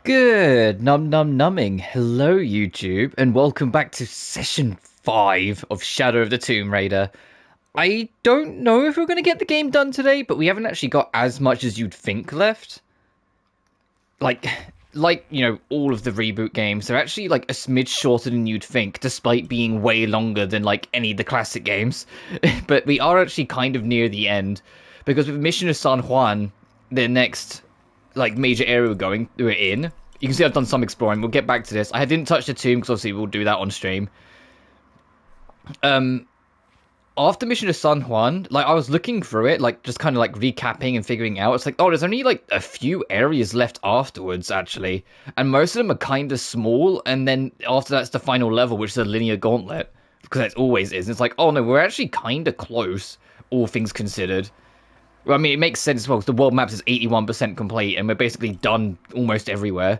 Good numbing. Hello, YouTube, and welcome back to session 5 of Shadow of the Tomb Raider. I don't know if we're going to get the game done today, but we haven't actually got as much as you'd think left. Like, all of the reboot games, they're actually like a smidge shorter than you'd think, despite being way longer than like any of the classic games. But we are actually kind of near the end, because with Mission of San Juan, the next like major area we're in. You can see I've done some exploring. We'll get back to this. I didn't touch the tomb because obviously we'll do that on stream. Um, After Mission of San Juan, like I was looking through it, like just kind of like recapping and figuring out. It's like, oh, there's only like a few areas left afterwards, actually, and most of them are kind of small. And then after that's the final level, which is a linear gauntlet, because it always is. And it's like, oh no, we're actually kind of close, all things considered. Well, I mean, it makes sense as well, because the world map is 81% complete, and we're basically done almost everywhere.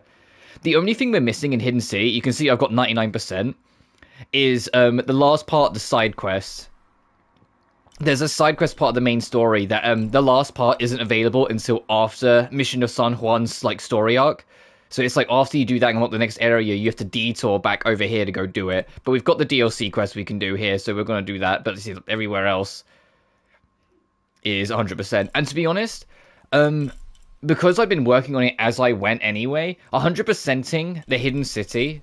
The only thing we're missing in Hidden City, you can see I've got 99%, is the last part, the side quest. There's a side quest part of the main story that the last part isn't available until after Mission of San Juan's like story arc. So it's like after you do that and unlock the next area, you have to detour back over here to go do it. But we've got the DLC quest we can do here, so we're going to do that. But everywhere else is 100%. And to be honest, because I've been working on it as I went anyway, 100%ing the Hidden City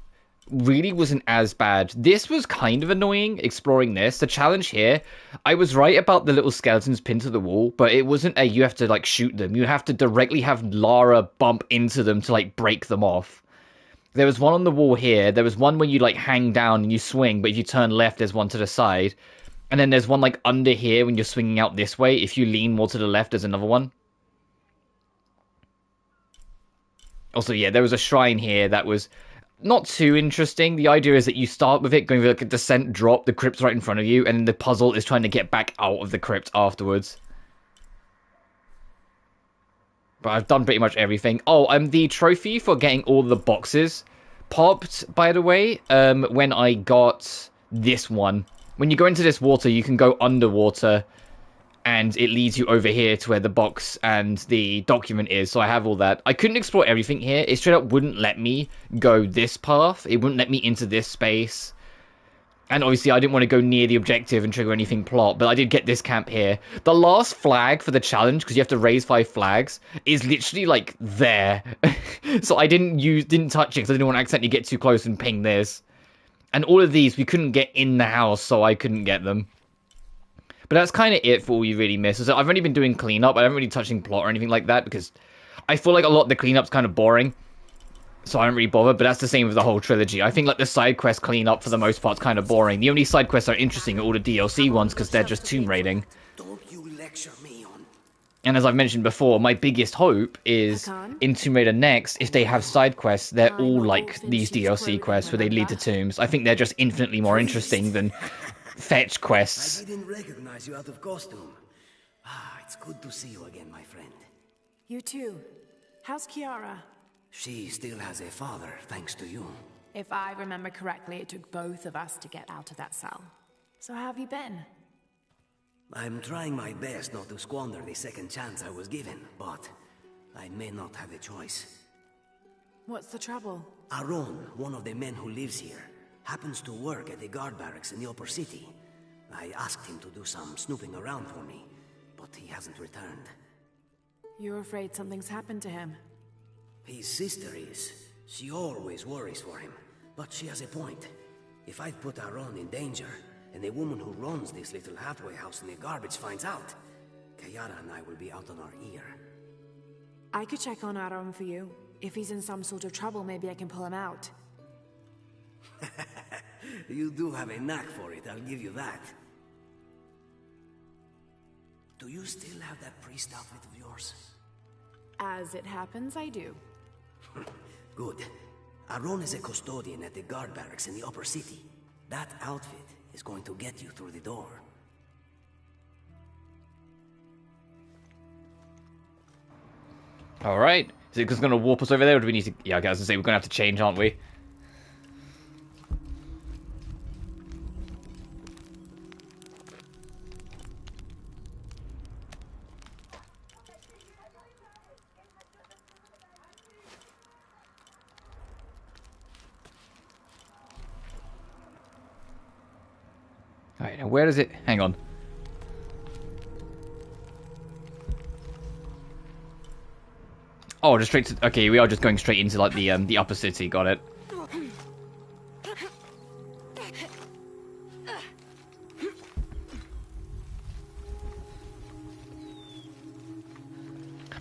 really wasn't as bad. This was kind of annoying, exploring this. The challenge here, I was right about the little skeletons pinned to the wall, but it wasn't you have to, like, shoot them. You have to directly have Lara bump into them to, like, break them off. There was one on the wall here. There was one where you, like, hang down and you swing, but if you turn left, there's one to the side. And then there's one, like, under here when you're swinging out this way. If you lean more to the left, there's another one. Also, yeah, there was a shrine here that was not too interesting. The idea is that you start with it going with like a descent drop, the crypt's right in front of you, and the puzzle is trying to get back out of the crypt afterwards. But I've done pretty much everything. Oh, the trophy for getting all the boxes popped, by the way, when I got this one. When you go into this water, you can go underwater, and it leads you over here to where the box and the document is. So I have all that. I couldn't explore everything here. It straight up wouldn't let me go this path. It wouldn't let me into this space. And obviously I didn't want to go near the objective and trigger anything plot, but I did get this camp here. The last flag for the challenge, because you have to raise 5 flags, is literally like there. So I didn't touch it because I didn't want to accidentally get too close and ping this. And all of these we couldn't get in the house, so I couldn't get them. But that's kind of it for all you really miss. So I've only been doing cleanup. I haven't really touching plot or anything like that because I feel like a lot of the cleanup's kind of boring. So I don't really bother, but that's the same with the whole trilogy. I think like the side quest cleanup for the most part is kind of boring. The only side quests that are interesting are all the DLC ones because they're just tomb raiding. Don't you lecture me on. And as I've mentioned before, my biggest hope is in Tomb Raider Next, if they have side quests, they're all like these DLC quests where they lead to tombs. I think they're just infinitely more interesting than fetch quests. I didn't recognize you out of costume. It's good to see you again, my friend. You too. How's Kiara? She still has a father, thanks to you. If I remember correctly, it took both of us to get out of that cell. So how have you been? I'm trying my best not to squander the second chance I was given, but I may not have a choice. What's the trouble? Aaron, one of the men who lives here, happens to work at the guard barracks in the upper city. I asked him to do some snooping around for me, but he hasn't returned. You're afraid something's happened to him? His sister is. She always worries for him, but she has a point. If I put Aaron in danger, and the woman who runs this little halfway house in the garbage finds out, Kayara and I will be out on our ear. I could check on Aaron for you. If he's in some sort of trouble, maybe I can pull him out. You do have a knack for it, I'll give you that. Do you still have that priest outfit of yours? As it happens, I do. Good. Aaron is a custodian at the guard barracks in the upper city. That outfit is going to get you through the door. Alright. Is it just going to warp us over there, or do we need to... Yeah, I was going to say, we're going to have to change, aren't we? Okay, now where does it... Hang on. Oh, just straight to... Okay, we are just going straight into, like, the upper city. Got it.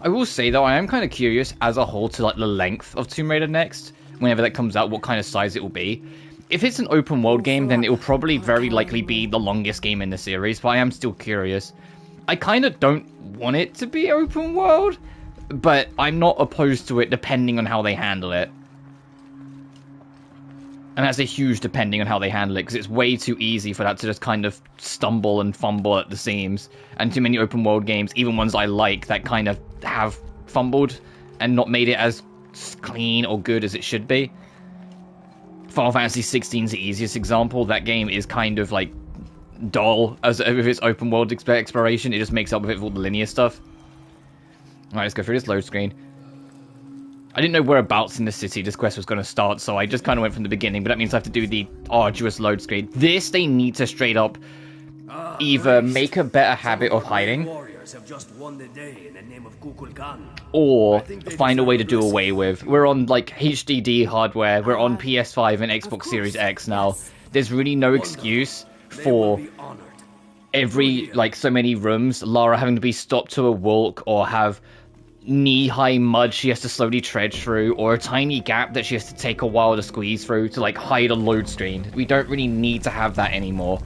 I will say, though, I am kind of curious as a whole to, like, the length of Tomb Raider next. Whenever that comes out, what kind of size it will be. If it's an open world game, then it will probably very likely be the longest game in the series, but I am still curious. I kind of don't want it to be open world, but I'm not opposed to it depending on how they handle it. And that's a huge depending on how they handle it, because it's way too easy for that to just kind of stumble and fumble at the seams. And too many open world games, even ones I like, that kind of have fumbled and not made it as clean or good as it should be. Final Fantasy 16 is the easiest example. That game is kind of like dull as with its open world exploration. It just makes up with it with all the linear stuff. Alright, let's go through this load screen. I didn't know whereabouts in the city this quest was going to start, so I just kind of went from the beginning, but that means I have to do the arduous load screen. This, they need to straight up either make a better habit of hiding, or find a way to do away with. We're on, like, HDD hardware, we're on PS5 and Xbox Series X now. There's really no excuse for every, like, so many rooms, Lara having to be stopped to a walk, or have knee-high mud she has to slowly tread through, or a tiny gap that she has to take a while to squeeze through to, like, hide a load screen. We don't really need to have that anymore.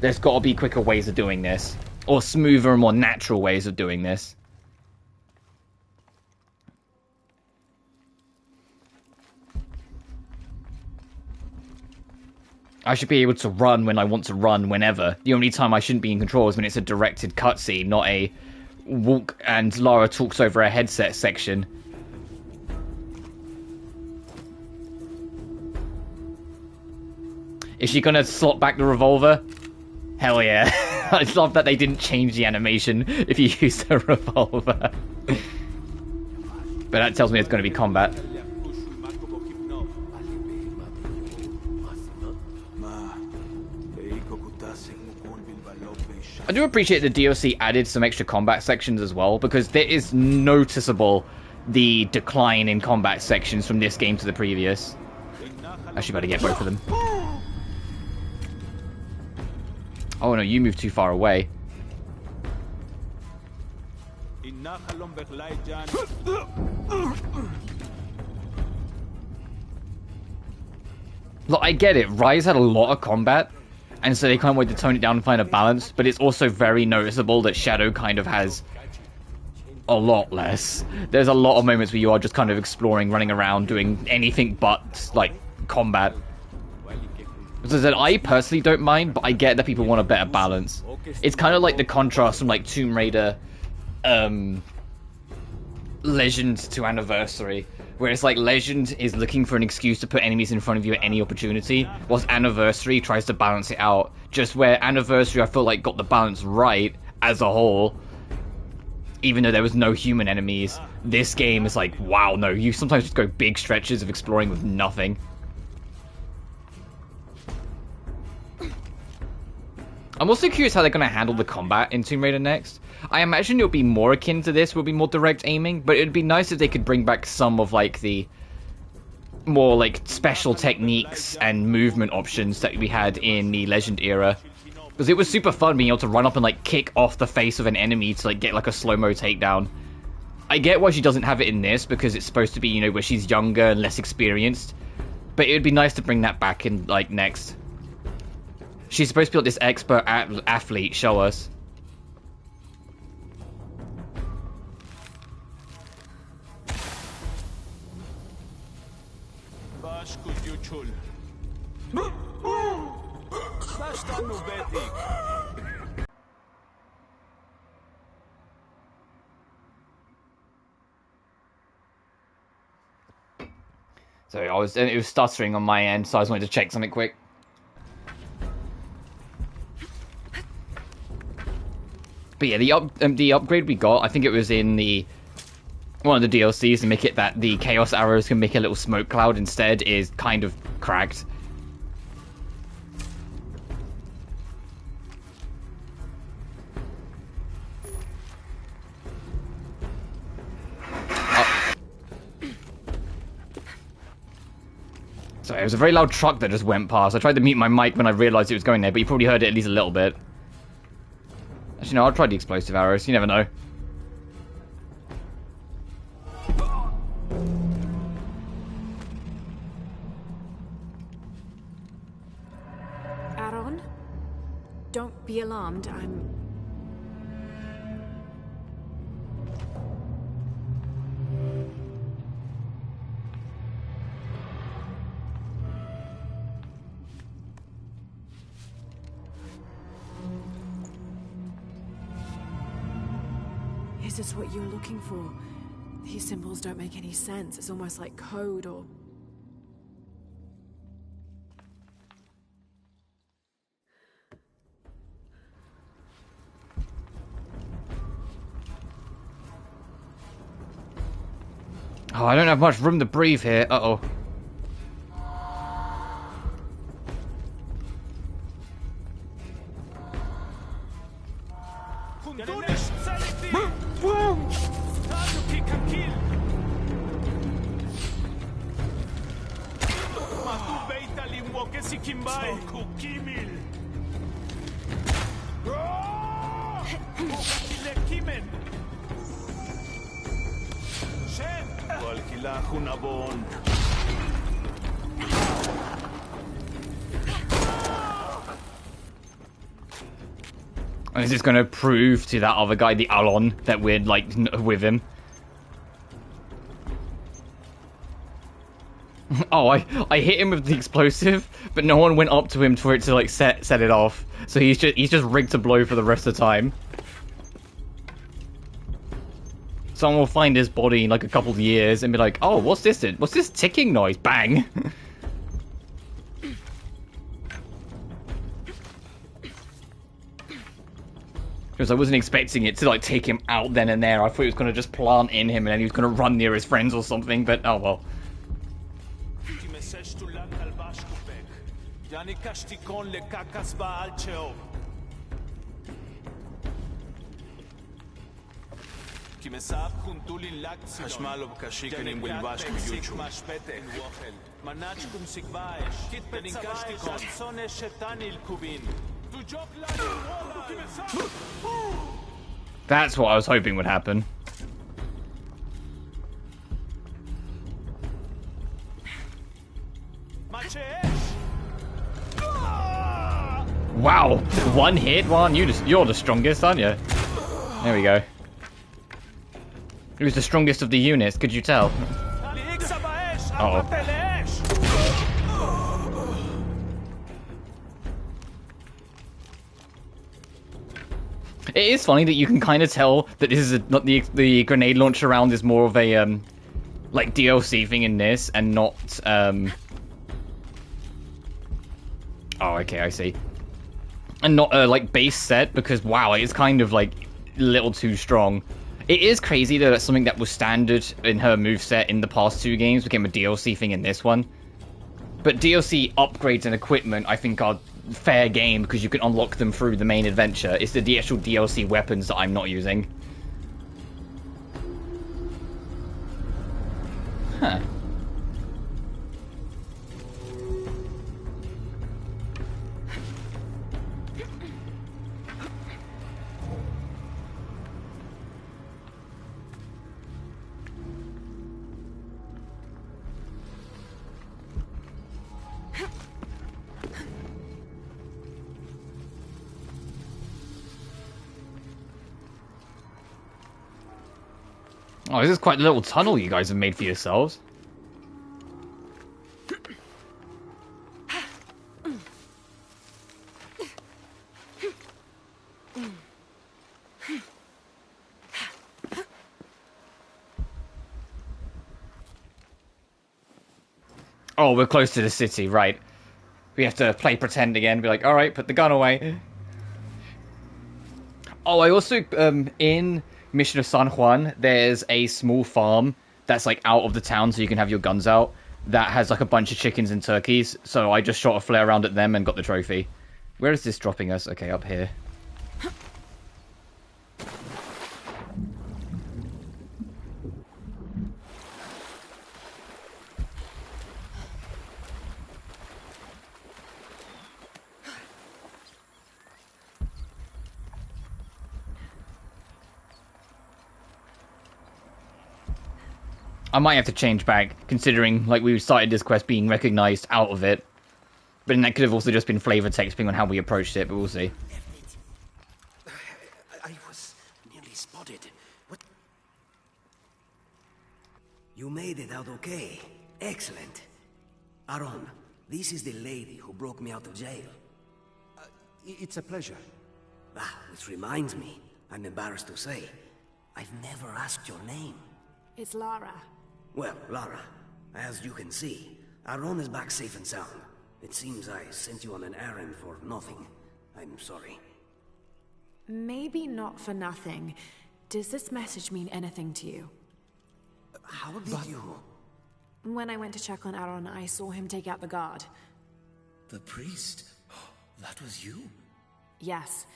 There's got to be quicker ways of doing this, or smoother and more natural ways of doing this. I should be able to run when I want to run whenever. The only time I shouldn't be in control is when it's a directed cutscene, not a walk and Lara talks over a headset section. Is she gonna slot back the revolver? Hell yeah. I love that they didn't change the animation if you use the revolver. But that tells me it's gonna be combat. I do appreciate the DLC added some extra combat sections as well, because there is noticeable the decline in combat sections from this game to the previous. Actually, better get both of them. Oh no, you moved too far away. Look, I get it. Rise had a lot of combat, and so they kind of wanted to tone it down and find a balance, but it's also very noticeable that Shadow kind of has a lot less. There's a lot of moments where you are just kind of exploring, running around, doing anything but, like, combat. As I said, I personally don't mind, but I get that people want a better balance. It's kind of like the contrast from, like, Tomb Raider, Legend to Anniversary, where it's like Legend is looking for an excuse to put enemies in front of you at any opportunity, whilst Anniversary tries to balance it out. Just where Anniversary, I feel like, got the balance right as a whole, even though there was no human enemies. This game is like, wow, no, you sometimes just go big stretches of exploring with nothing. I'm also curious how they're going to handle the combat in Tomb Raider next. I imagine it'll be more akin to this, will be more direct aiming, but it'd be nice if they could bring back some of, like, the more, like, special techniques and movement options that we had in the Legend era. Because it was super fun being able to run up and, like, kick off the face of an enemy to, like, get, like, a slow-mo takedown. I get why she doesn't have it in this, because it's supposed to be, you know, where she's younger and less experienced. But it would be nice to bring that back in, like, next. She's supposed to be like this expert athlete, show us. Sorry, it was stuttering on my end, so I just wanted to check something quick. But yeah, the upgrade we got, I think it was in one of the DLCs, to make it that the Chaos Arrows can make a little smoke cloud instead, is kind of cracked. Sorry, it was a very loud truck that just went past. I tried to mute my mic when I realized it was going there, but you probably heard it at least a little bit. Actually, no, I'll try the explosive arrows. You never know. Aaron? Don't be alarmed, I'm... Is this what you're looking for? These symbols don't make any sense. It's almost like code or... Oh, I don't have much room to breathe here. Uh-oh. And is this going to prove to that other guy, the Alon, that we're, like, with him? Oh, I hit him with the explosive, but no one went up to him for it to, like, set it off. So he's just rigged to blow for the rest of the time. Someone will find his body in, like, a couple of years and be like, oh, what's this? What's this ticking noise? Bang! Because I wasn't expecting it to, like, take him out then and there. I thought it was going to just plant in him and then he was going to run near his friends or something, but oh well. That's what I was hoping would happen. Wow, one hit, one. You're the strongest, aren't you? There we go. Who's the strongest of the units? Could you tell? Uh-oh. It is funny that you can kind of tell that this is not the grenade launcher round is more of a like DLC thing in this and not oh, okay, I see. And not a like base set, because wow, it's kind of like a little too strong. It is crazy though that something that was standard in her moveset in the past two games became a DLC thing in this one. But DLC upgrades and equipment, I think, are fair game because you can unlock them through the main adventure. It's the actual DLC weapons that I'm not using. Huh. Oh, this is quite a little tunnel you guys have made for yourselves. Oh, we're close to the city, right. We have to play pretend again, be like, alright, put the gun away. Oh, I also, in Mission of San Juan, there's a small farm that's, like, out of the town so you can have your guns out. That has, like, a bunch of chickens and turkeys, so I just shot a flare around at them and got the trophy. Where is this dropping us? Okay, up here. I might have to change back, considering like we started this quest being recognized out of it. But then that could have also just been flavor texting on how we approached it, but we'll see. I was nearly spotted. What? You made it out okay. Excellent. Aaron, this is the lady who broke me out of jail. It's a pleasure. Ah, which reminds me, I'm embarrassed to say, I've never asked your name. It's Lara. Well, Lara, as you can see, Aaron is back safe and sound. It seems I sent you on an errand for nothing. I'm sorry. Maybe not for nothing. Does this message mean anything to you? How did you... When I went to check on Aaron, I saw him take out the guard. The priest? That was you? Yes.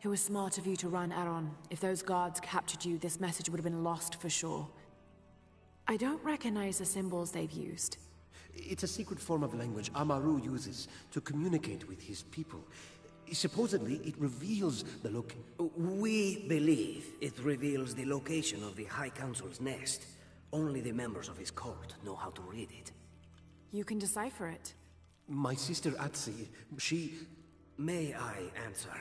It was smart of you to run, Aaron. If those guards captured you, this message would have been lost for sure. I don't recognize the symbols they've used. It's a secret form of language Amaru uses to communicate with his people. Supposedly, it reveals the We believe it reveals the location of the High Council's nest. Only the members of his cult know how to read it. You can decipher it. My sister Atsi, she... May I answer?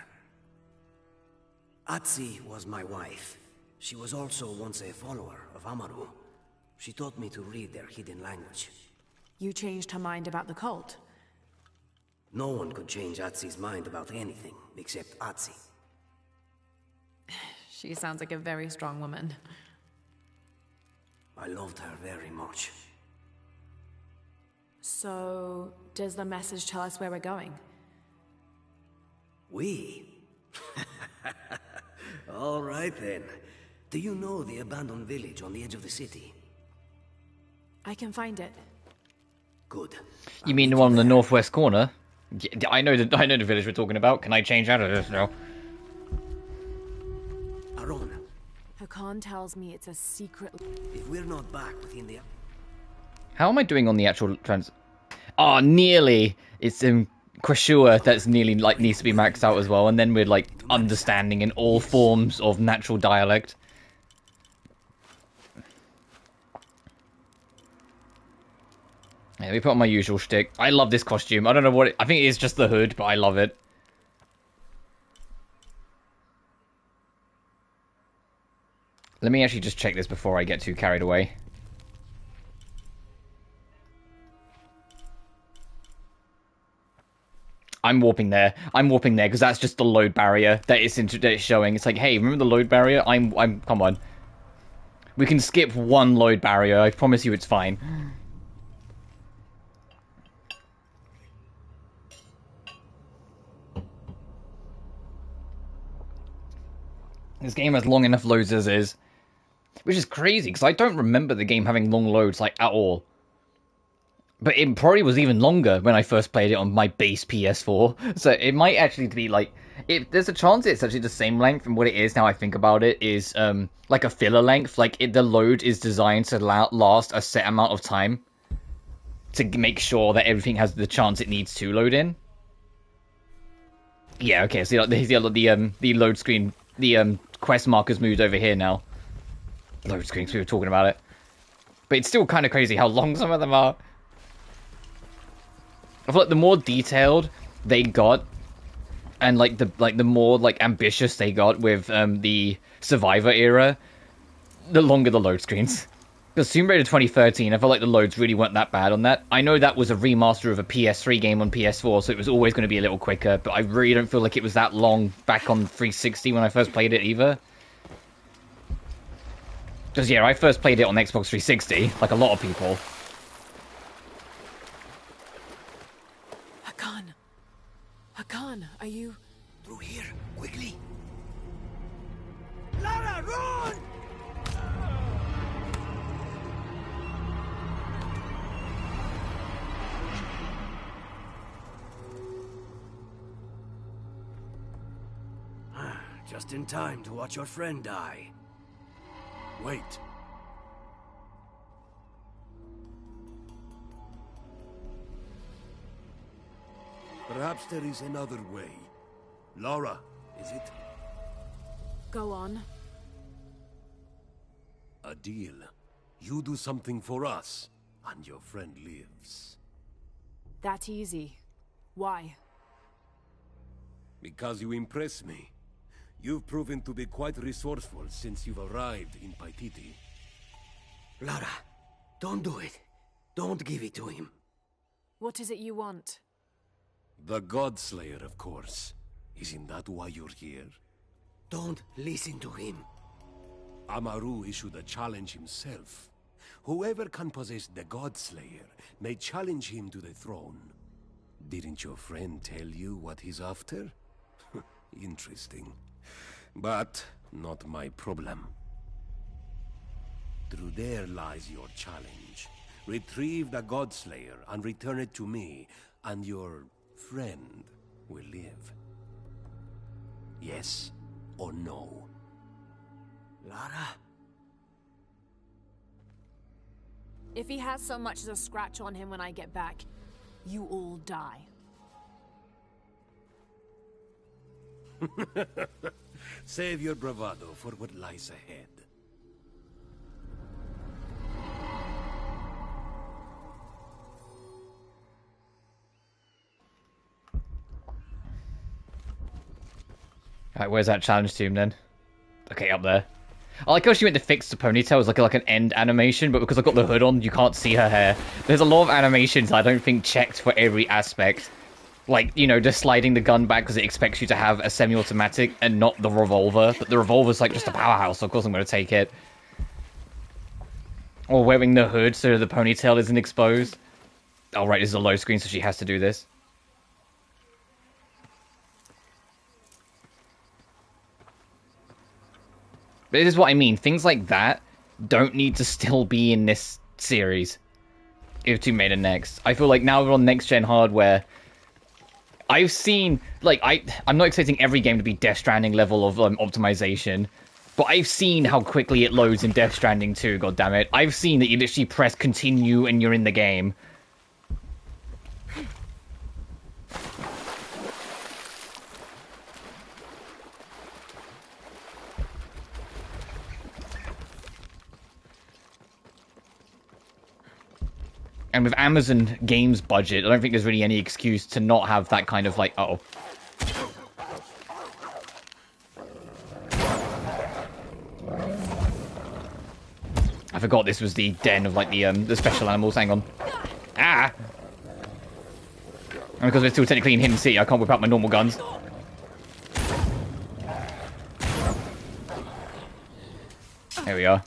Atsi was my wife. She was also once a follower of Amaru. She taught me to read their hidden language. You changed her mind about the cult. No one could change Atsi's mind about anything, except Atsi. She sounds like a very strong woman. I loved her very much. So, does the message tell us where we're going? We? All right then. Do you know the abandoned village on the edge of the city? I can find it. Good. You mean the one in the northwest corner? Yeah, I know the village we're talking about. Can I change out of this now? Aaron, Hakan tells me it's a secret... if we're not back within the... How am I doing on the actual trans... Oh, nearly. It's in Quashua that's nearly like needs to be maxed out as well, and then we're like understanding in all forms of natural dialect. Yeah, let me put on my usual shtick. I love this costume. I don't know what I think it is, just the hood, but I love it. Let me actually just check this before I get too carried away. I'm warping there. I'm warping there because that's just the load barrier that it's showing. It's like, hey, remember the load barrier? I'm. Come on. We can skip one load barrier. I promise you, it's fine. This game has long enough loads as is, which is crazy because I don't remember the game having long loads like at all. But it probably was even longer when I first played it on my base PS4. So it might actually be like... there's a chance it's actually the same length, and what it is, now I think about it, is like a filler length. Like, the load is designed to last a set amount of time to make sure that everything has the chance it needs to load in. Yeah, okay, so the load screen, the quest markers moved over here now. Load screens, we were talking about it. But it's still kind of crazy how long some of them are. I feel like the more detailed they got, and the more like ambitious they got with the Survivor era, the longer the load screens. Because Tomb Raider 2013, I felt like the loads really weren't that bad on that. I know that was a remaster of a PS3 game on PS4, so it was always going to be a little quicker, but I really don't feel like it was that long back on 360 when I first played it either. Because yeah, I first played it on Xbox 360, like a lot of people. Hakan, are you... Through here, quickly! Lara, run! Just in time to watch your friend die. Wait. Perhaps there is another way. Lara, is it? Go on. A deal. You do something for us, and your friend lives. That easy. Why? Because you impress me. You've proven to be quite resourceful since you've arrived in Paititi. Lara, don't do it. Don't give it to him. What is it you want? The Godslayer, of course. Isn't that why you're here? Don't listen to him. Amaru issued a challenge himself. Whoever can possess the Godslayer may challenge him to the throne. Didn't your friend tell you what he's after? Interesting. But not my problem. Through there lies your challenge. Retrieve the Godslayer and return it to me, and your friend will live. Yes or no? Lara? If he has so much as a scratch on him when I get back, you all die. Save your bravado for what lies ahead. Alright, where's that challenge tomb then? Okay, up there. I like how she went to fix the ponytail as like an end animation, but because I've got the hood on, you can't see her hair. There's a lot of animations I don't think checked for every aspect. Like, you know, just sliding the gun back because it expects you to have a semi-automatic and not the revolver. But the revolver's like just a powerhouse, so of course I'm going to take it. Or wearing the hood so the ponytail isn't exposed. Oh, right, this is a low screen, so she has to do this. But this is what I mean. Things like that don't need to still be in this series. If two made it next. I feel like now we're on next-gen hardware. I've seen... Like, I'm not expecting every game to be Death Stranding level of optimization. But I've seen how quickly it loads in Death Stranding 2, goddammit. I've seen that you literally press continue and you're in the game. And with Amazon Games budget, I don't think there's really any excuse to not have that kind of like, uh-oh. I forgot this was the den of like the special animals. Hang on. Ah! And because we're still technically in Hidden City, I can't whip out my normal guns. There we are.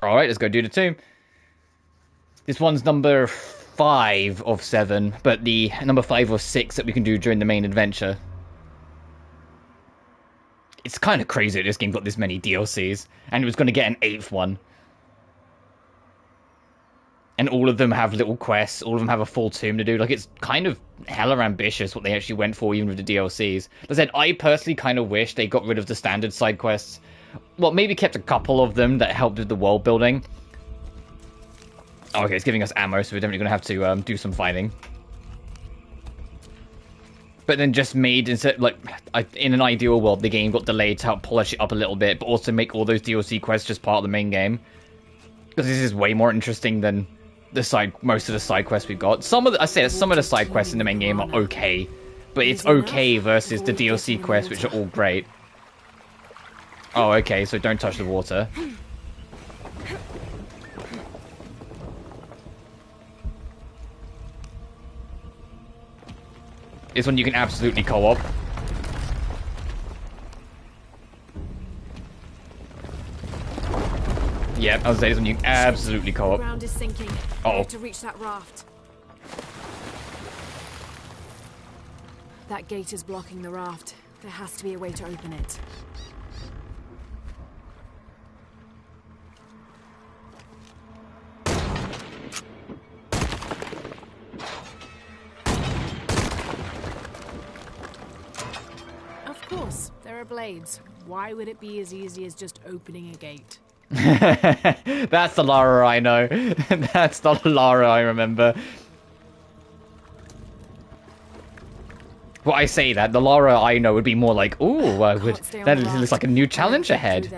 Alright, let's go do the tomb. This one's number 5 of 7, but the number 5 or 6 that we can do during the main adventure. It's kind of crazy that this game got this many DLCs, and it was going to get an 8th one. And all of them have little quests, all of them have a full tomb to do. Like, it's kind of hella ambitious what they actually went for, even with the DLCs. As I said, I personally kind of wish they got rid of the standard side quests. Well, maybe kept a couple of them that helped with the world building. Oh, okay, it's giving us ammo, so we're definitely going to have to do some fighting. But then just made, instead, like, in an ideal world, the game got delayed to help polish it up a little bit, but also make all those DLC quests just part of the main game. Because this is way more interesting than most of the side quests we've got. Some of the side quests in the main game are okay, but it's okay versus the DLC quests, which are all great. Oh, okay, so don't touch the water. This one you can absolutely co-op. Yeah, I was saying this one you can absolutely co-op. The ground is sinking. Uh-oh. We have to reach that raft. That gate is blocking the raft. There has to be a way to open it. Of course, there are blades. Why would it be as easy as just opening a gate? That's the Lara I know. That's the Lara I remember. Well, I say that. The Lara I know would be more like, ooh, that looks like a new challenge ahead.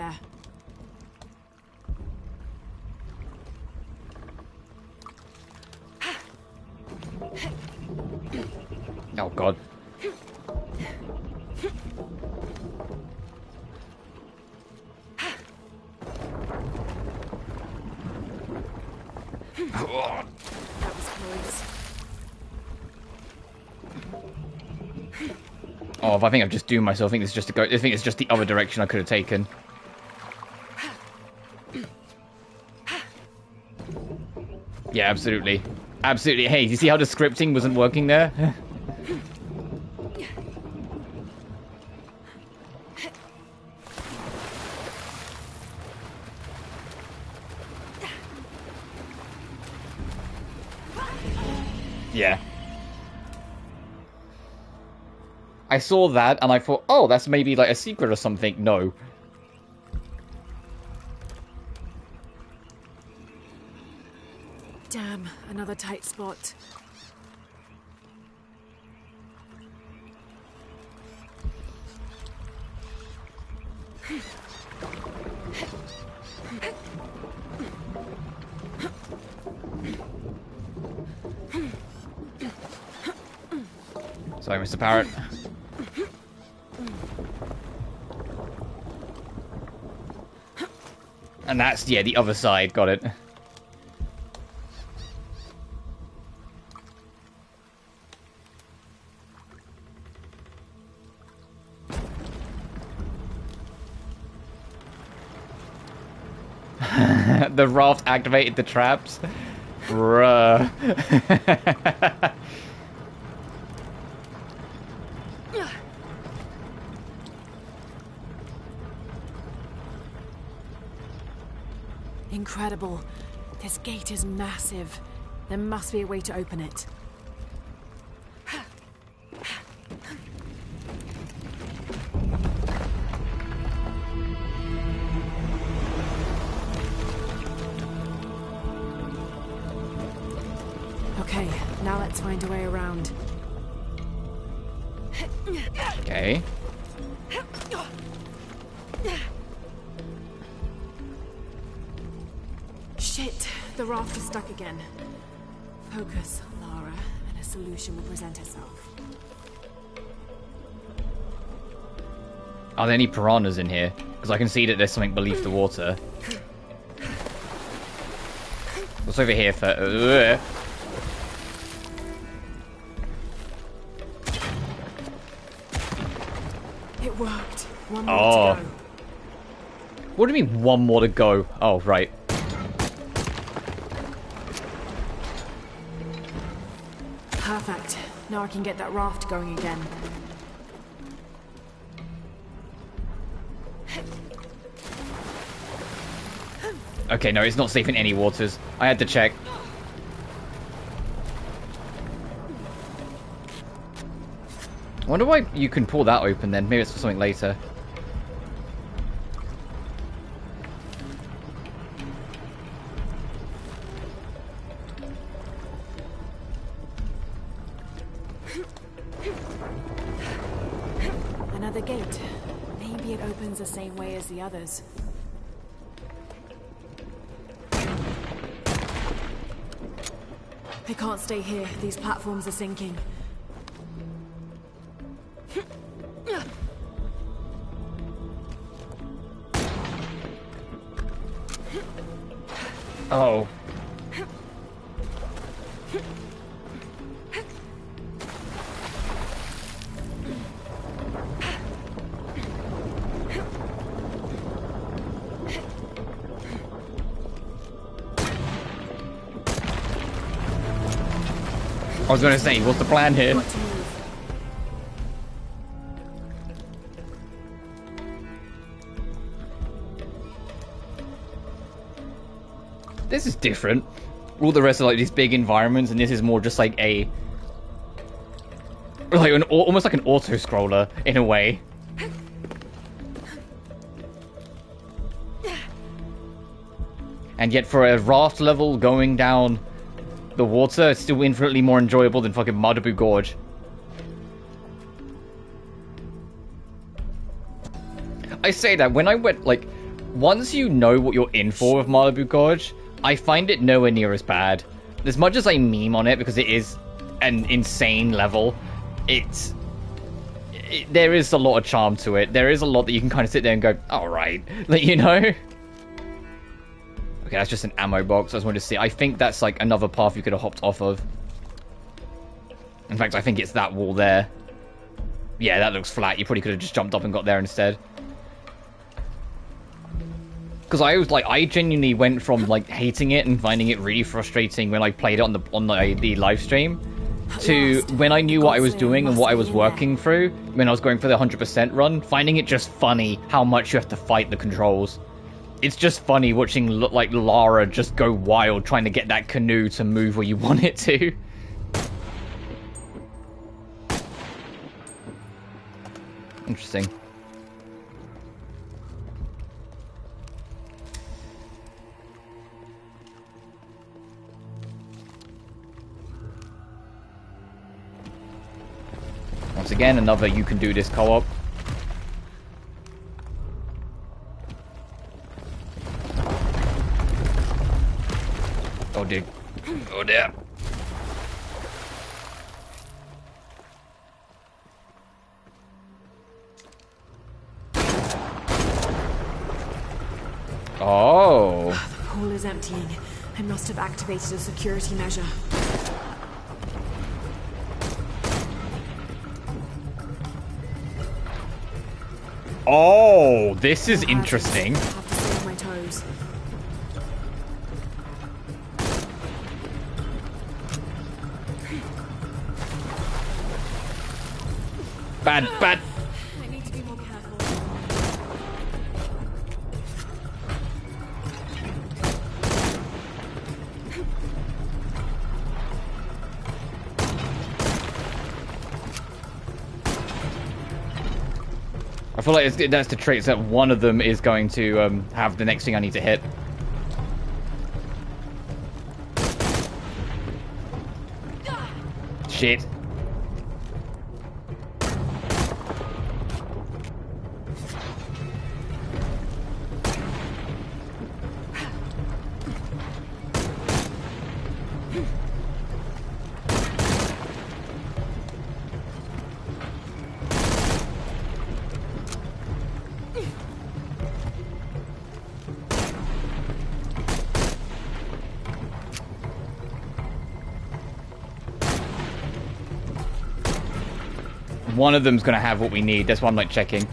Oh, God. That was close. Oh, I think I've just doomed myself. I think it's just I think it's just the other direction I could have taken. Yeah, absolutely. Absolutely. Hey, do you see how the scripting wasn't working there? Yeah. I saw that and I thought, oh, that's maybe like a secret or something. No. Damn, another tight spot. Sorry, Mr. Parrot. And that's, yeah, the other side. Got it. The raft activated the traps. Bruh. Incredible. This gate is massive. There must be a way to open it. Okay, now let's find a way around. Okay. Shit, the raft is stuck again. Focus, Lara, and a solution will present itself. Are there any piranhas in here? Because I can see that there's something beneath the water. What's over here for... It worked. One more to go. What do you mean, one more to go? Oh, right. Perfect. Now I can get that raft going again. Okay, no, it's not safe in any waters. I had to check. I wonder why you can pull that open then. Maybe it's for something later. Another gate. Maybe it opens the same way as the others. I can't stay here. These platforms are sinking. Oh. I was going to say, what's the plan here? This is different. All the rest are like these big environments, and this is more just like a... like almost like an auto-scroller, in a way. And yet for a raft level going down the water, it's still infinitely more enjoyable than fucking Malibu Gorge. I say that when I went, like, once you know what you're in for with Malibu Gorge, I find it nowhere near as bad. As much as I meme on it because it is an insane level, there is a lot of charm to it. There is a lot that you can kind of sit there and go, alright, like, you know? Okay, that's just an ammo box. I just wanted to see. I think that's like another path you could have hopped off of. In fact, I think it's that wall there. Yeah, that looks flat. You probably could have just jumped up and got there instead. Because I genuinely went from like hating it and finding it really frustrating when I played it on the live stream, to when I knew what I was doing and what I was working through, when I was going for the 100% run, finding it just funny how much you have to fight the controls. It's just funny watching like Lara just go wild trying to get that canoe to move where you want it to. Interesting. Once again, another you can do this co-op. Oh dear. Oh dear. Oh. The pool is emptying. I must have activated a security measure. Oh, this is interesting. I have to save my toes. Bad. I need to be more careful. I feel like that's the traits that one of them is going to have the next thing I need to hit. Shit. One of them's gonna have what we need. That's why I'm like checking.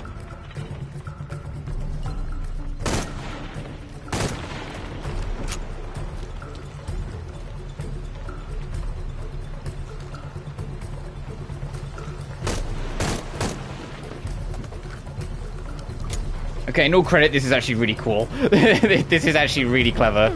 Okay, in all credit, this is actually really cool. This is actually really clever.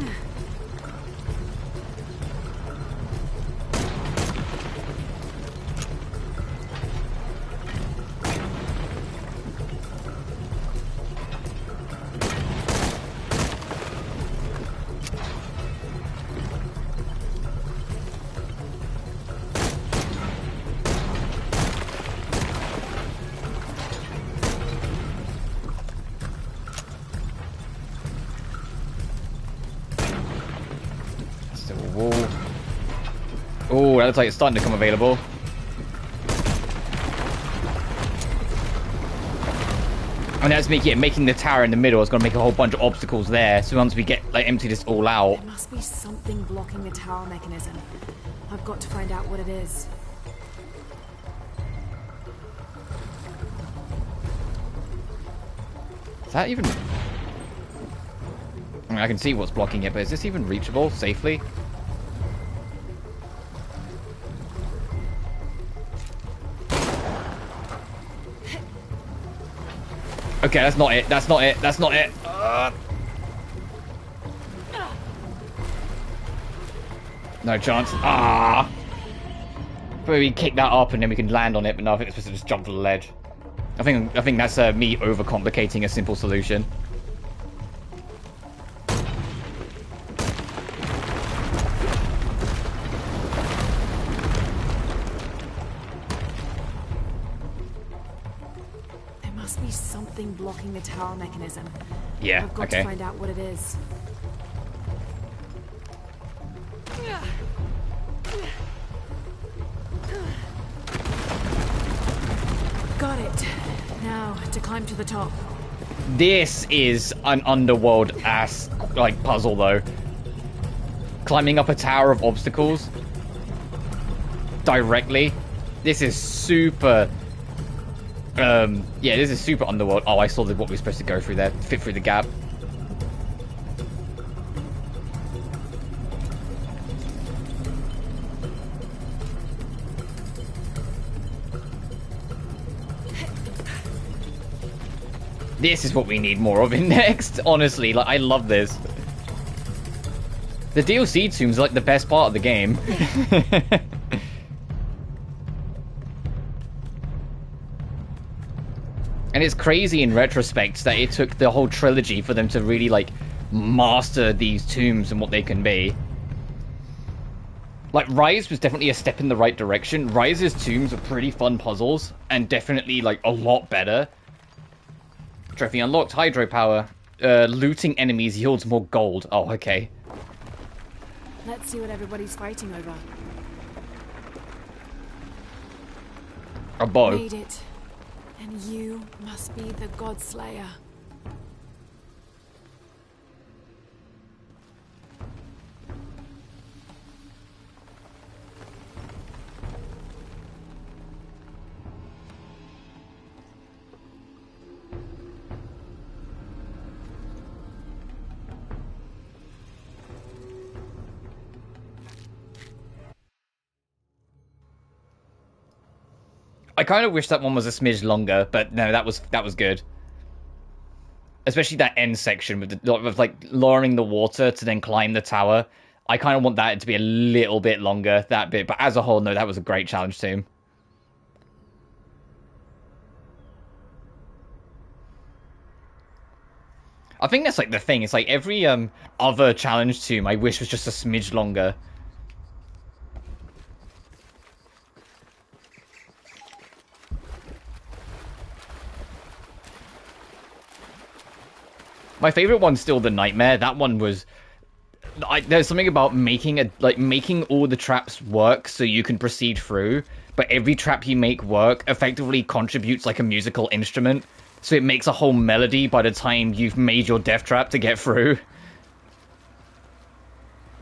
Oh, that looks like it's starting to become available. And that's making the tower in the middle is going to make a whole bunch of obstacles there. So once we get empty this all out. There must be something blocking the tower mechanism. I've got to find out what it is. Is that even? I mean, I can see what's blocking it, but is this even reachable safely? Okay, that's not it. That's not it. That's not it. No chance. Ah. But we kick that up and then we can land on it. But no, I think it's supposed to just jump to the ledge. I think that's me overcomplicating a simple solution. must be something blocking the tower mechanism. Yeah, I've got okay. to find out what it is. Got it. Now, to climb to the top. This is an underworld ass like puzzle though. Climbing up a tower of obstacles directly. This is super yeah, this is super underworld. Oh, I saw what we were supposed to go through there. Fit through the gap. This is what we need more of in next. Honestly, like I love this. The DLC tombs are like the best part of the game. And it's crazy in retrospect that it took the whole trilogy for them to really like master these tombs and what they can be. Like Rise was definitely a step in the right direction. Rise's tombs are pretty fun puzzles and definitely like a lot better. Trophy unlocked, hydropower. Looting enemies yields more gold. Oh, okay. Let's see what everybody's fighting over. A bow. Made it. And you must be the God Slayer. I kind of wish that one was a smidge longer, but no, that was good. Especially that end section with like lowering the water to then climb the tower. I kind of want that to be a little bit longer, that bit. But as a whole, no, that was a great challenge team. I think that's like the thing. It's like every other challenge tomb I wish was just a smidge longer. My favorite one's still the nightmare. That one was... there's something about making all the traps work so you can proceed through, but every trap you make work effectively contributes like a musical instrument, so it makes a whole melody by the time you've made your death trap to get through.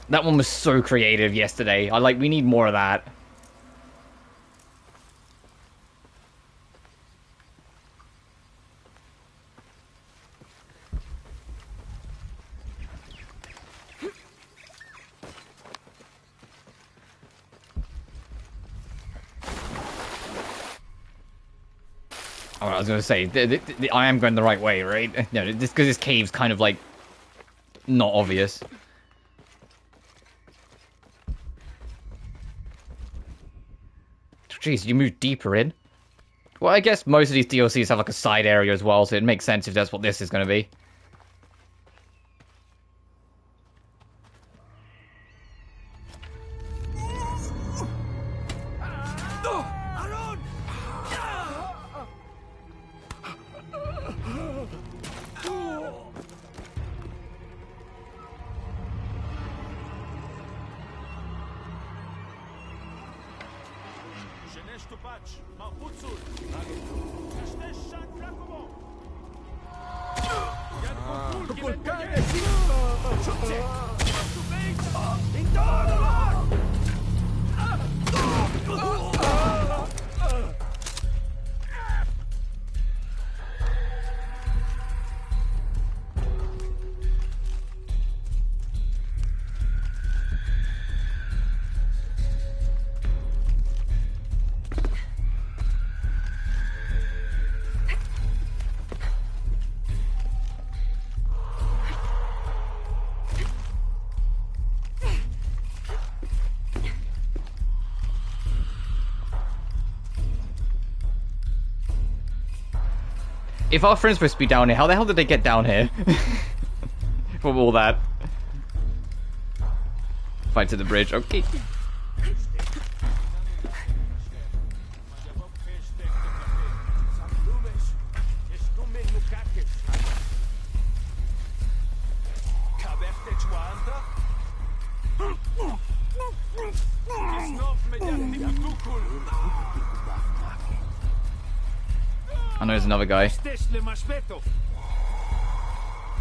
That one was so creative yesterday. We need more of that. Oh, I was going to say, I am going the right way, right? No, just because this cave's kind of, like, not obvious. Jeez, you move deeper in? Well, I guess most of these DLCs have, like, a side area as well, so it makes sense if that's what this is going to be. If our friends were supposed to be down here, how the hell did they get down here? From all that. Fight to the bridge, okay. I know there's another guy.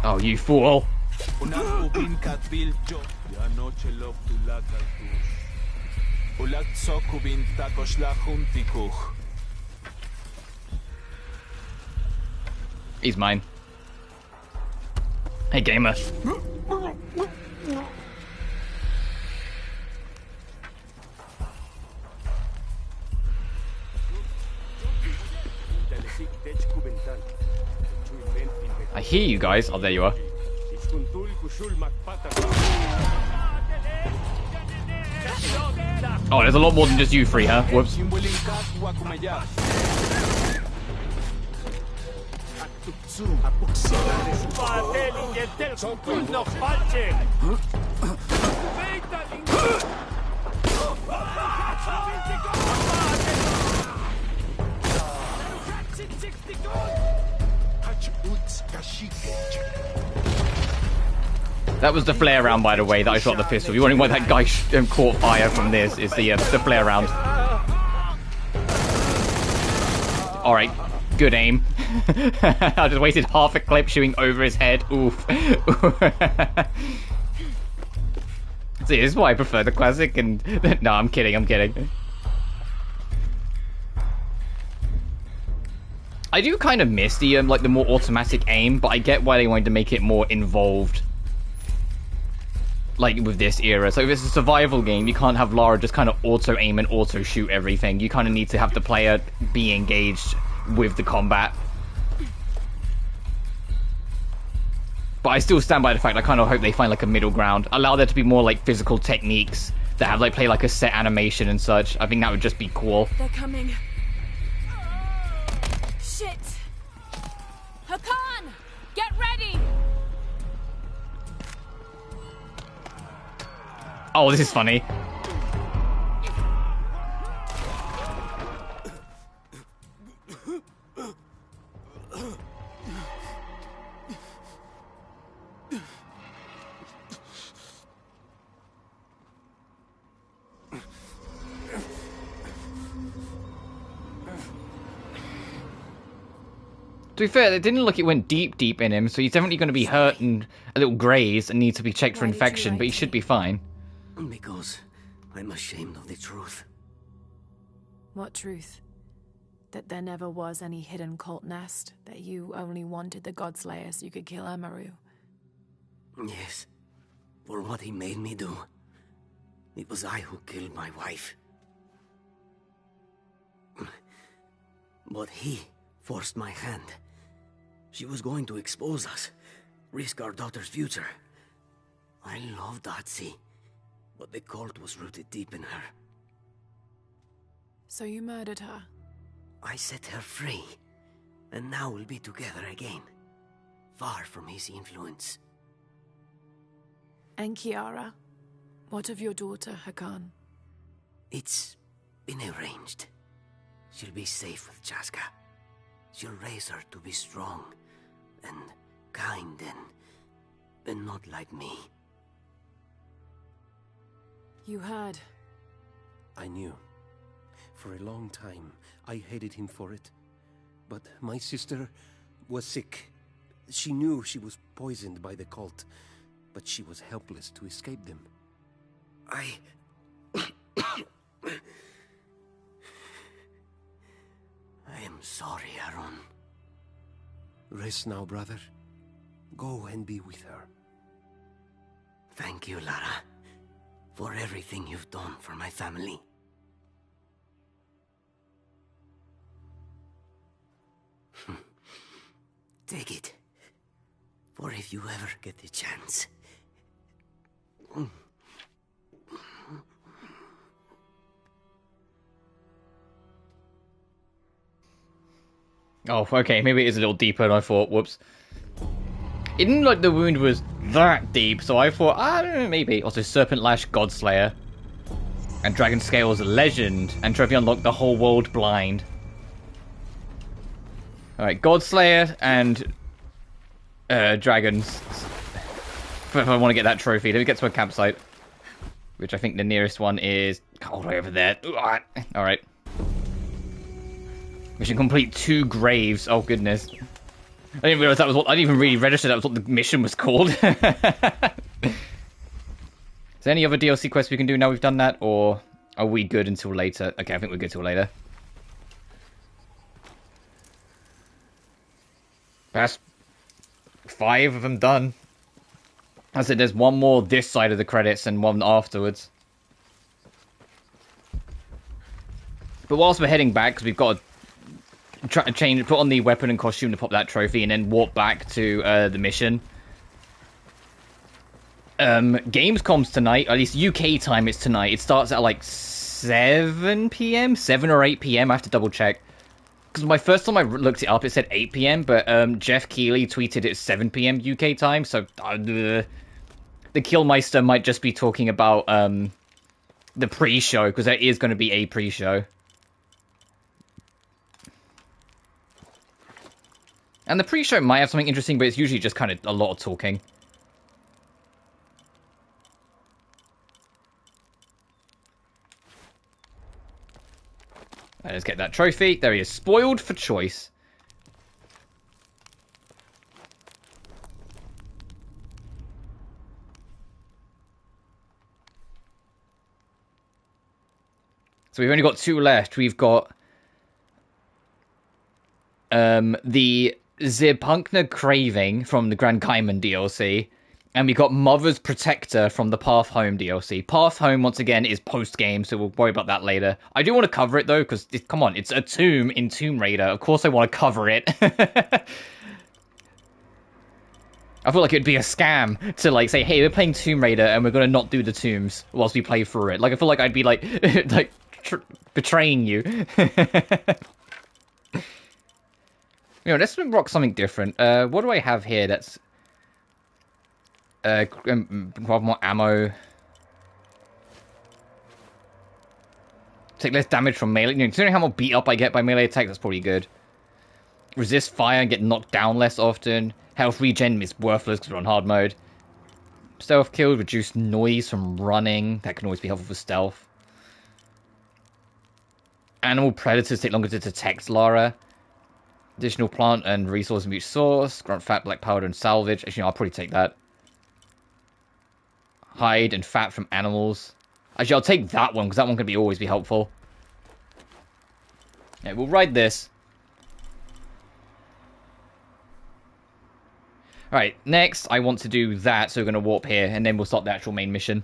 Oh, you fool. He's mine. Hey, gamer. I hear you guys. Oh, there you are. Oh, there's a lot more than just you three, huh? Whoops. That was the flare round, by the way, that I shot the pistol. You're wondering why that guy caught fire from this. It's the flare round. Alright, good aim. I just wasted half a clip shooting over his head. Oof. See, this is why I prefer the classic and... No, I'm kidding, I'm kidding. I do kind of miss the, like, the more automatic aim, but I get why they wanted to make it more involved. Like, with this era. So if it's a survival game, you can't have Lara just kind of auto-aim and auto-shoot everything. You kind of need to have the player be engaged with the combat. But I still stand by the fact I kind of hope they find, like, a middle ground. Allow there to be more, like, physical techniques that have, like, play, like, a set animation and such. I think that would just be cool. They're coming. Shit! Hakan! Get ready! Oh, this is funny. To be fair, it didn't look it went deep in him, so he's definitely going to be hurt and a little grazed and needs to be checked for infection, but he should be fine. Because I'm ashamed of the truth. What truth? That there never was any hidden cult nest? That you only wanted the Godslayer so you could kill Amaru? Yes. For what he made me do. It was I who killed my wife. But he forced my hand. She was going to expose us. Risk our daughter's future. I loved Otzi. But the cult was rooted deep in her. So you murdered her? I set her free. And now we'll be together again. Far from his influence. And Kiara? What of your daughter, Hakan? It's been arranged. She'll be safe with Jaska. She'll raise her to be strong. And kind and not like me. You heard. I knew. For a long time, I hated him for it. But my sister was sick. She knew she was poisoned by the cult, but she was helpless to escape them. I am sorry, Aaron. Rest now, brother. Go and be with her. Thank you, Lara. For everything you've done for my family. Take it. For if you ever get the chance. Oh, okay, maybe it is a little deeper than I thought. Whoops. It didn't look like the wound was that deep, so I thought, I don't know, maybe. Also, Serpent Lash, Godslayer. And Dragon Scales, Legend. And Trophy unlocked the whole world blind. Alright, Godslayer and Dragons. If I want to get that trophy, let me get to a campsite. Which I think the nearest one is all the way over there. Alright. Mission complete 2 graves. Oh goodness. I didn't realize that was what. I didn't even really register that was what the mission was called. Is there any other DLC quests we can do now we've done that, or are we good until later? Okay, I think we're good till later. That's 5 of them done. I said there's one more this side of the credits and one afterwards. But whilst we're heading back, because we've got to change, put on the weapon and costume to pop that trophy, and then walk back to the mission. Gamescom's tonight, at least UK time it's tonight. It starts at like 7 p.m? 7 or 8 p.m? I have to double check. Because my first time I looked it up, it said 8 p.m, but Jeff Keighley tweeted it's 7 p.m. UK time, so the Killmeister might just be talking about the pre-show, because there is going to be a pre-show. And the pre-show might have something interesting, but it's usually just kind of a lot of talking. Let's get that trophy. There he is. Spoiled for choice. So we've only got 2 left. We've got the Zirpunkner Craving from the Grand Kaiman DLC. And we got Mother's Protector from the Path Home DLC. Path Home, once again, is post-game, so we'll worry about that later. I do want to cover it, though, because, come on, it's a tomb in Tomb Raider. Of course I want to cover it. I feel like it'd be a scam to, like, say, hey, we're playing Tomb Raider, and we're going to not do the tombs whilst we play through it. Like, I feel like I'd be, like, betraying you. You know, let's rock something different. What do I have here that's... grab more ammo. Take less damage from melee. You know, considering how much beat up I get by melee attacks, that's probably good. Resist fire and get knocked down less often. Health regen is worthless because we're on hard mode. Stealth kills, reduce noise from running. That can always be helpful for stealth. Animal predators take longer to detect, Lara. Additional plant and resource and source. Grunt fat, black powder, and salvage. Actually, no, I'll probably take that. Hide and fat from animals. Actually, I'll take that one, because that one can always be helpful. Yeah, we'll ride this. Alright, next, I want to do that, so we're going to warp here, and then we'll start the actual main mission.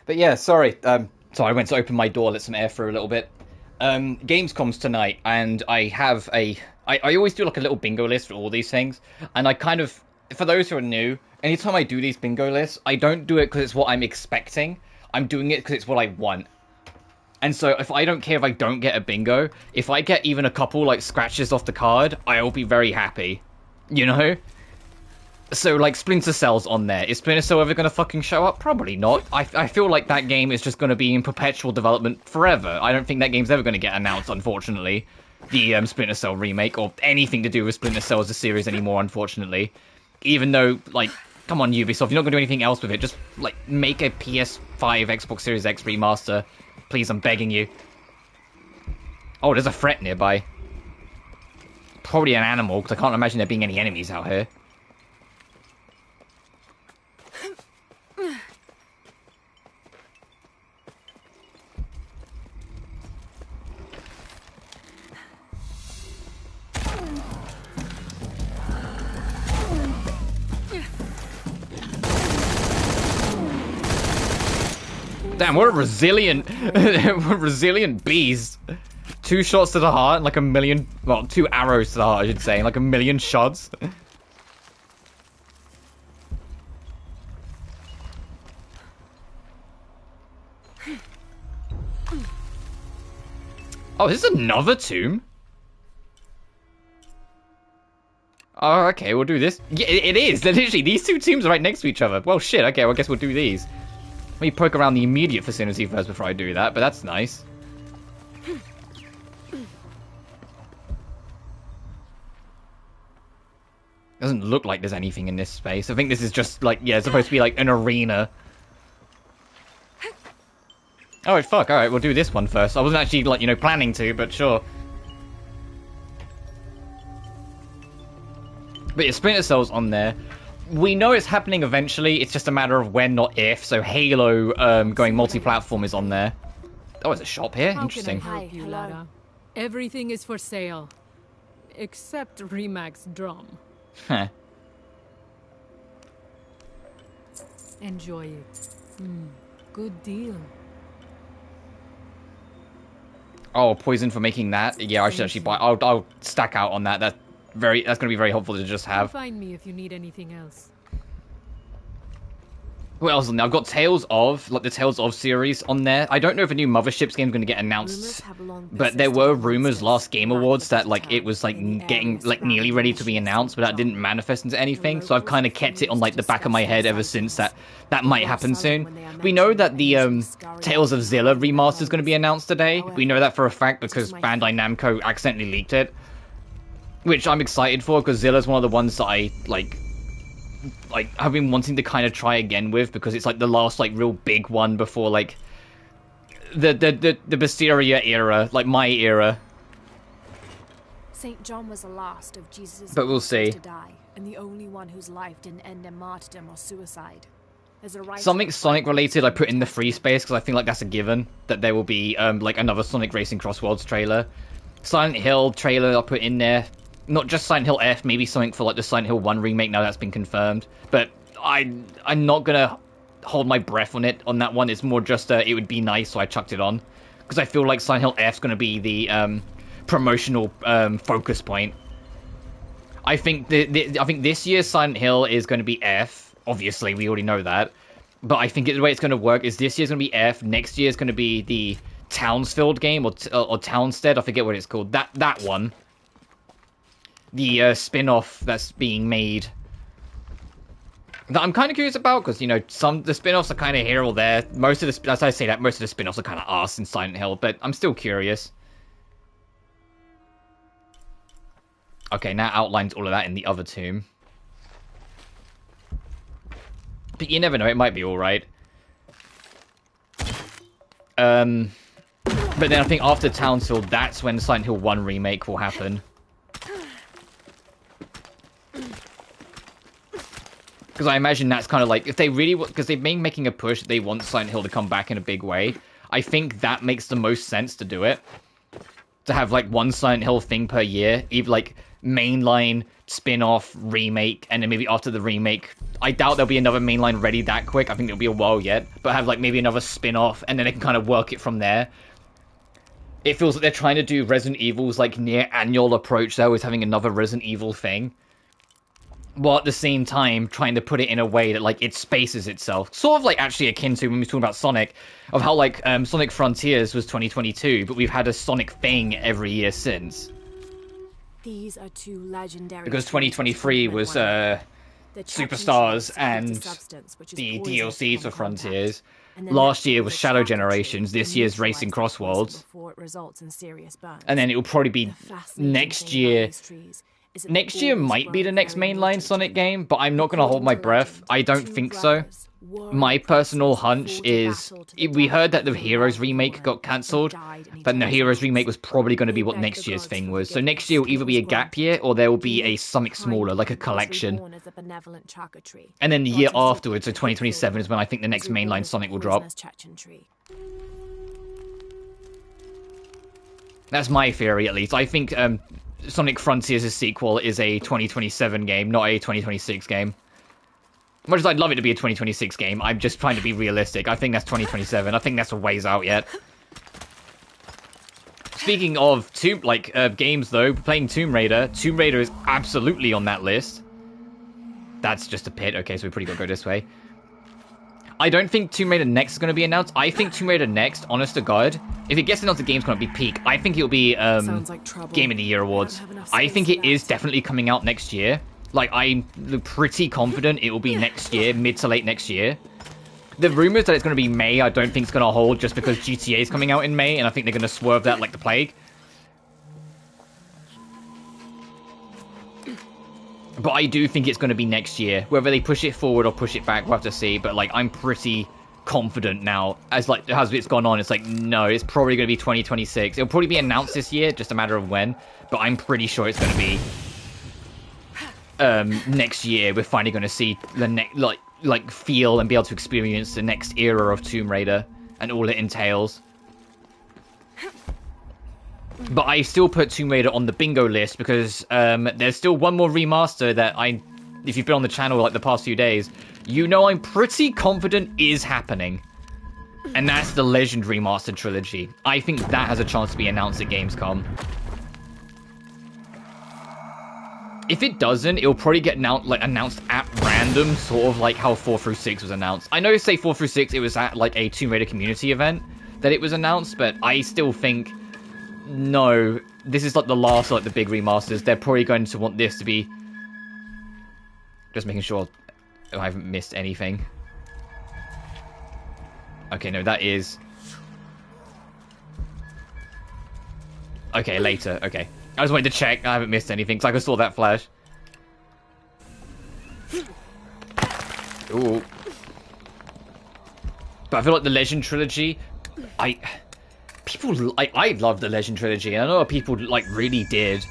But yeah, sorry. Sorry, I went to open my door, let some air through a little bit. Gamescom's tonight, and I have a... I always do like a little bingo list for all these things, and I kind of... For those who are new, anytime I do these bingo lists, I don't do it because it's what I'm expecting. I'm doing it because it's what I want. And so, if I don't care if I don't get a bingo, if I get even a couple, like, scratches off the card, I'll be very happy. You know? So, like, Splinter Cell's on there. Is Splinter Cell ever going to fucking show up? Probably not. I feel like that game is just going to be in perpetual development forever. I don't think that game's ever going to get announced, unfortunately. The Splinter Cell remake, or anything to do with Splinter Cell as a series anymore, unfortunately. Even though, like, come on, Ubisoft, you're not going to do anything else with it. Just, like, make a PS5, Xbox Series X remaster. Please, I'm begging you. Oh, there's a threat nearby. Probably an animal, because I can't imagine there being any enemies out here. Damn, what a resilient, resilient beast. 2 shots to the heart, like a million, well, 2 arrows to the heart, I should say, like a million shots. Oh, this is another tomb? Oh, okay, we'll do this. Yeah, it is. Literally, these 2 tombs are right next to each other. Well, shit, okay, well, I guess we'll do these. Let me poke around the immediate vicinity first before I do that, but that's nice. Doesn't look like there's anything in this space. I think this is just like, yeah, it's supposed to be like an arena. Oh, fuck, alright, we'll do this one first. I wasn't actually, like, you know, planning to, but sure. But yeah, Splinter Cell's on there. We know it's happening eventually, it's just a matter of when, not if. So Halo going multi-platform is on there. Oh, there's a shop here? Interesting. How can I help you, Lara? Everything is for sale. Except Remac's drum. Huh. Enjoy it. Good deal. Oh, poison for making that? Yeah, I should actually buy. I'll stack out on that. That's going to be very helpful to just have. Find me if you need anything else. What else on there? I've got Tales of, like the Tales of series on there. I don't know if a new Motherships game is going to get announced, but there were rumors last Game Awards that like it was like getting like nearly ready to be announced, but that didn't manifest into anything. So I've kind of kept it on like the back of my head ever since that might happen soon. We know that the Tales of Zilla remaster is going to be announced today. We know that for a fact because Bandai Namco accidentally leaked it, which I'm excited for because Zilla's one of the ones that I like I've been wanting to kind of try again with because it's like the last like real big one before like the Basiria era, like my era. St. John was the last of Jesus' But we'll see. to die, and the only one whose life didn't end in martyrdom or suicide. Something Sonic related I put in the free space because I think like that's a given that there will be like another Sonic Racing Cross Worlds trailer. Silent Hill trailer I'll put in there. Not just Silent Hill F, maybe something for like the Silent Hill 1 remake now that's been confirmed. But I'm not gonna hold my breath on it on that one. It's more just it would be nice, so I chucked it on. Because I feel like Silent Hill F's gonna be the promotional focus point. I think I think this year's Silent Hill is going to be F. Obviously, we already know that. But I think the way it's going to work is this year's going to be F. Next year's going to be the Townsfield game or Townstead. I forget what it's called. That one. The spin-off that's being made that I'm kind of curious about because you know the spin-offs are kind of here or there. Most of the, as I say that, most of the spin-offs are kind of arse in Silent Hill, but I'm still curious. Okay, now outlines all of that in the other tomb, but you never know, it might be all right. But then I think after Townsfield, that's when Silent Hill 1 remake will happen. Because I imagine that's kind of like, if they really, because they've been making a push, they want Silent Hill to come back in a big way. I think that makes the most sense to do it. To have like one Silent Hill thing per year, either like mainline, spin-off, remake, and then maybe after the remake, I doubt there'll be another mainline ready that quick. I think it'll be a while yet, but have like maybe another spin-off, and then they can kind of work it from there. It feels like they're trying to do Resident Evil's like near annual approach though, is having another Resident Evil thing. While at the same time trying to put it in a way that like it spaces itself. Sort of like actually akin to when we were talking about Sonic, of how like Sonic Frontiers was 2022, but we've had a Sonic thing every year since. These are two legendary because 2023 was Superstars and the DLCs for Frontiers. Last year was Shadow Generations, this year's Racing Cross Worlds. And then it will probably be next year. Next year might be the next mainline Sonic game, but I'm not going to hold my breath. I don't think so. My personal hunch is, we heard that the Heroes remake got cancelled, but the Heroes remake was probably going to be what next year's thing was. So next year will either be a gap year, or there will be a something smaller, like a collection. And then the year afterwards, so 2027, is when I think the next mainline Sonic will drop. That's my theory, at least. I think Sonic Frontiers' sequel is a 2027 game, not a 2026 game. Much as I'd love it to be a 2026 game, I'm just trying to be realistic. I think that's 2027. I think that's a ways out yet. Speaking of games, though, playing Tomb Raider. Tomb Raider is absolutely on that list. That's just a pit. Okay, so we pretty got to go this way. I don't think Tomb Raider Next is going to be announced. I think Tomb Raider Next, honest to God, if it gets announced, the game's going to be peak. I think it'll be Game of the Year awards. I think it is definitely coming out next year. Like, I'm pretty confident it will be next year, mid to late next year. The rumors that it's going to be May, I don't think it's going to hold just because GTA is coming out in May, and I think they're going to swerve that like the plague. But I do think it's going to be next year. Whether they push it forward or push it back, we'll have to see. But like, I'm pretty confident now. As it's gone on, it's like, no, it's probably going to be 2026. It'll probably be announced this year, just a matter of when. But I'm pretty sure it's going to be next year. We're finally going to see the feel and be able to experience the next era of Tomb Raider and all it entails. But I still put Tomb Raider on the bingo list because there's still one more remaster that if you've been on the channel like the past few days, you know I'm pretty confident is happening. And that's the Legend Remastered Trilogy. I think that has a chance to be announced at Gamescom. If it doesn't, it'll probably get announced at random, sort of like how 4 through 6 was announced. I know, say 4 through 6, it was at like a Tomb Raider community event that it was announced, but I still think, no, this is like the last like the big remasters. They're probably going to want this to be... Just making sure I haven't missed anything. Okay, no, that is... Okay, later, okay. I just wanted to check I haven't missed anything, because I saw that flash. Ooh. But I feel like the Legend Trilogy, I love the Legend Trilogy, and I know people like really did.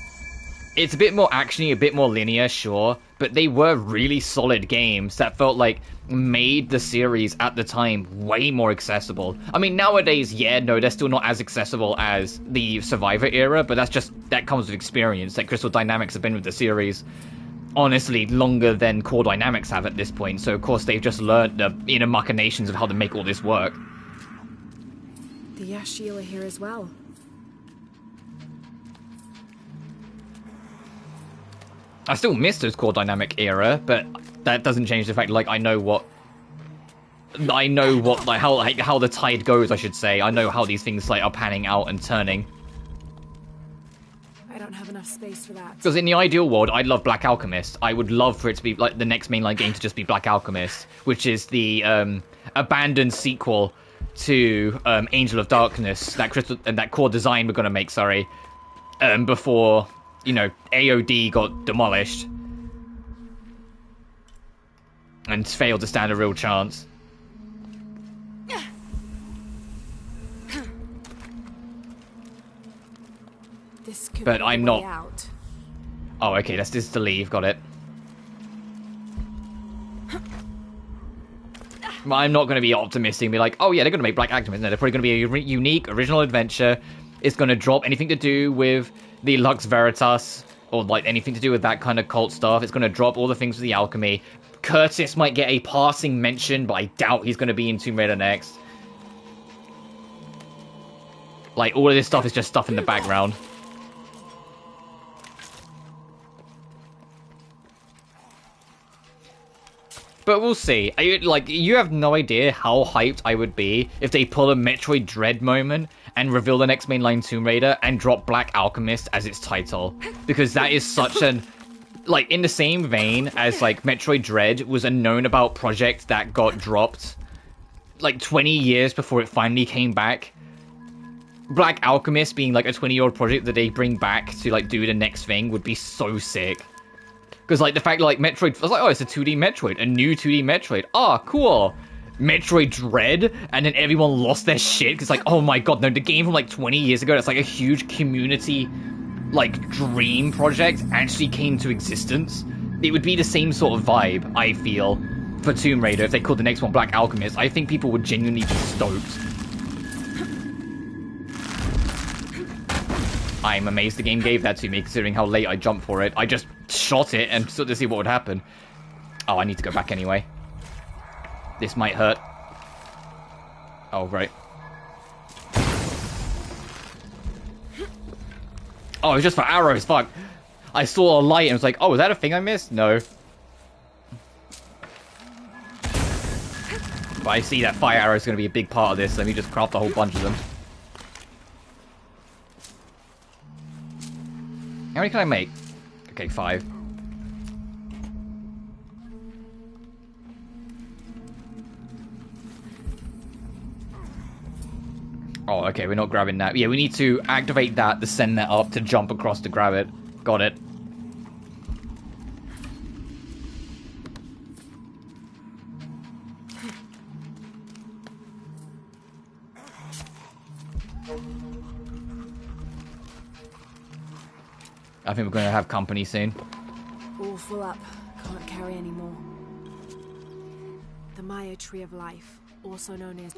It's a bit more actiony, a bit more linear, sure, but they were really solid games that felt like made the series at the time way more accessible. I mean, nowadays, yeah, no, they're still not as accessible as the Survivor era, but that comes with experience. Like Crystal Dynamics have been with the series, honestly, longer than Core Dynamics have at this point, so of course they've just learned the inner machinations of how to make all this work. The Yashil are here as well. I still miss those Core Dynamic era, but that doesn't change the fact, like, I know what, like, how the tide goes, I should say. I know how these things, like, are panning out and turning. I don't have enough space for that. Because in the ideal world, I'd love Black Alchemist. I would love for it to be, like, the next mainline game to just be Black Alchemist, which is the, abandoned sequel to, Angel of Darkness, that core design we're gonna make, sorry, before... You know, AOD got demolished and failed to stand a real chance. This could but be I'm the not. way out. Oh, okay, this is to leave. Got it. But I'm not going to be optimistic and be like, oh yeah, they're going to make Black Alchemist. No, they're probably going to be a unique, original adventure. It's going to drop anything to do with the Lux Veritas, or like anything to do with that kind of cult stuff. It's going to drop all the things with the alchemy. Curtis might get a passing mention, but I doubt he's going to be in Tomb Raider next. Like, all of this stuff is just stuff in the background. But we'll see. You have no idea how hyped I would be if they pull a Metroid Dread moment and reveal the next mainline Tomb Raider and drop Black Alchemist as its title. Because that is such an... Like, in the same vein as, like, Metroid Dread was a known about project that got dropped, like, 20 years before it finally came back. Black Alchemist being, like, a 20-year-old project that they bring back to, like, do the next thing would be so sick. Because, like, the fact, like, Metroid... I was like, oh, it's a 2D Metroid. A new 2D Metroid. Ah, cool. Metroid Dread. And then everyone lost their shit. Because, like, oh my god, no, the game from, like, 20 years ago, that's, like, a huge community, like, dream project actually came to existence. It would be the same sort of vibe, I feel, for Tomb Raider if they called the next one Black Alchemist. I think people would genuinely be stoked. I'm amazed the game gave that to me, considering how late I jumped for it. I just shot it and stood to see what would happen. Oh, I need to go back anyway. This might hurt. Oh, right. Oh, it was just for arrows, fuck. I saw a light and was like, oh, is that a thing I missed? No. But I see that fire arrow is going to be a big part of this. Let me just craft a whole bunch of them. How many can I make? Okay, 5. Oh, okay, we're not grabbing that. Yeah, we need to activate that to send that up to jump across to grab it. Got it. I think we're going to have company soon. All full up. Can't carry any more. The Maya Tree of Life, also known as...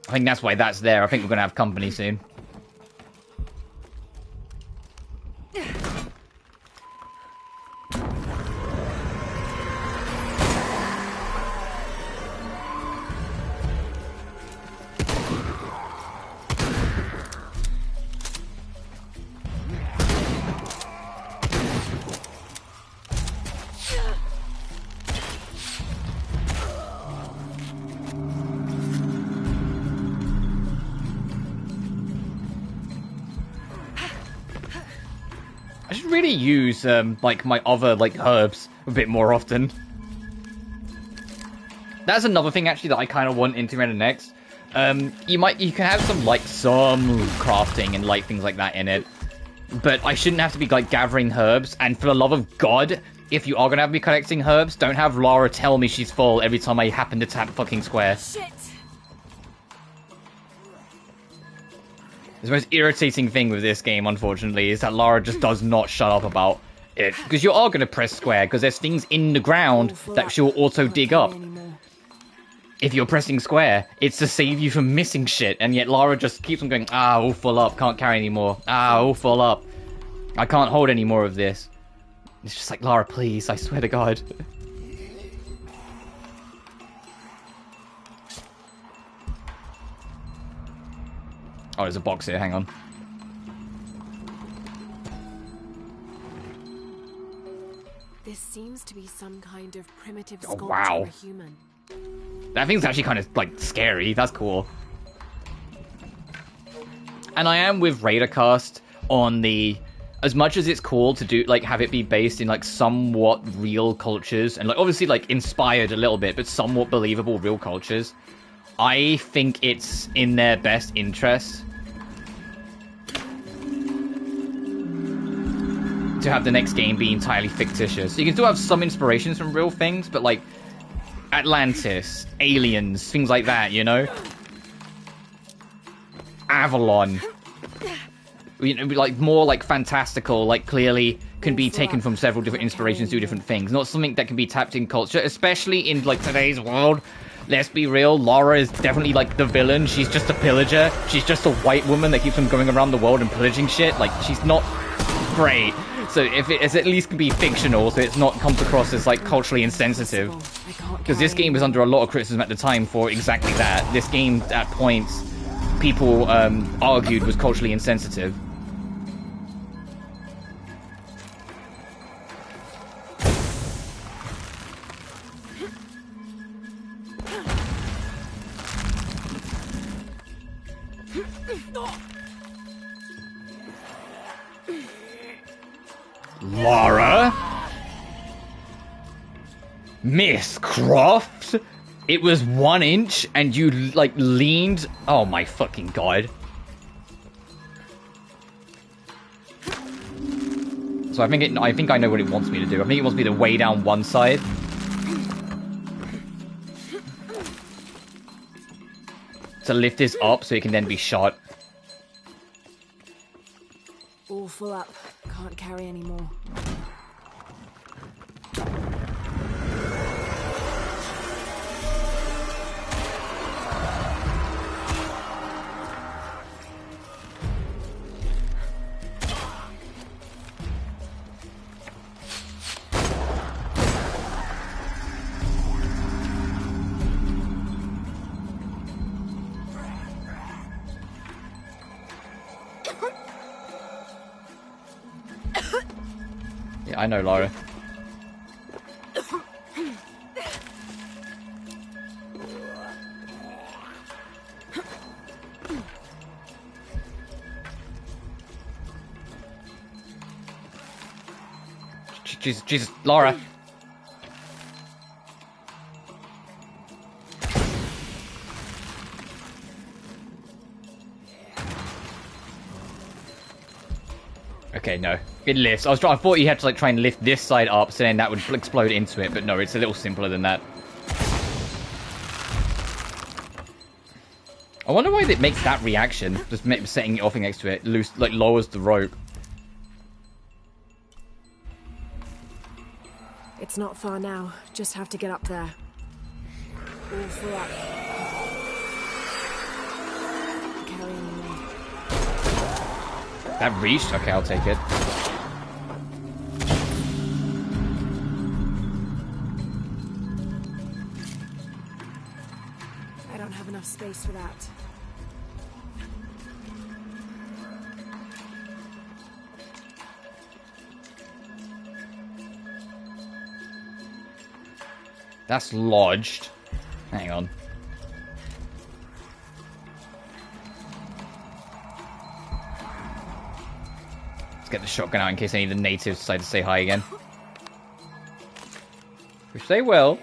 I think that's why that's there. I think we're going to have company soon. I should really use like my other like herbs a bit more often. That's another thing actually that I kind of want into Rena next. You can have some crafting and like things like that in it, but I shouldn't have to be like gathering herbs. And for the love of God, if you are gonna have me collecting herbs, don't have Lara tell me she's full every time I happen to tap fucking square. Shit! The most irritating thing with this game, unfortunately, is that Lara just does not shut up about it. Because you are going to press square, because there's things in the ground that she'll auto dig up. If you're pressing square, it's to save you from missing shit, and yet Lara just keeps on going, all full up, can't carry anymore. All full up. I can't hold any more of this. It's just like, Lara, please, I swear to God. Oh, there's a box here, hang on. This seems to be some kind of primitive Oh, sculpture wow. of a human. That thing's actually kind of, like, scary. That's cool. And I am with Raidercast on the... As much as it's cool to do, like, have it be based in, like, somewhat real cultures, and, like, obviously, like, inspired a little bit, but somewhat believable real cultures, I think it's in their best interest to have the next game be entirely fictitious. You can still have some inspirations from real things, but like Atlantis, aliens, things like that, you know? Avalon. You know, like more like fantastical, like clearly can be taken from several different inspirations to do different things. Not something that can be tapped in culture, especially in like today's world. Let's be real, Lara is definitely like the villain. She's just a pillager. She's just a white woman that keeps on going around the world and pillaging shit. Like, she's not great. So if it at least can be fictional, so it's not comes across as like culturally insensitive. Because this game was under a lot of criticism at the time for exactly that. This game, at points, people argued was culturally insensitive. Lara? Miss Croft? It was 1 inch and you, like, leaned... Oh my fucking God. So I think I know what it wants me to do. I think it wants me to weigh down one side. To lift this up so it can then be shot. All full up. Can't carry any more. Yeah, I know, Lara. Jesus, Lara. Okay, no. It lifts. I thought you had to like try and lift this side up, so then that would explode into it, but no, it's a little simpler than that. I wonder why it makes that reaction. Just setting it off next to it lowers the rope. It's not far now. Just have to get up there. All for up. Carry on me. That reached? Okay, I'll take it. I don't have enough space for that. That's lodged. Hang on. Let's get the shotgun out in case any of the natives decide to say hi again. Which they will.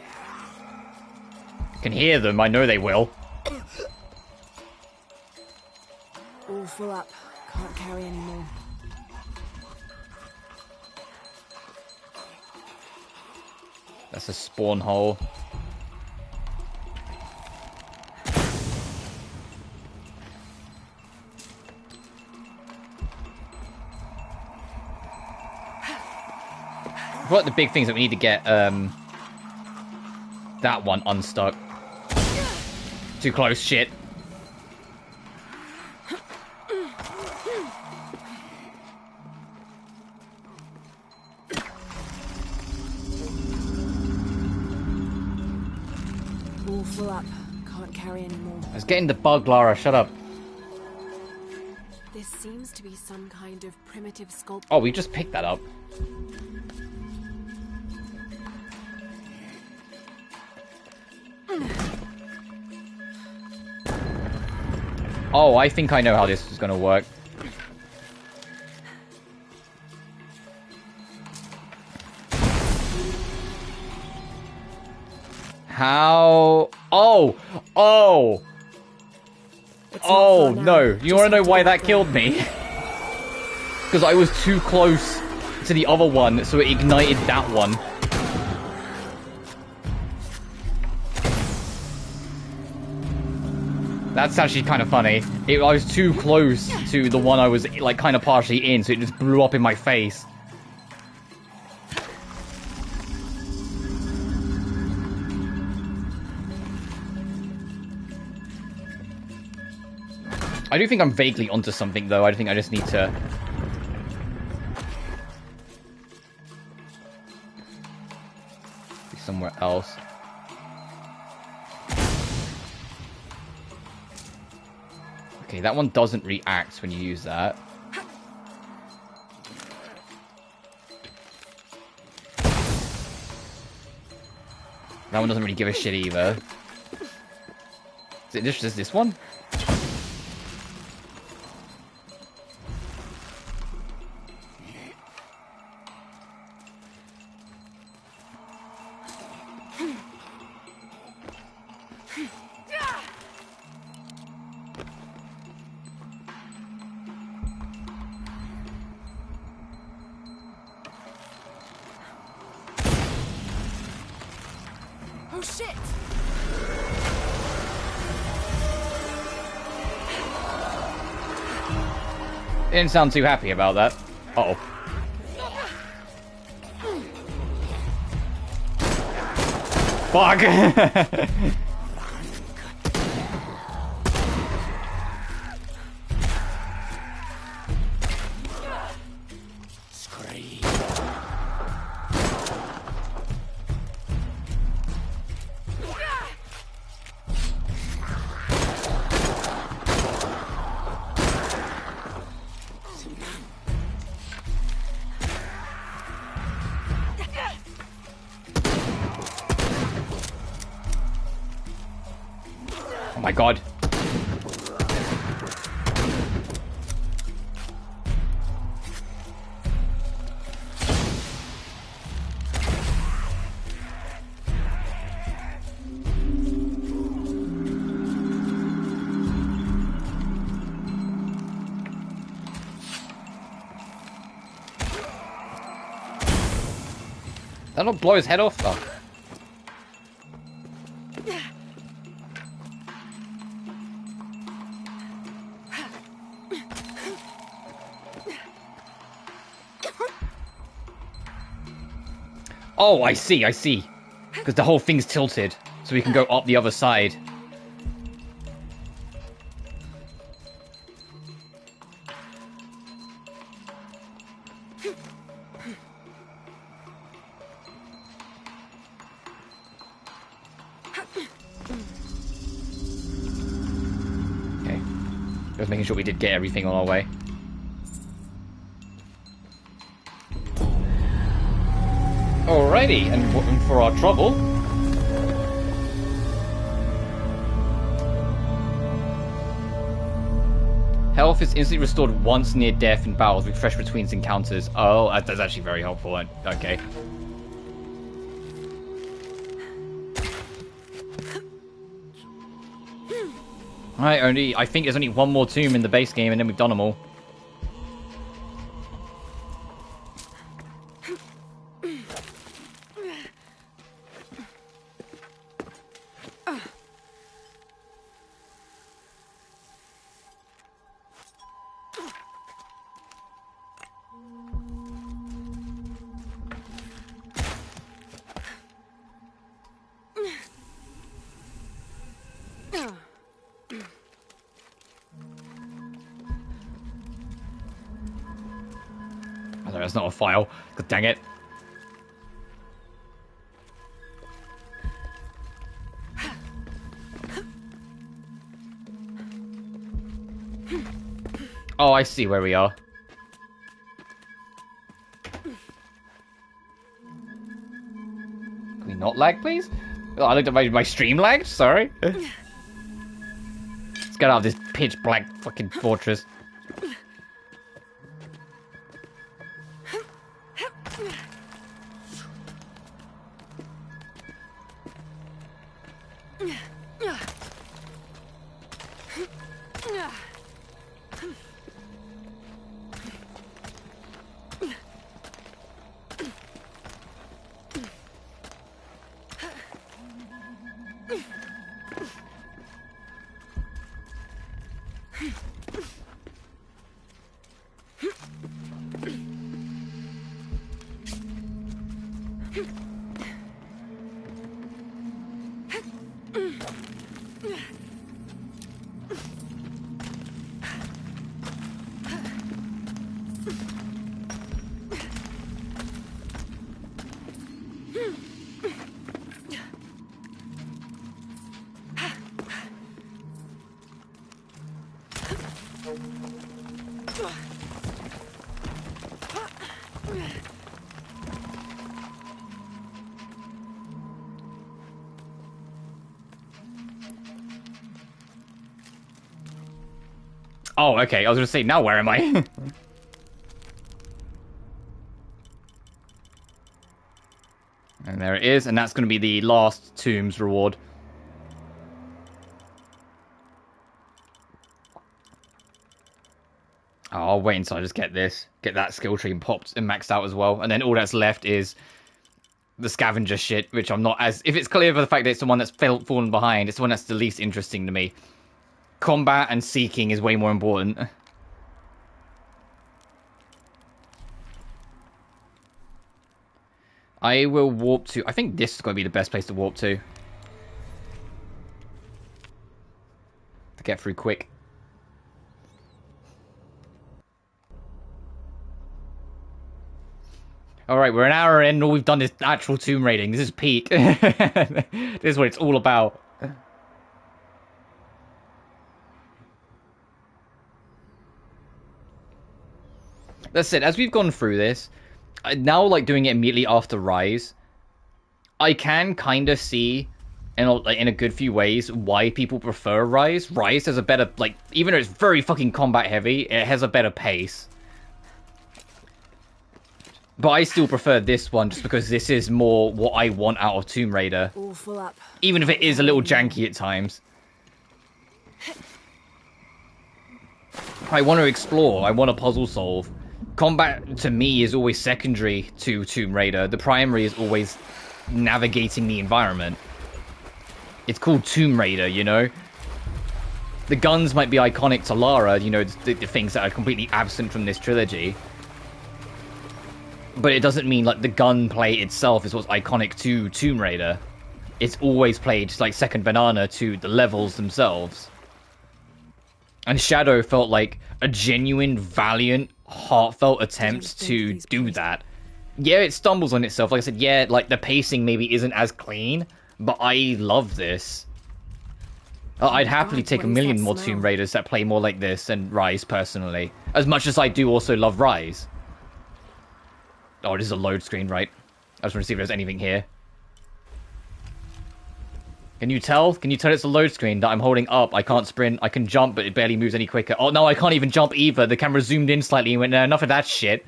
I can hear them, I know they will. All full up. Can't carry anymore. That's a spawn hole. What the big things that we need to get that one unstuck. Too close, shit. All full up. Can't carry anymore. I was getting the bug, Lara. Shut up. This seems to be some kind of primitive sculpture. Oh, we just picked that up. Oh, I think I know how this is going to work. How? Oh! Oh! Oh, no. You want to know why that killed me? Because I was too close to the other one, so it ignited that one. That's actually kind of funny. I was too close to the one I was, like, kind of partially in, so it just blew up in my face. I do think I'm vaguely onto something, though. I think I just need to... be somewhere else. Okay, that one doesn't react when you use that. That one doesn't really give a shit either. Is it just this one? Oh shit! Didn't sound too happy about that. Uh-oh. Fuck! Oh my god. That not blow his head off? Oh. Oh, I see. Because the whole thing's tilted, so we can go up the other side. Okay. Just making sure we did get everything on our way. Alrighty, and for our trouble... Health is instantly restored once near death in battles, refresh between encounters. Oh, that's actually very helpful. Okay. Alright, I think there's only one more tomb in the base game and then we've done them all. That's not a file. God dang it. Oh, I see where we are. Can we not lag, please? Oh, I looked at my stream lagged. Sorry. Let's get out of this pitch black fucking fortress. Oh, okay. I was going to say, now where am I? And there it is. And that's going to be the last tomb's reward. Oh, I'll wait until I just get this. Get that skill tree popped and maxed out as well. And then all that's left is the scavenger shit, which I'm not as... If it's clear for the fact that it's the one that's fallen behind, it's the one that's the least interesting to me. Combat and seeking is way more important. I will warp to... I think this is going to be the best place to warp to get through quick. Alright, we're an hour in and all we've done is actual tomb raiding. This is peak. This is what it's all about. That's it. As we've gone through this, now like doing it immediately after Rise, I can kind of see, in a good few ways, why people prefer Rise. Rise has a better, like, even though it's very fucking combat heavy, it has a better pace. But I still prefer this one just because this is more what I want out of Tomb Raider. All full up. Even if it is a little janky at times. I want to explore. I want to puzzle solve. combat to me is always secondary to Tomb Raider. The primary is always navigating the environment. It's called Tomb Raider, you know? The guns might be iconic to Lara, you know, the things that are completely absent from this trilogy. But it doesn't mean, like, the gunplay itself is what's iconic to Tomb Raider. It's always played, like, second banana to the levels themselves. And Shadow felt like a genuine, valiant, heartfelt attempt to do that. Yeah, it stumbles on itself. Like I said, yeah, like, the pacing maybe isn't as clean, but I love this. I'd happily take a million more Tomb Raiders that play more like this than Rise, personally. As much as I do also love Rise. Oh, this is a load screen, right? I just want to see if there's anything here. Can you tell? Can you tell it's a load screen that I'm holding up? I can't sprint. I can jump, but it barely moves any quicker. Oh, no, I can't even jump either. The camera zoomed in slightly and went, no, enough of that shit.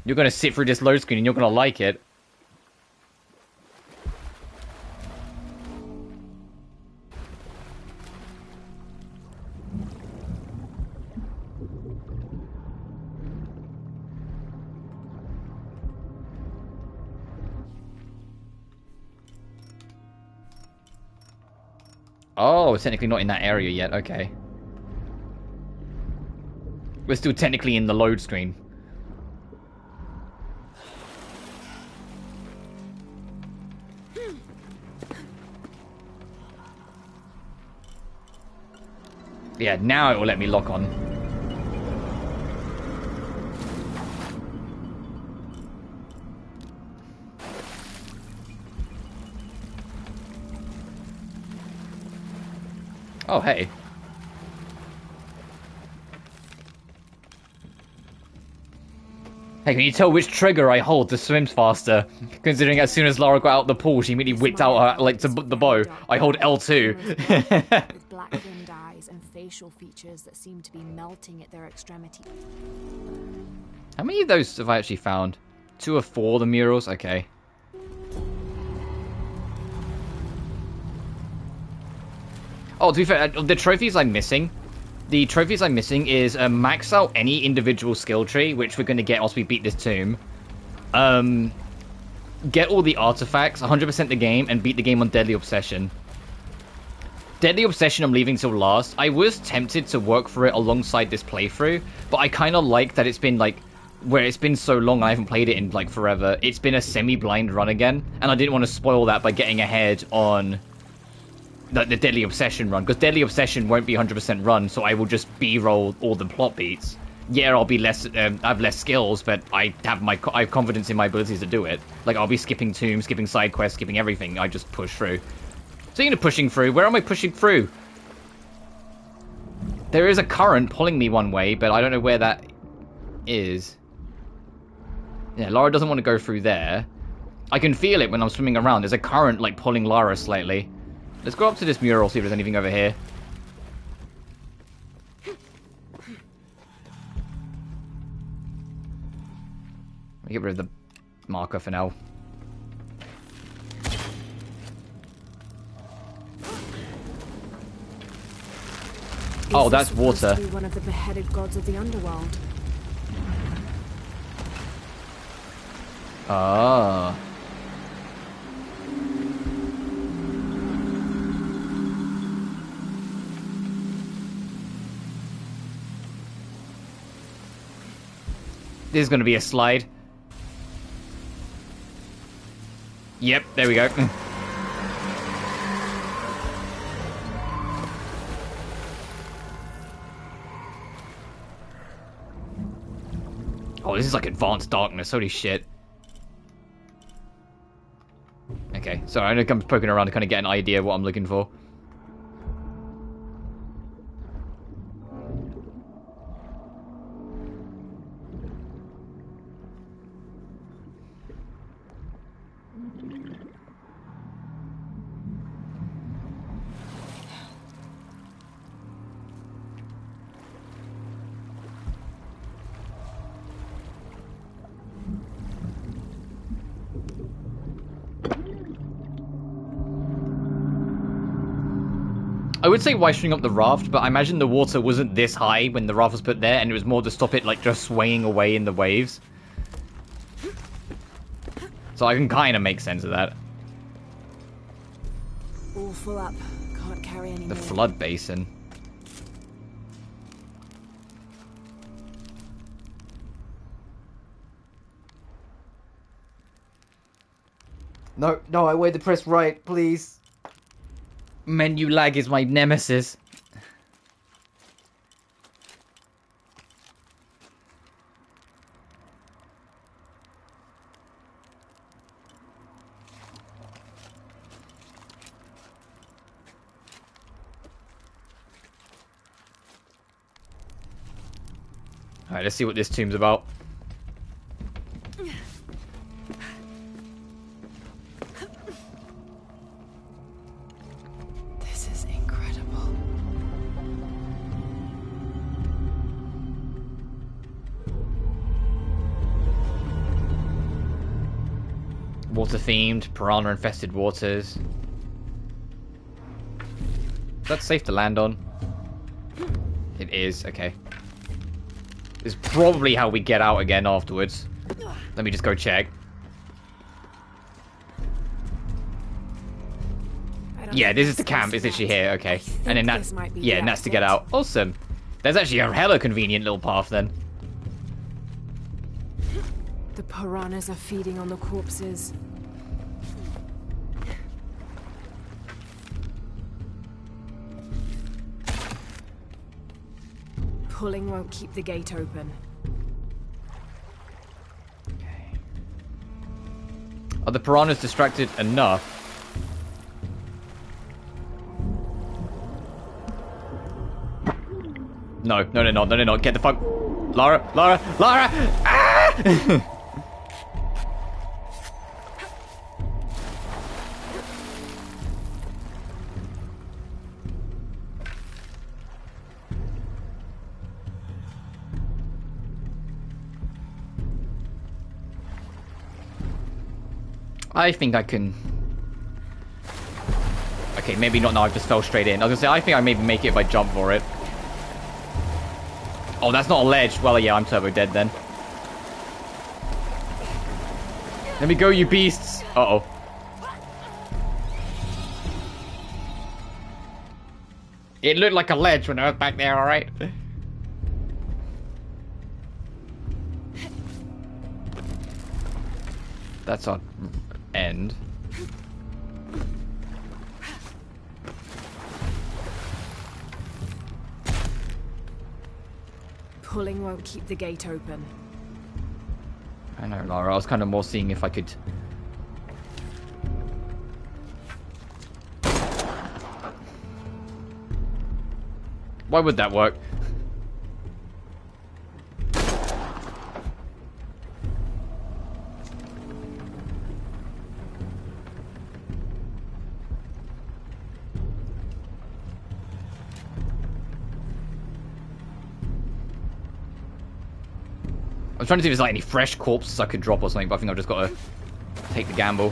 You're going to sit through this load screen and you're going to like it. Oh, we're technically not in that area yet. Okay. We're still technically in the load screen. Yeah, now it will let me lock on. Oh, hey. Hey, can you tell which trigger I hold to swim faster? Considering as soon as Lara got out the pool, she immediately whipped out her, like, the bow. I hold L2. With black-rimmed eyes and facial features that seem to be melting at their extremity. How many of those have I actually found? 2 or 4, the murals? Okay. Oh, to be fair, the trophies I'm missing. The trophies I'm missing is max out any individual skill tree, which we're going to get once we beat this tomb. Get all the artifacts, 100% the game, and beat the game on Deadly Obsession. Deadly Obsession I'm leaving till last. I was tempted to work for it alongside this playthrough, but I kind of like that it's been, like, where it's been so long, I haven't played it in, like, forever. It's been a semi-blind run again, and I didn't want to spoil that by getting ahead on the Deadly Obsession run, because Deadly Obsession won't be 100% run, so I will just b-roll all the plot beats. Yeah, I'll be less, I have less skills, but I have confidence in my abilities to do it. Like, I'll be skipping tombs, skipping side quests, skipping everything. I just push through. Speaking of pushing through, where am I pushing through? There is a current pulling me one way, but I don't know where that is. Yeah, Lara doesn't want to go through there. I can feel it when I'm swimming around. There's a current, like, pulling Lara slightly. Let's go up to this mural, see if there's anything over here. Get rid of the marker for now. Oh, that's water. To be one of the beheaded gods of the underworld. Ah. This is going to be a slide. Yep, there we go. Oh, this is like advanced darkness. Holy shit. Okay, so I'm going to come poking around to kind of get an idea of what I'm looking for. I would say why string up the raft, but I imagine the water wasn't this high when the raft was put there, and it was more to stop it, like, just swaying away in the waves. So I can kind of make sense of that. All full up. Can't carry any The more. flood basin. No, no, I wanted to press right, please. Menu lag is my nemesis. Alright, let's see what this tomb's about. This is incredible. Water themed, piranha infested waters. That's safe to land on. It is, okay. This is probably how we get out again afterwards. Let me just go check. Yeah, this is the camp. It's literally here, okay. And then that, yeah, and that's to get out. Awesome. There's actually a hella convenient little path then. The piranhas are feeding on the corpses. Pulling won't keep the gate open. Okay. Are the piranhas distracted enough? No, no, no, no, no, no, no. Get the fuck. Lara, Lara, Lara! Ah! I think I can... Okay, maybe not now, I just fell straight in. I was gonna say, I think I maybe make it if I jump for it. Oh, that's not a ledge. Well, yeah, I'm turbo dead then. Let me go, you beasts. Uh-oh. It looked like a ledge when I was back there, alright? That's our end. Pulling won't keep the gate open. I know, Lara. I was kind of more seeing if I could... Why would that work? I'm trying to see if there's like any fresh corpses I could drop or something, but I think I've just got to take the gamble.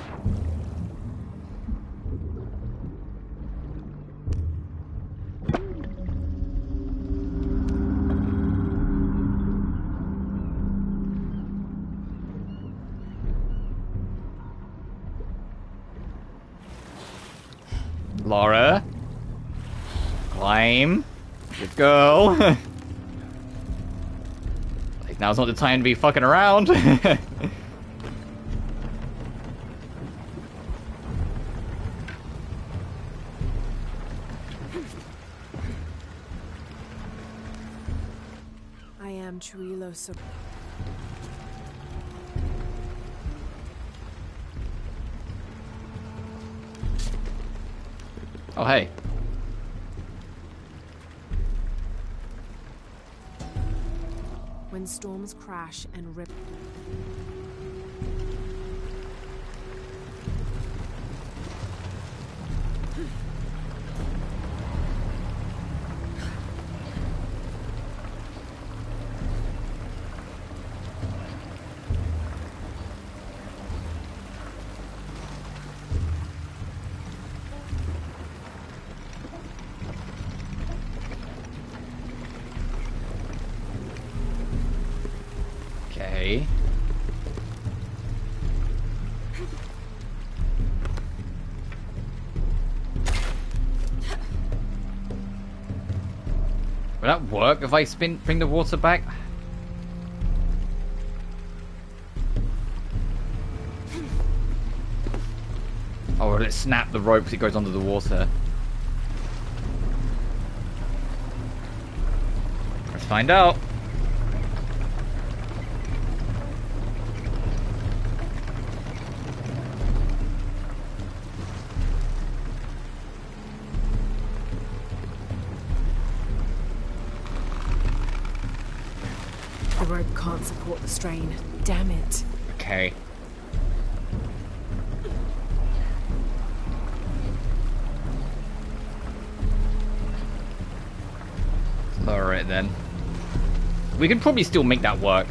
Lara. Climb. Good girl. Now's not the time to be fucking around. I am Chuilo so. Oh, hey. When storms crash and rip. Will that work if I bring the water back? Oh, will it snap the rope as it goes under the water? Let's find out. The rope can't support the strain. Damn it. Okay. Lower it then. We can probably still make that work.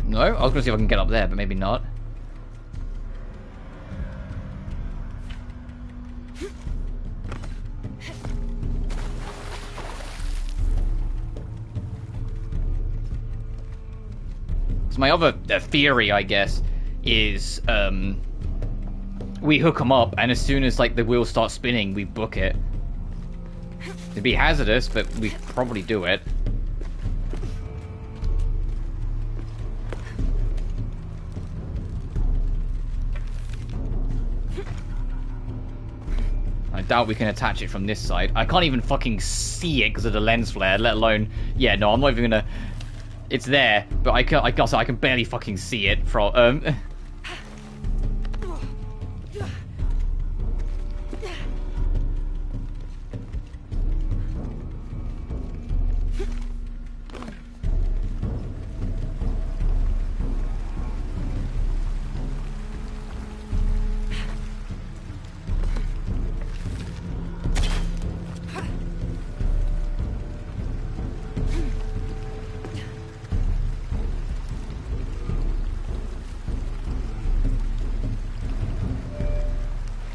No? I was going to see if I can get up there, but maybe not. So my other theory, I guess, is we hook them up, and as soon as like the wheels start spinning, we book it. It'd be hazardous, but we could probably do it. I doubt we can attach it from this side. I can't even fucking see it because of the lens flare, let alone... Yeah, no, I'm not even gonna... It's there, but I can barely fucking see it from...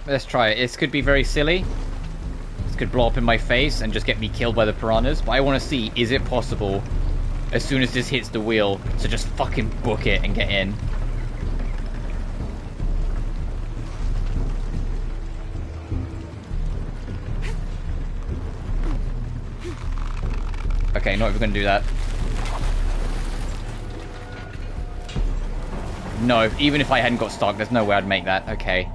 Let's try it. This could be very silly. This could blow up in my face and just get me killed by the piranhas. But I want to see, is it possible, as soon as this hits the wheel, to just fucking book it and get in? Okay, not even gonna do that. No, even if I hadn't got stuck, there's no way I'd make that. Okay.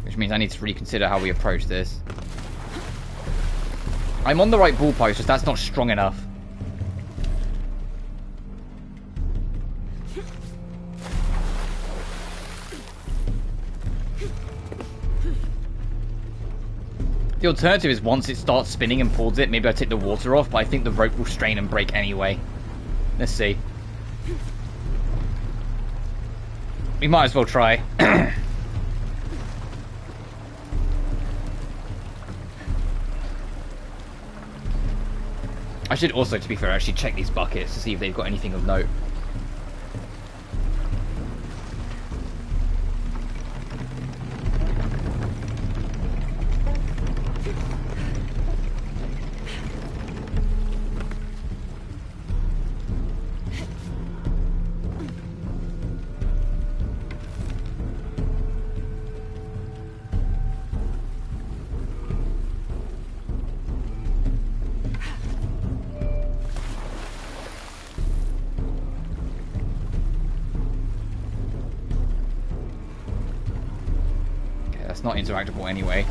Which means I need to reconsider how we approach this. I'm on the right ball post, just that's not strong enough. The alternative is once it starts spinning and pulls it, maybe I take the water off, but I think the rope will strain and break anyway. Let's see. We might as well try. I should also, to be fair, actually check these buckets to see if they've got anything of note. Not interactable anyway.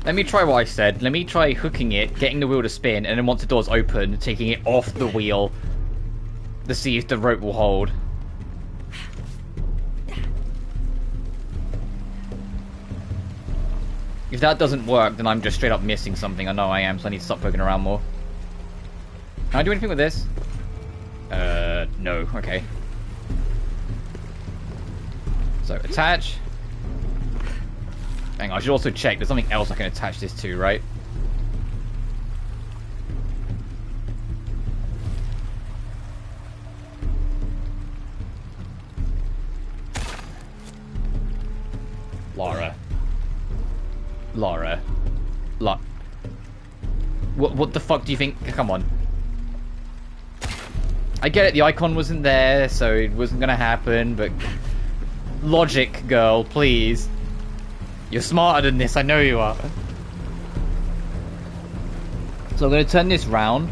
Let me try what I said. Let me try hooking it, getting the wheel to spin, and then once the door's open, taking it off the wheel to see if the rope will hold. If that doesn't work, then I'm just straight up missing something. I know I am, so I need to stop poking around more. Can I do anything with this? No. Okay. So, attach. Hang on, I should also check. There's something else I can attach this to, right? Lara. What the fuck do you think? Come on. I get it, the icon wasn't there, so it wasn't gonna happen, but... Logic, girl, please. You're smarter than this, I know you are. So I'm gonna turn this round.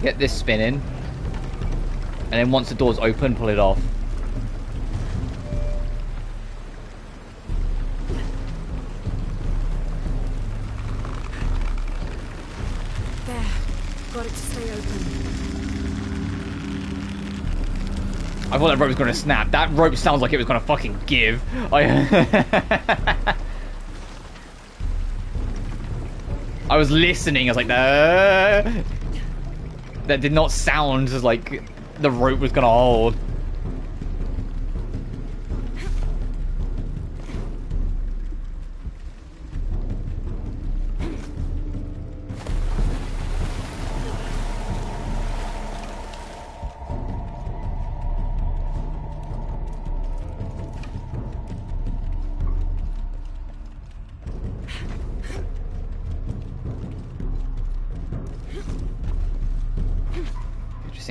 Get this spinning. And then once the door's open, pull it off. Got it to stay open. I thought that rope was going to snap. That rope sounds like it was going to fucking give. I was listening. I was like, no. That did not sound as like the rope was going to hold.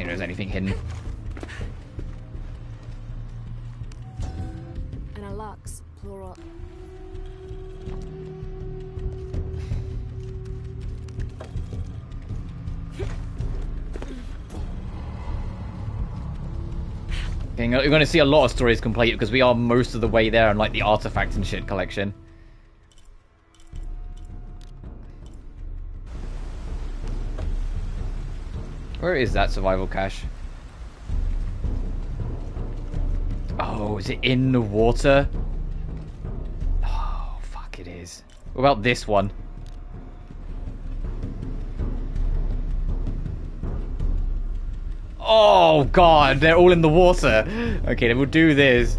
There's anything hidden. And a lux, plural. Okay, you're going to see a lot of stories complete because we are most of the way there on like the artifact and shit collection. Where is that survival cache? Oh, is it in the water? Oh, fuck, it is. What about this one? Oh, God, they're all in the water. Okay, then we'll do this.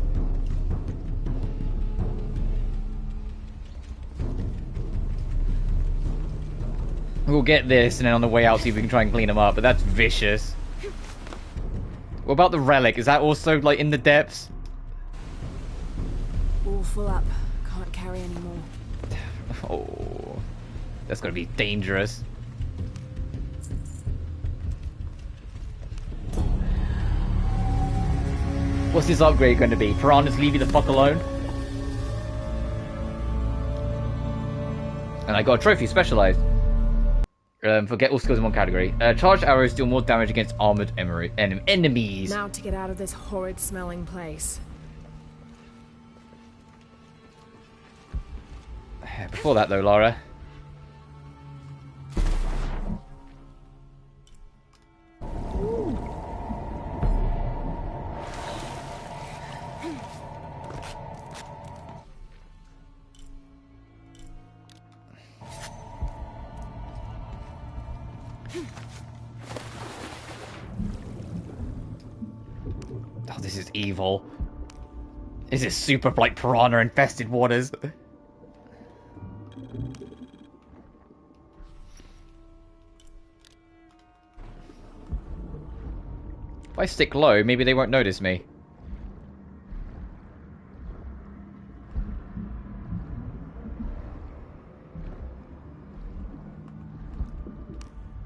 We'll get this, and then on the way out, see if we can try and clean them up. But that's vicious. What about the relic? Is that also, like, in the depths? All full up. Can't carry anymore. Oh, that's gonna be dangerous. What's this upgrade going to be? Piranhas leave you the fuck alone? And I got a trophy specialized. Forget all skills in one category. Charged arrows deal more damage against armored enemies. Now to get out of this horrid smelling place. Before that though, Lara. Oh, this is evil. This is super, like, piranha-infested waters. If I stick low, maybe they won't notice me.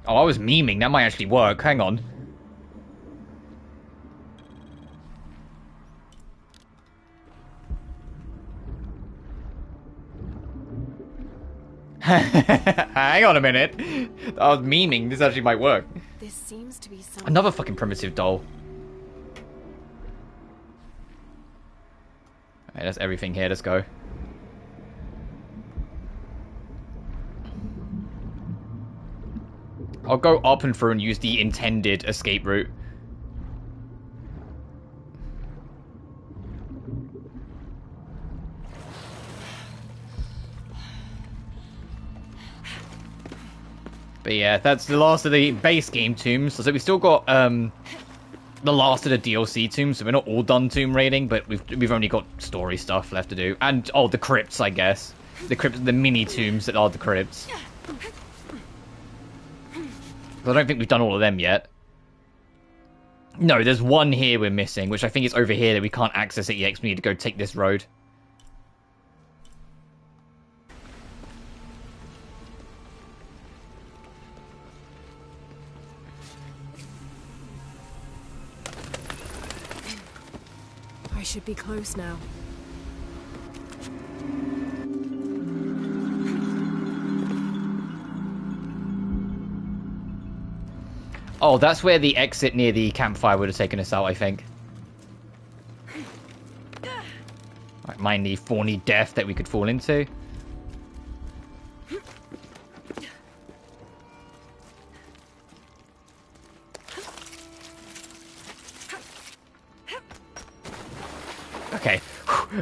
Oh, I was memeing. That might actually work. Hang on. Hang on a minute. I was memeing. This actually might work. This seems to be some... Another fucking primitive doll. Alright, that's everything here. Let's go. I'll go up and through and use the intended escape route. But yeah, that's the last of the base game tombs. So we still got the last of the DLC tombs. So we're not all done tomb raiding, but we've only got story stuff left to do. And oh, the crypts, I guess. The crypts, the mini tombs that are the crypts. I don't think we've done all of them yet. No, there's one here we're missing, which I think is over here that we can't access it yet because we need to go take this road. I should be close now. Oh, that's where the exit near the campfire would have taken us out, I think. Right, mind the thorny death that we could fall into. Okay.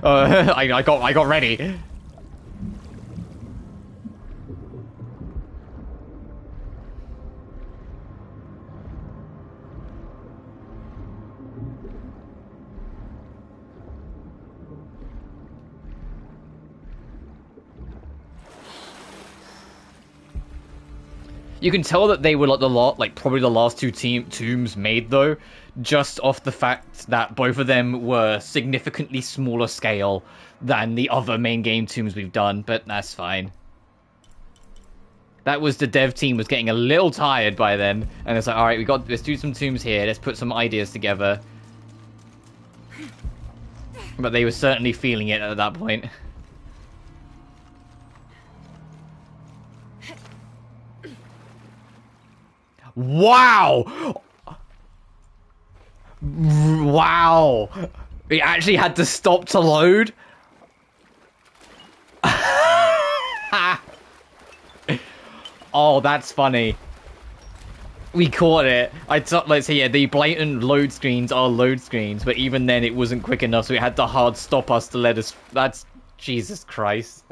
I got ready. You can tell that they were like probably the last two tombs made though, just off the fact that both of them were significantly smaller scale than the other main game tombs we've done, but that's fine. That was the dev team was getting a little tired by then, and it's like, all right, let's do some tombs here, let's put some ideas together. But they were certainly feeling it at that point. Wow! Wow! We actually had to stop to load? Oh, that's funny. We caught it. Let's say, yeah, the blatant load screens are load screens, but even then it wasn't quick enough, so it had to hard stop us to let us... That's... Jesus Christ.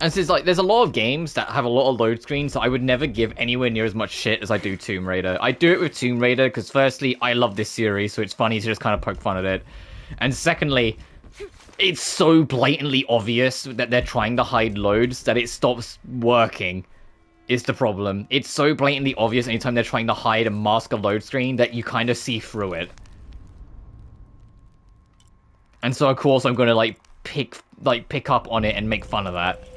And since, like, there's a lot of games that have a lot of load screens, so I would never give anywhere near as much shit as I do Tomb Raider. I do it with Tomb Raider because, firstly, I love this series, so it's funny to just kind of poke fun at it. And secondly, it's so blatantly obvious that they're trying to hide loads that it stops working, is the problem. It's so blatantly obvious anytime they're trying to hide and mask a load screen that you kind of see through it. And so, of course, I'm going to, pick up on it and make fun of that.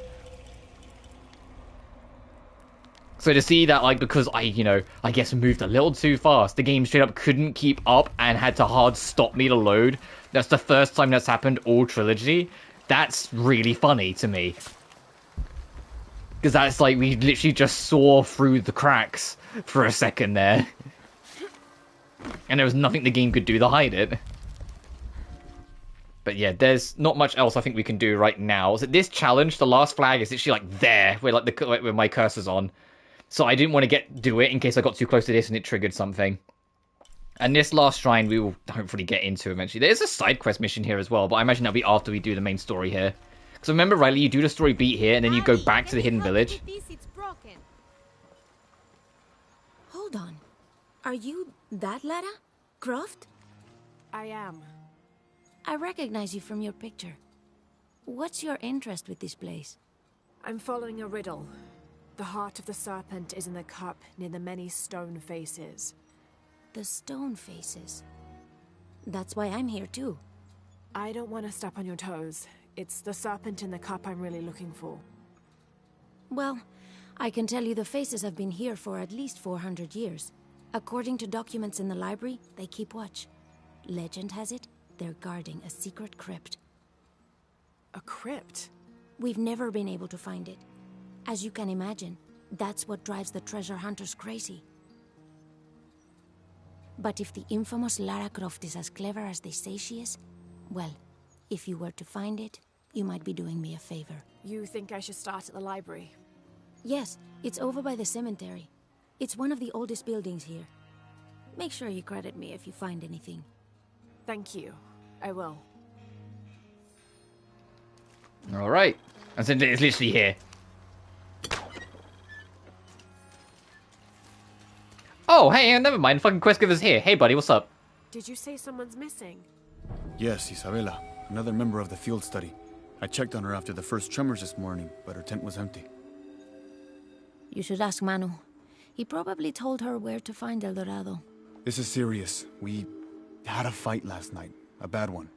So to see that, like, because I guess moved a little too fast, the game straight up couldn't keep up and had to hard stop me to load. That's the first time that's happened all trilogy. That's really funny to me. Because that's like, we literally just saw through the cracks for a second there. And there was nothing the game could do to hide it. But yeah, there's not much else I think we can do right now. So this challenge, the last flag is literally like there, where my cursor's on. So I didn't want to do it in case I got too close to this and it triggered something. And this last shrine we will hopefully get into eventually. There's a side quest mission here as well, but I imagine that'll be after we do the main story here. Because remember, Riley, you do the story beat here and then you go back to the hidden village. Hold on. Are you that Lara? Croft? I am. I recognize you from your picture. What's your interest with this place? I'm following a riddle. The heart of the serpent is in the cup near the many stone faces. The stone faces. That's why I'm here too. I don't want to step on your toes. It's the serpent in the cup I'm really looking for. Well, I can tell you the faces have been here for at least 400 years. According to documents in the library, they keep watch. Legend has it, they're guarding a secret crypt. A crypt? We've never been able to find it. As you can imagine, that's what drives the treasure hunters crazy. But if the infamous Lara Croft is as clever as they say she is, well, if you were to find it, you might be doing me a favor. You think I should start at the library? Yes, it's over by the cemetery. It's one of the oldest buildings here. Make sure you credit me if you find anything. Thank you. I will. Alright. And so it's literally here. Oh, hey, never mind. Fucking quest giver's here. Hey, buddy, what's up? Did you say someone's missing? Yes, Isabela, another member of the field study. I checked on her after the first tremors this morning, but her tent was empty. You should ask Manu. He probably told her where to find El Dorado. This is serious. We had a fight last night. A bad one.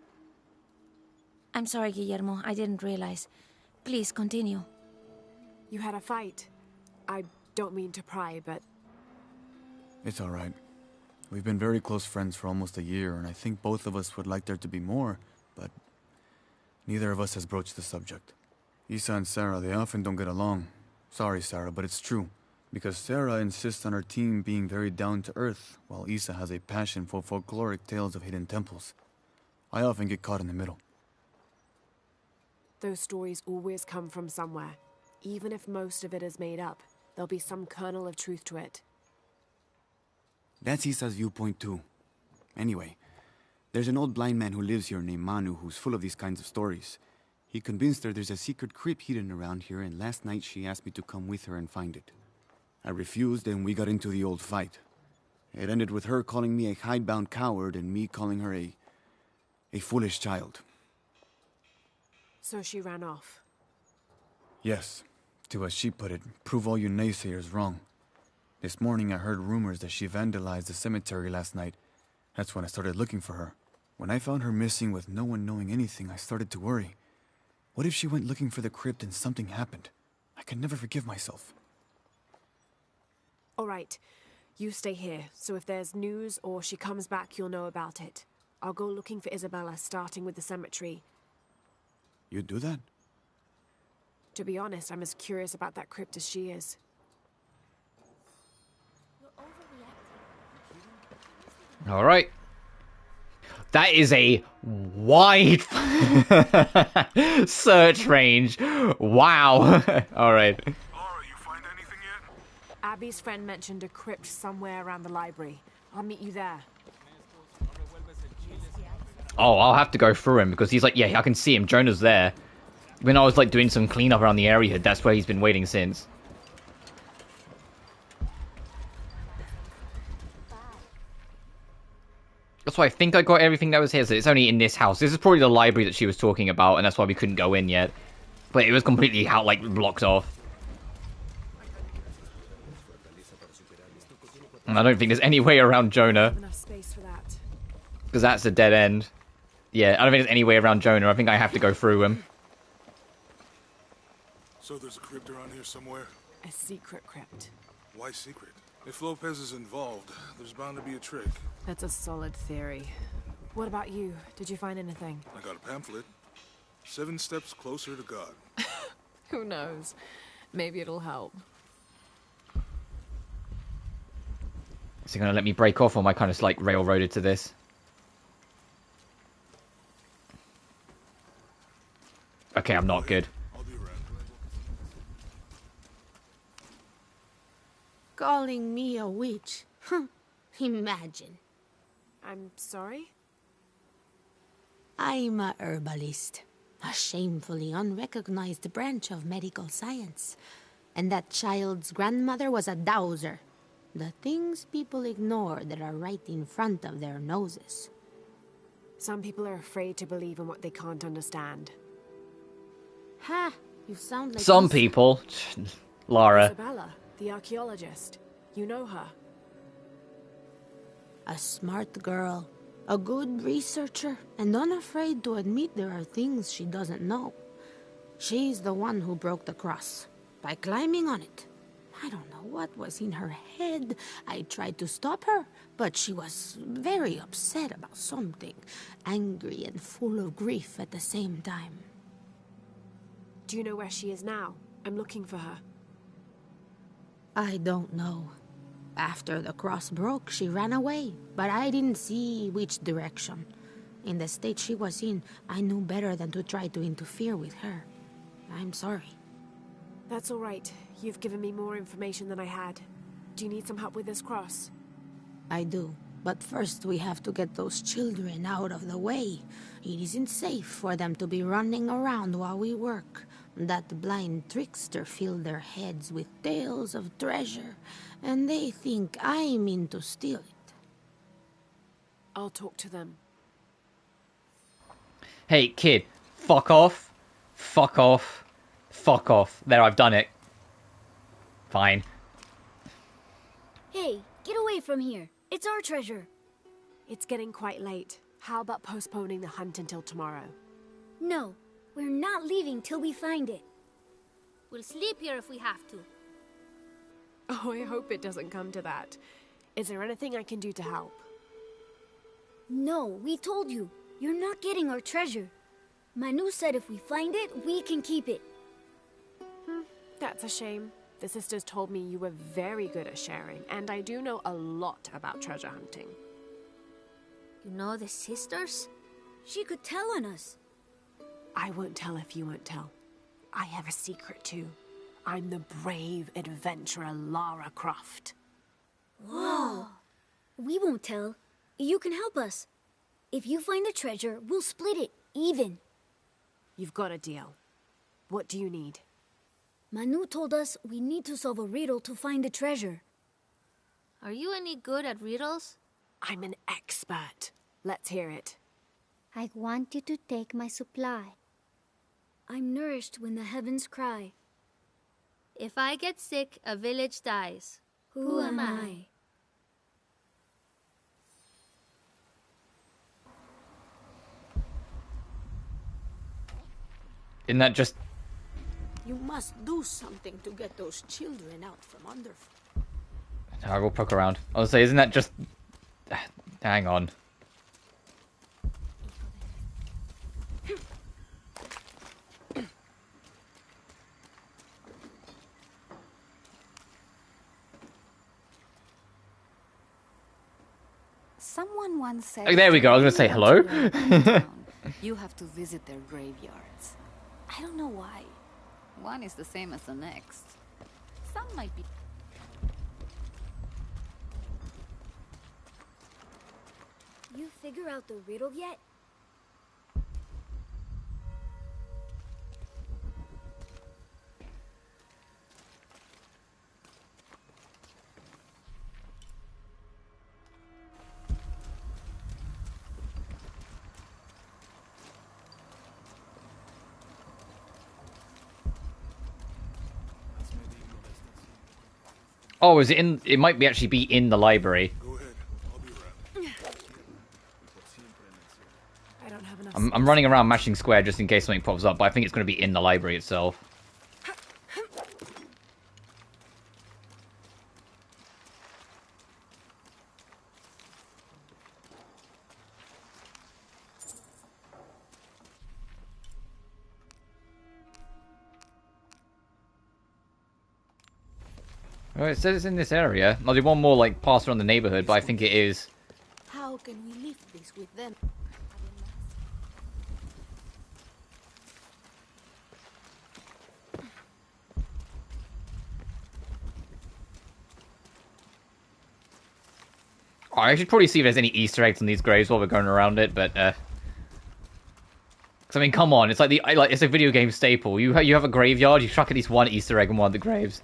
I'm sorry, Guillermo. I didn't realize. Please, continue. You had a fight. I don't mean to pry, but... It's all right. We've been very close friends for almost a year, and I think both of us would like there to be more, but neither of us has broached the subject. Isa and Sarah, they often don't get along. Sorry, Sarah, but it's true. Because Sarah insists on her team being very down-to-earth, while Isa has a passion for folkloric tales of hidden temples. I often get caught in the middle. Those stories always come from somewhere. Even if most of it is made up, there'll be some kernel of truth to it. That's Isa's viewpoint too. Anyway, there's an old blind man who lives here named Manu who's full of these kinds of stories. He convinced her there's a secret crypt hidden around here, and last night she asked me to come with her and find it. I refused, and we got into the old fight. It ended with her calling me a hidebound coward and me calling her a foolish child. So she ran off. Yes, to as she put it, prove all you naysayers wrong. This morning I heard rumors that she vandalized the cemetery last night. That's when I started looking for her. When I found her missing with no one knowing anything, I started to worry. What if she went looking for the crypt and something happened? I could never forgive myself. All right. You stay here, so if there's news or she comes back, you'll know about it. I'll go looking for Isabella, starting with the cemetery. You'd do that? To be honest, I'm as curious about that crypt as she is. Alright. That is a wide search range. Wow. Alright. Laura, you find anything yet? Abby's friend mentioned a crypt somewhere around the library. I'll meet you there. Oh, I'll have to go through him because he's like, yeah, I can see him. Jonah's there. When I was like doing some cleanup around the area, that's where he's been waiting since. That's why I think I got everything that was here. So it's only in this house. This is probably the library that she was talking about, and that's why we couldn't go in yet. But it was completely blocked off. And I don't think there's any way around Jonah. Enough space for that. Because that's a dead end. Yeah, I don't think there's any way around Jonah. I think I have to go through him. So there's a crypt around here somewhere? A secret crypt. Why secret? If Lopez is involved, there's bound to be a trick. That's a solid theory. What about you? Did you find anything? I got a pamphlet. 7 steps closer to God. Who knows? Maybe it'll help. Is he going to let me break off, or am I kind of like railroaded to this? Okay, I'm not good. I'll be around. Calling me a witch. Imagine. I'm sorry? I'm a herbalist. A shamefully unrecognized branch of medical science. And that child's grandmother was a dowser. The things people ignore that are right in front of their noses. Some people are afraid to believe in what they can't understand. Ha! You sound like Some people. Lara. Isabella, the archaeologist. You know her. A smart girl. A good researcher. And unafraid to admit there are things she doesn't know. She's the one who broke the cross. By climbing on it. I don't know what was in her head. I tried to stop her, but she was very upset about something. Angry and full of grief at the same time. Do you know where she is now? I'm looking for her. I don't know. After the cross broke, she ran away, but I didn't see which direction. In the state she was in, I knew better than to try to interfere with her. I'm sorry. That's all right. You've given me more information than I had. Do you need some help with this cross? I do. But first we have to get those children out of the way. It isn't safe for them to be running around while we work. That blind trickster filled their heads with tales of treasure, and they think I mean to steal it. I'll talk to them. Hey, kid, fuck off. Fuck off. Fuck off. There, I've done it. Fine. Hey, get away from here. It's our treasure. It's getting quite late. How about postponing the hunt until tomorrow? No, we're not leaving till we find it. We'll sleep here if we have to. Oh, I hope it doesn't come to that. Is there anything I can do to help? No, we told you. You're not getting our treasure. Manu said if we find it, we can keep it. That's a shame. The sisters told me you were very good at sharing, and I do know a lot about treasure hunting. You know the sisters? She could tell on us. I won't tell if you won't tell. I have a secret too. I'm the brave adventurer Lara Croft. Whoa! We won't tell. You can help us. If you find the treasure, we'll split it, even. You've got a deal. What do you need? Manu told us we need to solve a riddle to find the treasure. Are you any good at riddles? I'm an expert. Let's hear it. I want you to take my supply. I'm nourished when the heavens cry. If I get sick, a village dies. Who am I? Isn't that just... You must do something to get those children out from under. I will poke around. I was say, isn't that just... Hang on. Someone once said... Oh, there we go. I was going to say hello. You have to visit their graveyards. I don't know why. One is the same as the next. Some might be... You figure out the riddle yet? Oh, is it in... It might be actually be in the library. I don't have enough I'm running around mashing square just in case something pops up, but I think it's going to be in the library itself. Oh, it says it's in this area. I'll do one more, like, pass around the neighborhood, but I think it is. How can we lift this with them? Oh, I should probably see if there's any Easter eggs on these graves while we're going around it, but, 'cause, I mean, come on, it's like it's a video game staple. You have a graveyard, you chuck at least one Easter egg in one of the graves.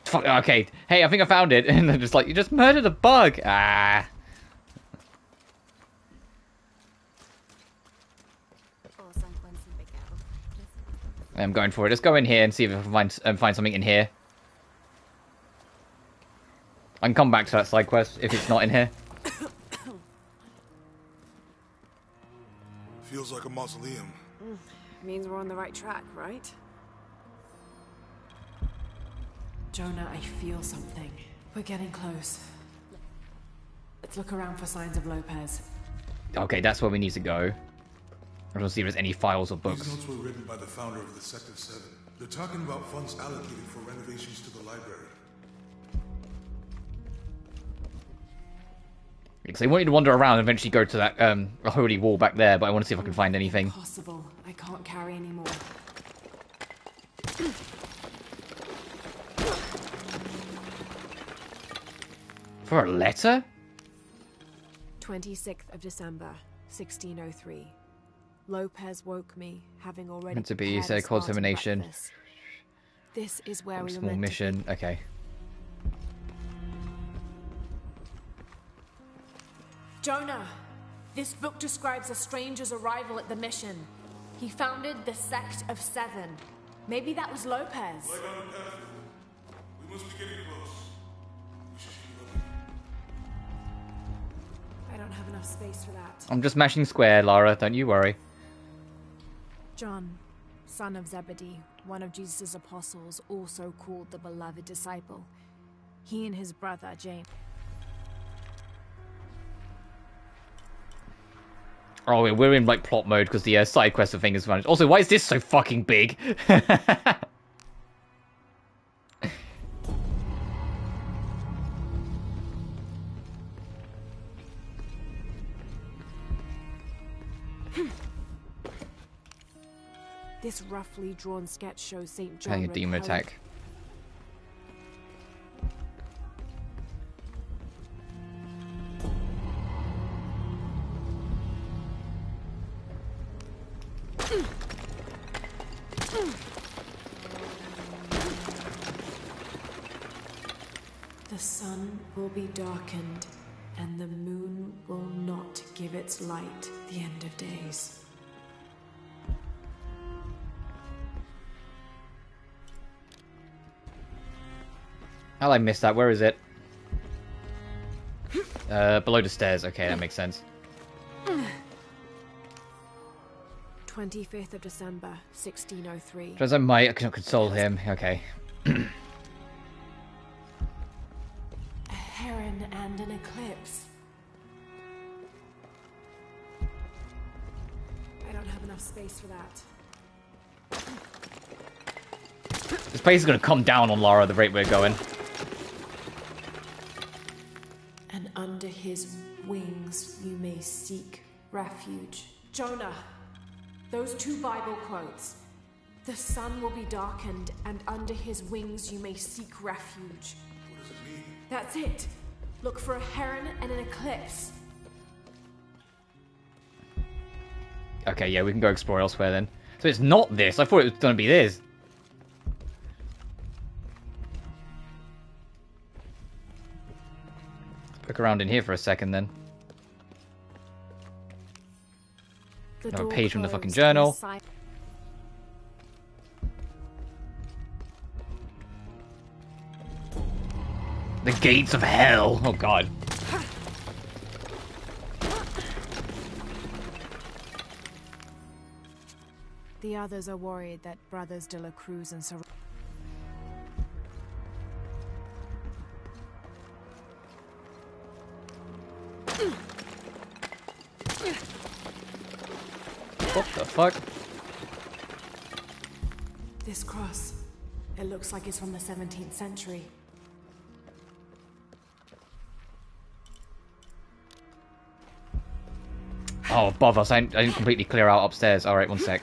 Fuck, okay, hey, I think I found it, and they're just like, you just murdered a bug! Ah. I'm going for it. Let's go in here and see if I can find something in here. I can come back to that side quest if it's not in here. Feels like a mausoleum. Means we're on the right track, right? Jonah, I feel something. We're getting close. Let's look around for signs of Lopez. Okay, that's where we need to go. I want to see if there's any files or books. These notes were written by the founder of the Sector 7. They're talking about funds allocated for renovations to the library. Because they want you to wander around and eventually go to that holy wall back there, but I want to see if I can find anything. Impossible. I can't carry anymore. For a letter? 26th of December, 1603. Lopez woke me, having already Meant to be, you prepared said, a Spartan contamination. breakfast. This is where we were Small meant mission. to be. Okay. Jonah! This book describes a stranger's arrival at the mission. He founded the Sect of Seven. Maybe that was Lopez. Like on the path. We must be getting close. We should keep looking. I don't have enough space for that. I'm just mashing square, Lara. Don't you worry. John, son of Zebedee, one of Jesus' apostles, also called the beloved disciple. He and his brother, James. Oh, we're in like plot mode because the side quest of thing is vanished. Also, why is this so fucking big? This roughly drawn sketch shows St. John. Having a demon attack. The sun will be darkened, and the moon will not give its light the end of days. How'd I miss that? Where is it? Below the stairs. Okay, that makes sense. 25th of December, 1603. Turns out I cannot console him. Okay. A heron and an eclipse. I don't have enough space for that. This place is gonna come down on Lara at the rate we're going. And under his wings you may seek refuge. Jonah, those two Bible quotes. The sun will be darkened, and under his wings you may seek refuge. What does it mean? That's it. Look for a heron and an eclipse. Okay, yeah, we can go explore elsewhere then. So it's not this. I thought it was gonna be this. Look around in here for a second then. Another page from the fucking journal. The gates of hell. Oh god. The others are worried that brothers De La Cruz and Sor. What the fuck? This cross, it looks like it's from the 17th century. Oh, above us. I didn't completely clear out upstairs. Alright, one sec.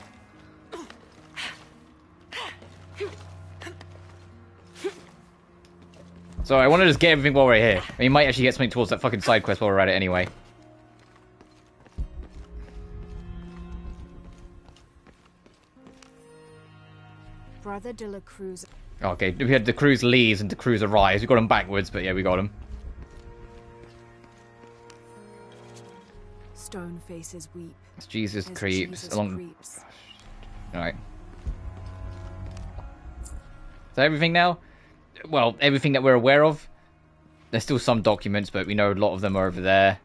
So I want to just get everything while we're here. We might actually get something towards that fucking side quest while we're at it anyway. Brother De La Cruz. Okay, we had De Cruz leaves and De Cruz arrives. We got them backwards, but yeah, we got them. Stone faces weep. It's Jesus as creeps Jesus along. creeps. Alright. Is that everything now? Well, everything that we're aware of. There's still some documents, but we know a lot of them are over there.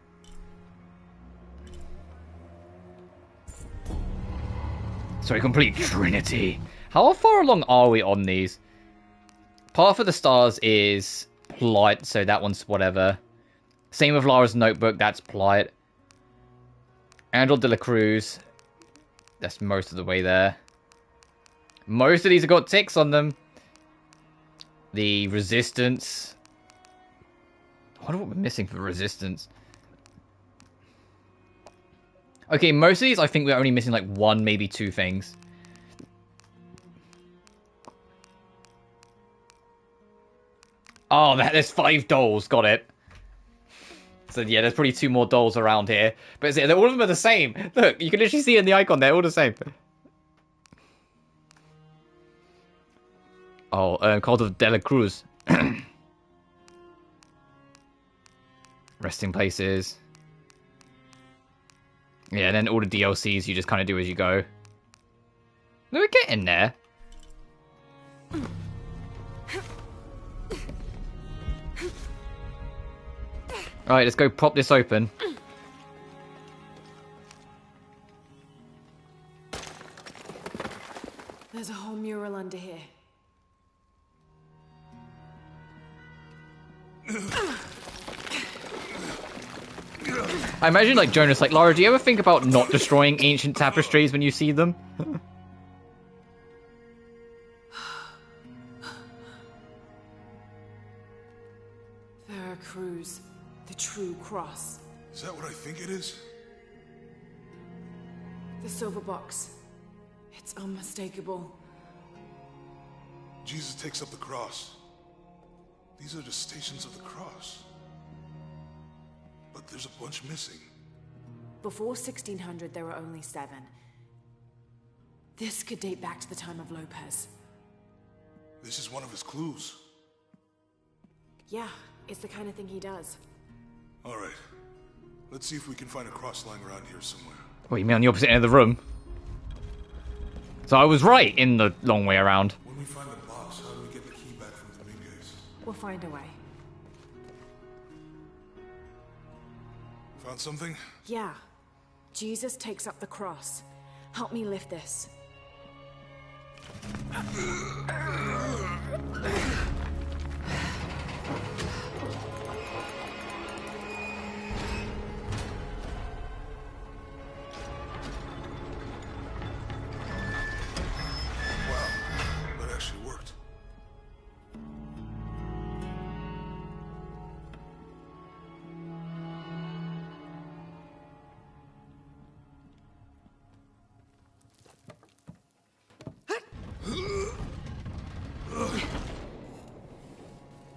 Sorry, complete Trinity. How far along are we on these? Path of the Stars is Plight, so that one's whatever. Same with Lara's Notebook, that's Plight. Angel de la Cruz. That's most of the way there. Most of these have got ticks on them. The Resistance. I wonder what we're missing for Resistance. Okay, most of these I think we're only missing like one, maybe two things. Oh, there's 5 dolls. Got it. So yeah, there's probably 2 more dolls around here. But all of them are the same. Look, you can literally see in the icon, they're all the same. Oh, Cult of Dela Cruz. Resting places. Yeah, and then all the DLCs you just kind of do as you go. We're getting there. Alright, let's go prop this open. There's a whole mural under here. I imagine, like, Jonas, like, Lara, do you ever think about not destroying ancient tapestries when you see them? Veracruz, the true cross. Is that what I think it is? The silver box. It's unmistakable. Jesus takes up the cross. These are the stations of the cross. But there's a bunch missing. Before 1600, there were only 7. This could date back to the time of Lopez. This is one of his clues. Yeah, it's the kind of thing he does. All right. Let's see if we can find a cross lying around here somewhere. What, you mean on the opposite end of the room? So I was right in the long way around. When we find the box, how do we get the key back from Dominguez? We'll find a way. Found something? Yeah. Jesus takes up the cross. Help me lift this.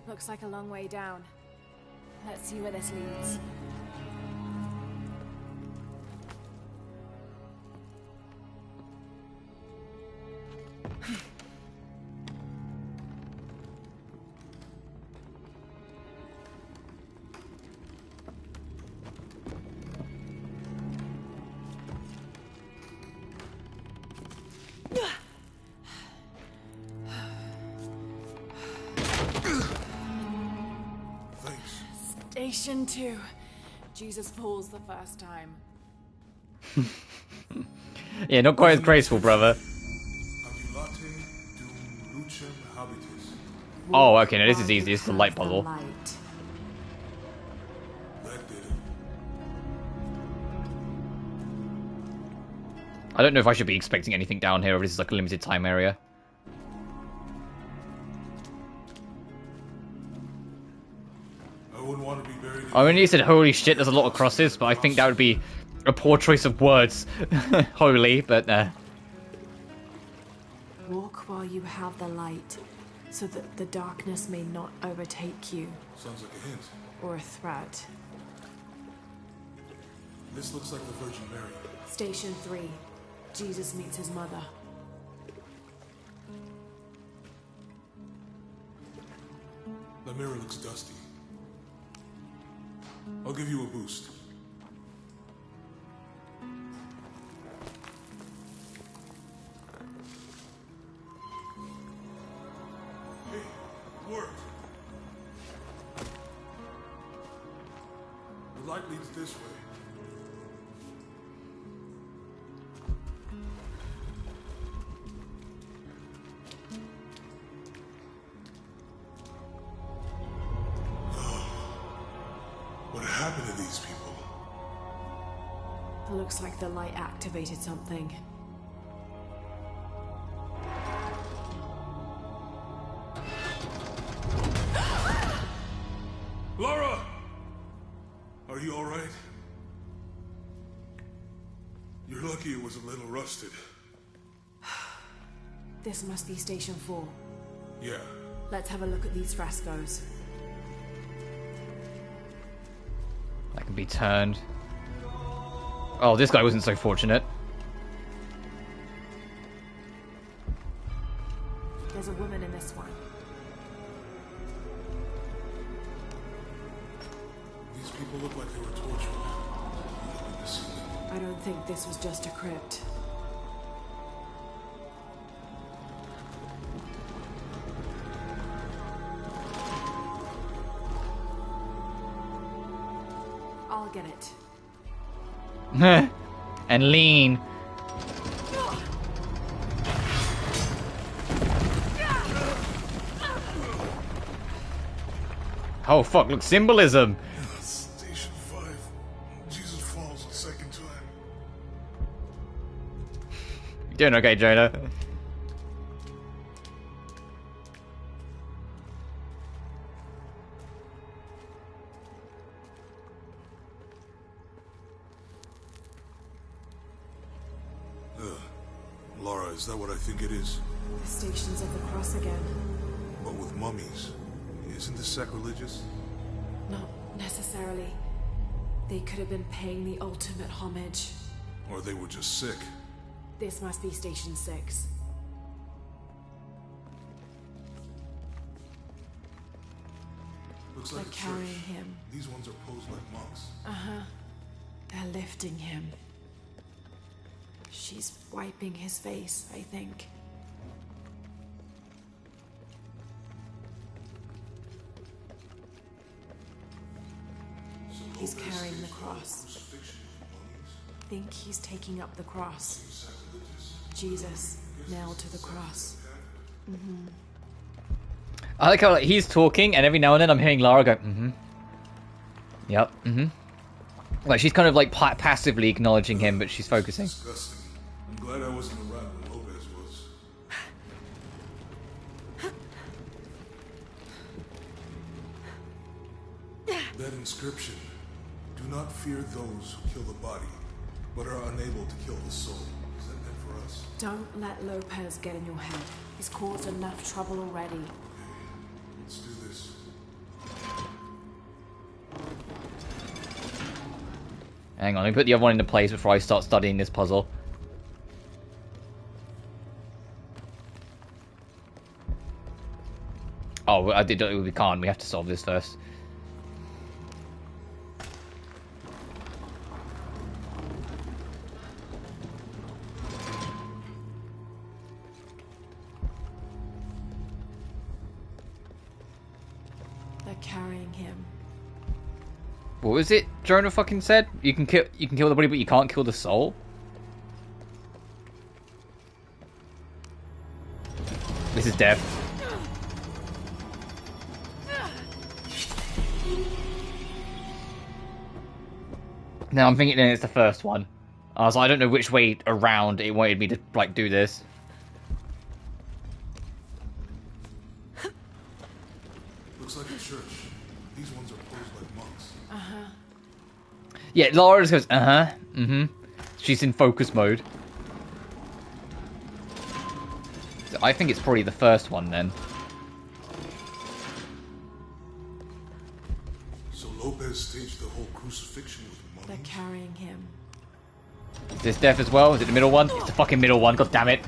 Looks like a long way down. Let's see where this leads. Station 2. Jesus falls the first time. Yeah, not quite as graceful, brother. Oh, okay, now this is easy. This is the light puzzle. I don't know if I should be expecting anything down here, or if this is like a limited time area. I mean, you said holy shit, there's a lot of crosses, but I think that would be a poor choice of words. Holy, but Walk while you have the light, so that the darkness may not overtake you. Sounds like a hint. Or a threat. This looks like the Virgin Mary. Station 3. Jesus meets his mother. The mirror looks dusty. I'll give you a boost. Hey, it worked. The light leads this way. What happened to these people? It looks like the light activated something. Laura! Are you alright? You're lucky it was a little rusted. This must be Station 4. Yeah. Let's have a look at these frescoes. That can be turned. Oh, this guy wasn't so fortunate. There's a woman in this one. These people look like they were tortured. I don't think this was just a crypt. I'll get it. And lean. Oh fuck, look, symbolism. Station 5. Jesus falls a second time. You doing okay, Jonah? Laura, is that what I think it is? The Stations of the Cross again. But with mummies. Isn't this sacrilegious? Not necessarily. They could have been paying the ultimate homage. Or they were just sick. This must be Station 6. Looks They're like a carrying church. him. These ones are posed like monks. Uh-huh. They're lifting him. She's wiping his face, I think. He's carrying the cross. I think he's taking up the cross. Jesus nailed to the cross. Mm-hmm. I like how he's talking, and every now and then I'm hearing Lara go, mm-hmm. Yep, mm-hmm. Like she's kind of like passively acknowledging him, but she's focusing. Disgusting. I'm glad I wasn't around when Lopez was. That inscription. Do not fear those who kill the body, but are unable to kill the soul. Is that meant for us? Don't let Lopez get in your head. He's caused enough trouble already. Okay, let's do this. Hang on, let me put the other one into place before I start studying this puzzle. Oh, we can't. We have to solve this first. They're carrying him. What was it Jonah fucking said? You can kill the body, but you can't kill the soul? This is death. Now I'm thinking it's the first one. I was like, I don't know which way around it wanted me to like do this. Looks like a church. These ones are posed like monks. Uh-huh. Yeah, Laura just goes, uh-huh, mm-hmm. She's in focus mode. So I think it's probably the first one then. So Lopez staged the whole crucifixion with mummies? They're carrying him. Is this death as well? Is it the middle one? It's the fucking middle one, god damn it.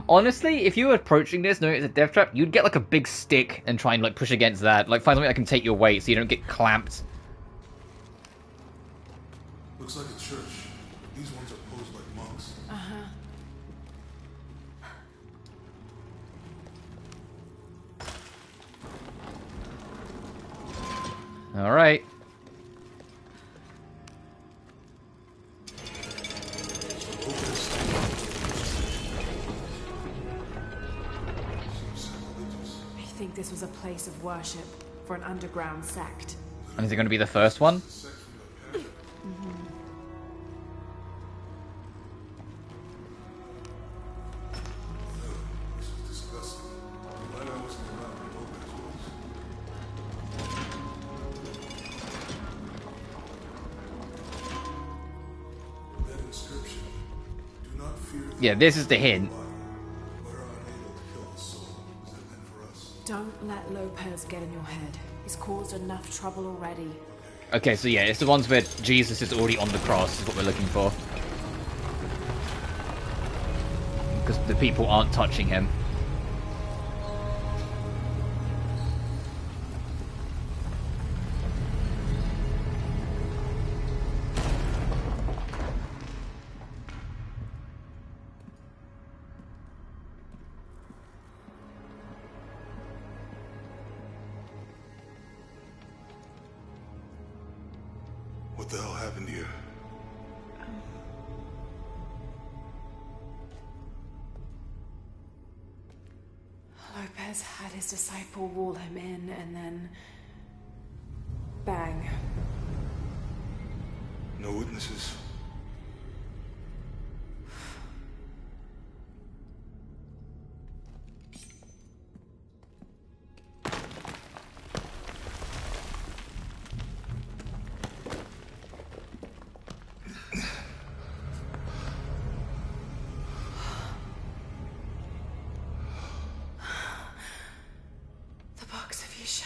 Honestly, if you were approaching this knowing it's a death trap, you'd get like a big stick and try and like push against that. Like find something that can take your weight so you don't get clamped. Looks like a church. These ones are posed like monks. Uh-huh. Alright. I think this was a place of worship for an underground sect. And is it going to be the first one? Mm-hmm. This is disgusting. I'm glad I wasn't around when Lopez was. That inscription. Do not fear. Yeah, this is the hint. But are unable to kill the soul. Is that meant for us? Don't let Lopez get in your head. He's caused enough trouble already. Okay, so yeah, it's the ones where Jesus is already on the cross is what we're looking for. Because the people aren't touching him. What the hell happened here? Lopez had his disciple wall him in, and then... bang. No witnesses? The box of Yisha.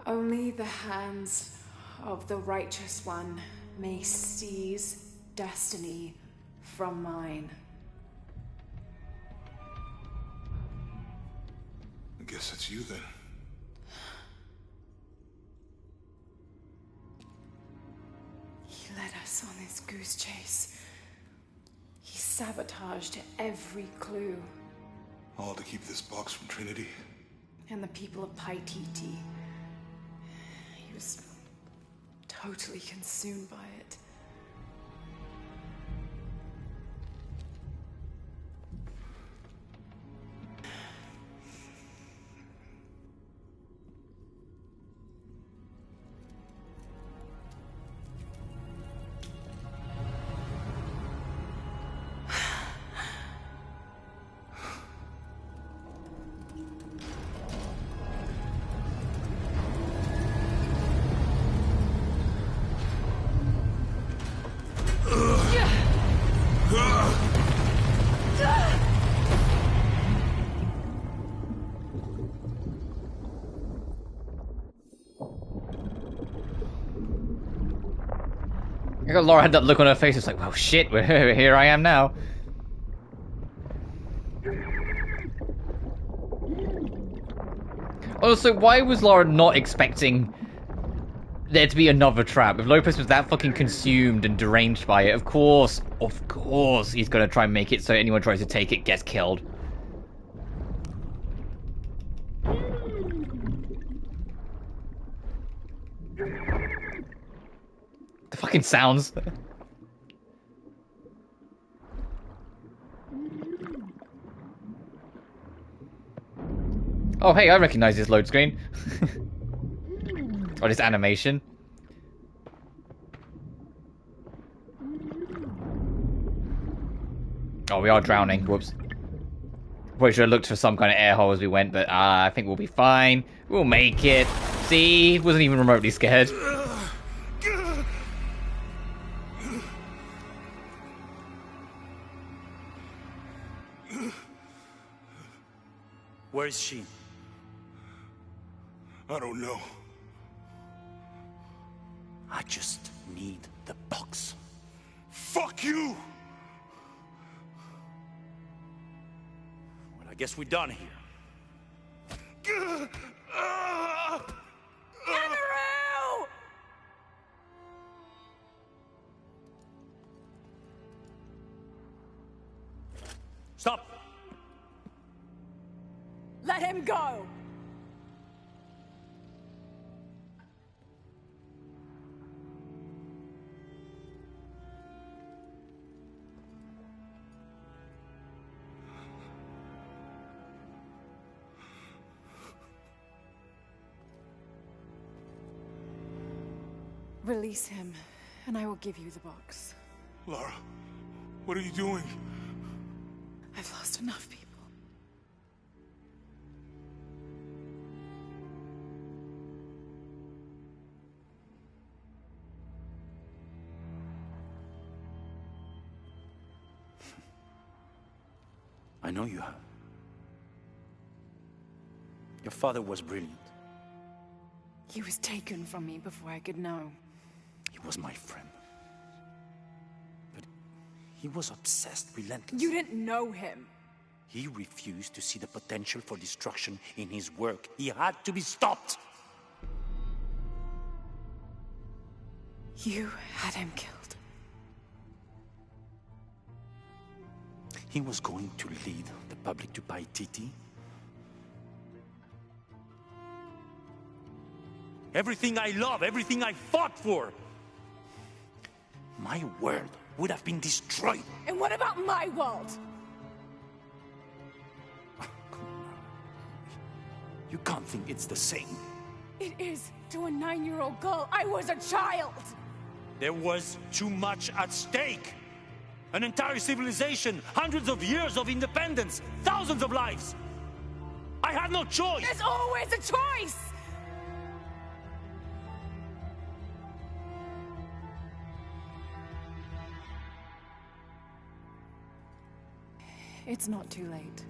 Only the hands of the righteous one may seize destiny from mine. I guess it's you then. He led us on this goose chase. He sabotaged every clue. All to keep this box from Trinity? And the people of Paititi. He was totally consumed by it. I got Laura had that look on her face. It's like, well, shit, here I am now. Also, why was Laura not expecting there to be another trap? If Lopez was that fucking consumed and deranged by it, of course, he's gonna try and make it so anyone tries to take it gets killed. The fucking sounds. Oh, hey, I recognize this load screen. Or this animation. Oh, we are drowning. Whoops. Probably should have looked for some kind of air hole as we went, but I think we'll be fine. We'll make it. See? Wasn't even remotely scared. Where is she? I don't know. I just need the box. Fuck you! Well, I guess we're done here. Stop! Let him go! Release him, and I will give you the box. Lara, what are you doing? I've lost enough people. I know you have. Your father was brilliant. He was taken from me before I could know. He was my friend. But he was obsessed, relentless. You didn't know him. He refused to see the potential for destruction in his work. He had to be stopped. You had him killed. He was going to lead the public to Paititi. Everything I love, everything I fought for. My world would have been destroyed. And what about my world? You can't think it's the same. It is to a 9-year-old girl. I was a child. There was too much at stake. An entire civilization, hundreds of years of independence, thousands of lives. I had no choice. There's always a choice. It's not too late.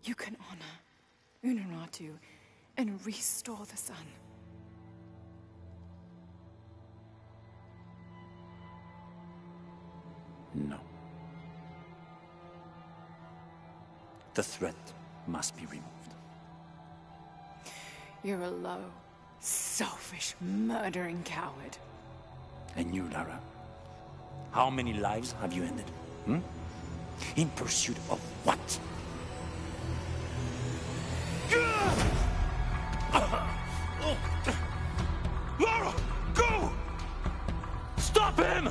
You can honor Unuratu and restore the sun. No. The threat must be removed. You're a low, selfish, murdering coward. And you, Lara? How many lives have you ended? In pursuit of what? Lara, go! Stop him!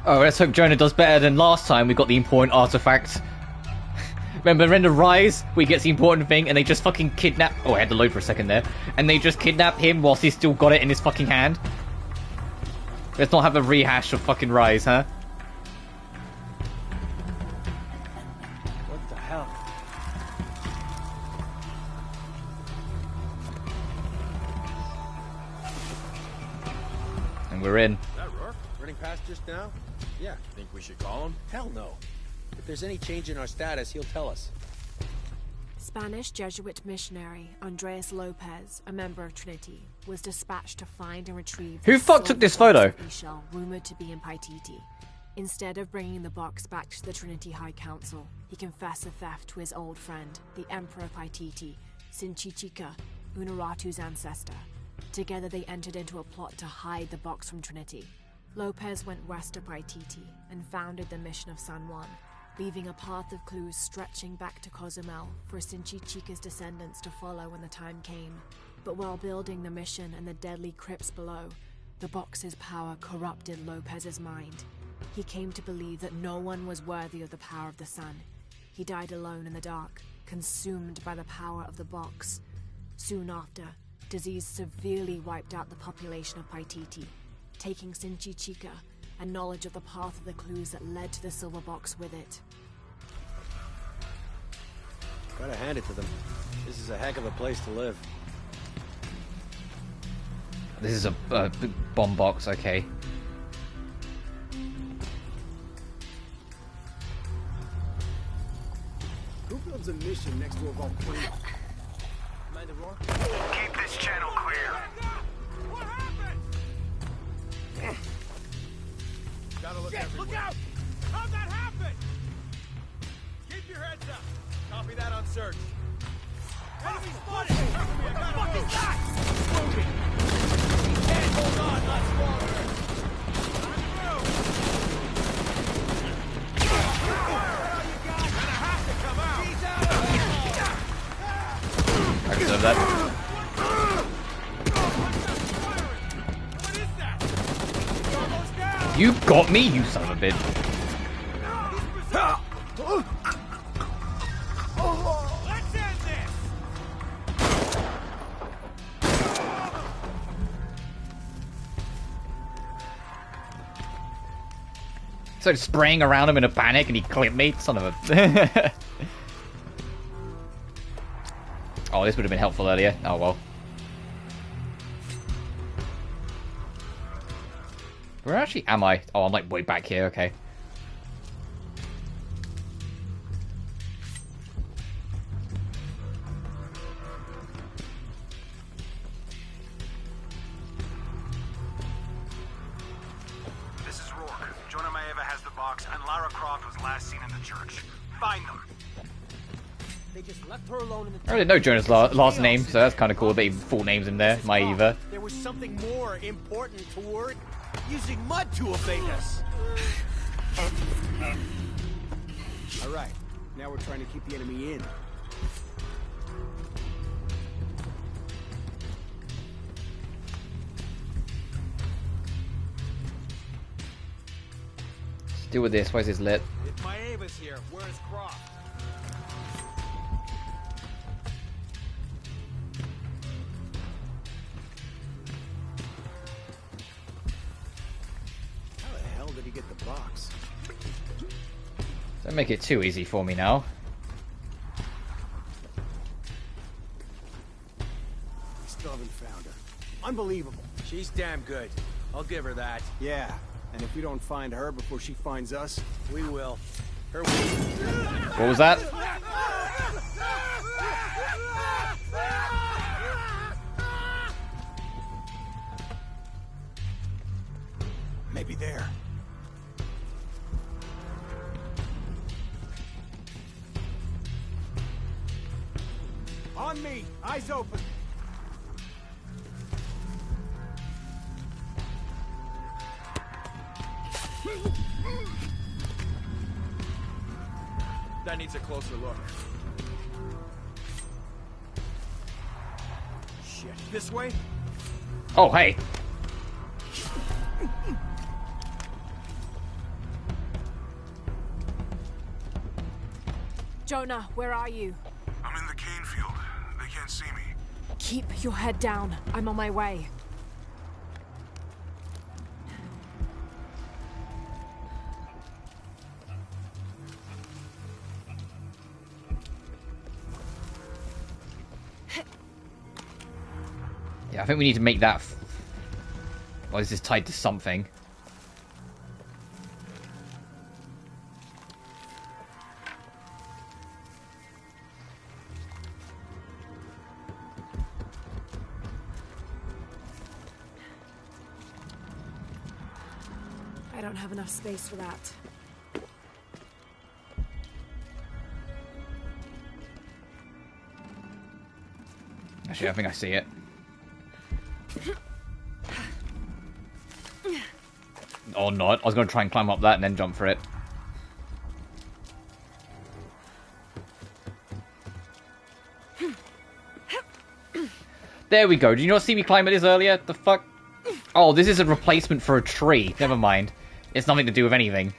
Oh, let's hope Jonah does better than last time we got the important artifact. Remember in the Rise, we get the important thing and they just fucking kidnap... Oh, I had to load for a second there. And they just kidnap him whilst he's still got it in his fucking hand. Let's not have a rehash of fucking Rise, huh? What the hell? And we're in. Is that Rourke running past just now? Yeah. Think we should call him? Hell no. If there's any change in our status, he'll tell us. Spanish Jesuit missionary Andres Lopez, a member of Trinity, was dispatched to find and retrieve... Who fuck took this photo? ...shell rumored to be in Paititi. Instead of bringing the box back to the Trinity High Council, he confessed the theft to his old friend, the Emperor of Paititi, Sinchichika, Unuratu's ancestor. Together they entered into a plot to hide the box from Trinity. Lopez went west of Paititi and founded the mission of San Juan, leaving a path of clues stretching back to Cozumel for Sinchichika's descendants to follow when the time came. But while building the mission and the deadly crypts below, the box's power corrupted Lopez's mind. He came to believe that no one was worthy of the power of the sun. He died alone in the dark, consumed by the power of the box. Soon after, disease severely wiped out the population of Paititi, taking Sinchichika and knowledge of the path of the clues that led to the silver box with it. Gotta hand it to them. This is a heck of a place to live. This is a big bomb box, okay. Who builds a mission next to a volcano? Mind the roar? Keep this channel clear. What happened? Gotta look everywhere. Look out! How'd that happen? Keep your heads up. Copy that on search. Enemy spotted! What the fuck is that? Moving! Can't hold on much longer. I'm through! Gonna have to come out! He's out! I deserve that. What is that? He's almost down! You got me, you son of a bitch. Let's end this! So spraying around him in a panic and he clipped me, son of a... Oh, this would have been helpful earlier. Oh well. Where actually am I? Oh, I'm like way back here. Okay. This is Rourke. Jonah Maeva has the box, and Lara Croft was last seen in the church. Find them. They just left her alone in the I already know Jonah's last name, so that's kind of cool that he full name's in there. Maeva. There was something more important to worry. Using mud to evade us. All right, now we're trying to keep the enemy in. Let's deal with this. Why is this lit? If Maeva's here, where's Croft? How the hell did he get the box? Don't make it too easy for me now. Still haven't found her. Unbelievable. She's damn good. I'll give her that. Yeah, and if we don't find her before she finds us, we will. Her What was that? Maybe there. On me! Eyes open! That needs a closer look. Shit. This way? Oh, hey. Jonah, where are you? I'm in the cane field. They can't see me. Keep your head down. I'm on my way. Yeah, I think we need to make that... Well, this is tied to something. I don't have enough space for that. Actually, I think I see it. Or not. I was going to try and climb up that and then jump for it. There we go. Did you not see me climb this earlier? The fuck? Oh, this is a replacement for a tree. Never mind. It's nothing to do with anything.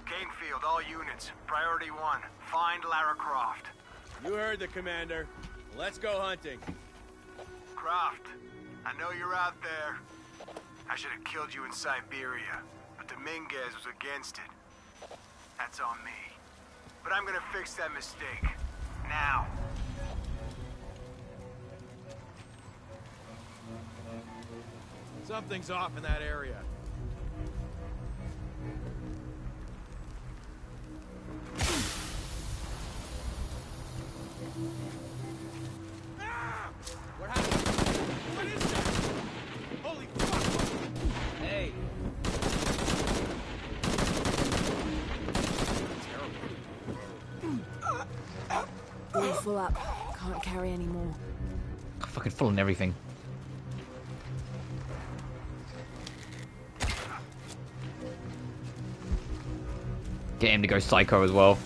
Canefield, all units. Priority 1. Find Lara Croft. You heard the commander. Let's go hunting. Croft, I know you're out there. I should have killed you in Siberia, but Dominguez was against it. That's on me. But I'm gonna fix that mistake. Now. Something's off in that area. What happened? What is that? Holy fuck! Hey. All full up. Can't carry any more. Fucking full on everything. Get him to go psycho as well.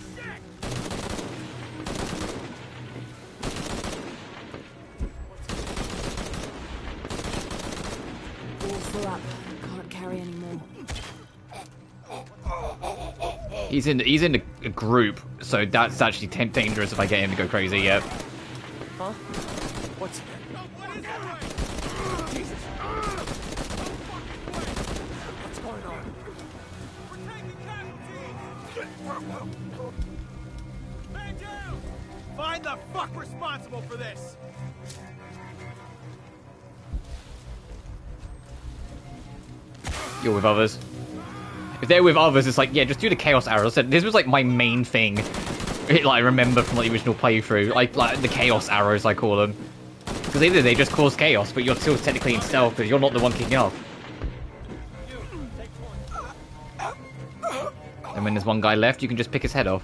All full up. Can't carry any more. He's in a group, so that's actually dangerous if I get him to go crazy. Yeah. Huh? What's... Jesus. Man down! Find the fuck responsible for this! You're with others. If they're with others, it's like, yeah, just do the chaos arrows. This was like my main thing. Like, I remember from like, the original playthrough, like the chaos arrows, I call them. Because either they just cause chaos, but you're still technically in stealth because you're not the one kicking off. And when there's one guy left, you can just pick his head off.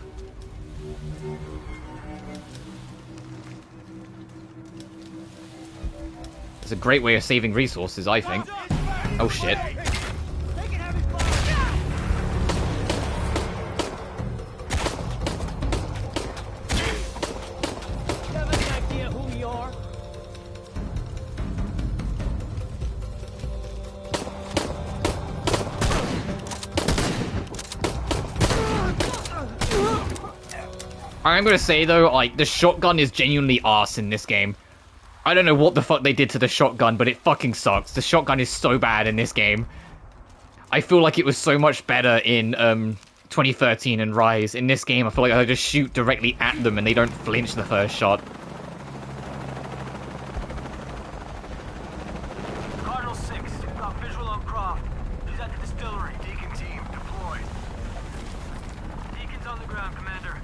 It's a great way of saving resources, I think. Oh shit. I'm gonna say though, like, the shotgun is genuinely arse in this game. I don't know what the fuck they did to the shotgun, but it fucking sucks. The shotgun is so bad in this game. I feel like it was so much better in 2013 and Rise. In this game, I feel like I just shoot directly at them and they don't flinch the first shot. Cardinal 6, got visual on Croft. He's at the distillery. Deacon team, deployed. Deacon's on the ground, Commander.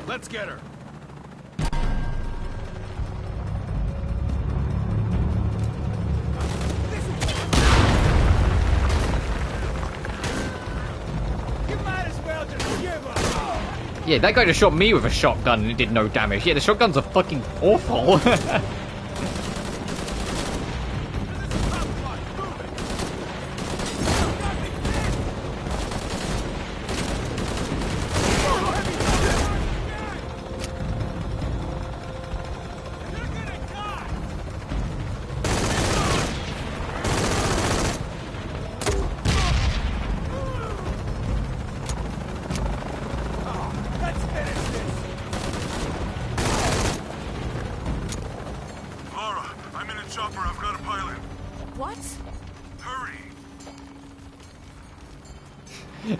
Let's get her. You might as well just give up. Yeah, that guy just shot me with a shotgun and it did no damage. Yeah, the shotguns are fucking awful.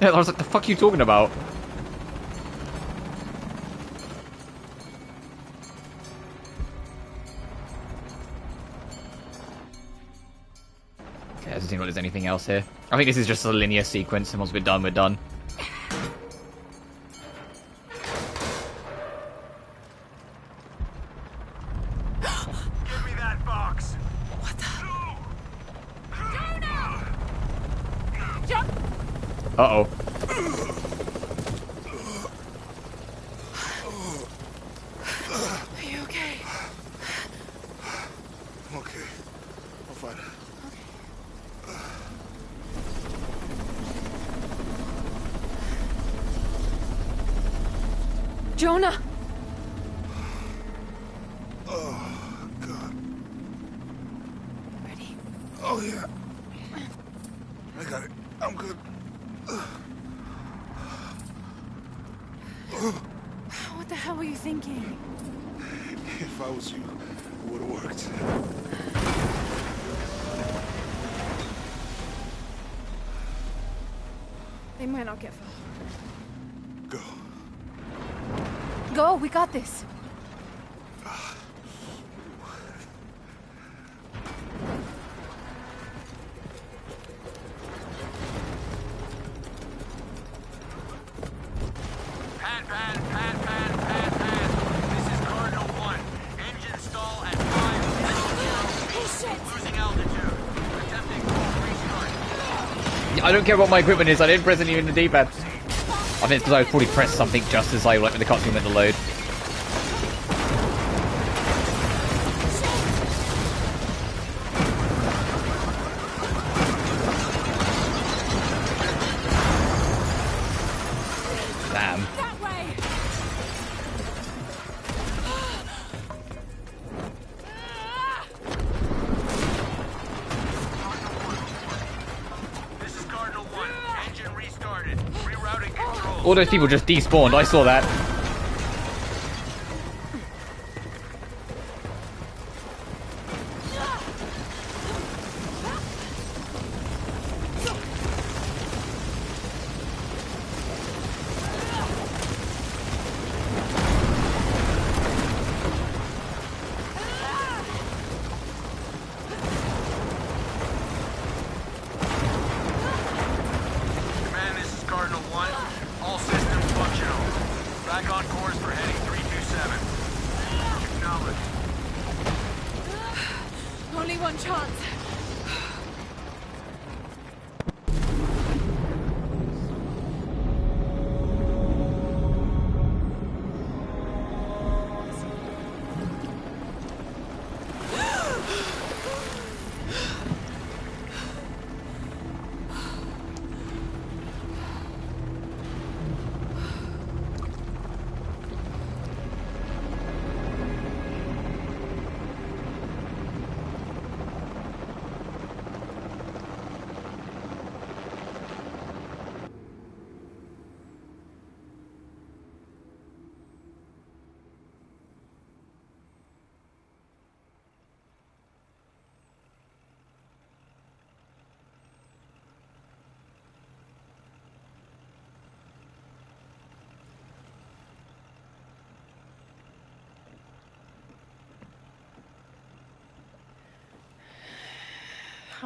I was like, the fuck are you talking about? Okay, doesn't seem like there's anything else here. I think this is just a linear sequence, and once we're done, we're done. Give me that box. What the? Uh-oh. Are you okay? I'm okay. I'll find her. Jonah! Oh, God. Ready? Oh, yeah. I got it. I'm good. What the hell were you thinking? If I was you, it would have worked. They might not get far. Go. Go, we got this. This is Cardinal 1. Engine stall at 500. Losing altitude. Attempting full restart. I don't care what my equipment is, I didn't press any in the D-pad. I think it's because I probably pressed something just as I, like, when the cutscene went to load. Damn. This is Cardinal 1. Engine restarted. Rerouting control. All those people just despawned, I saw that.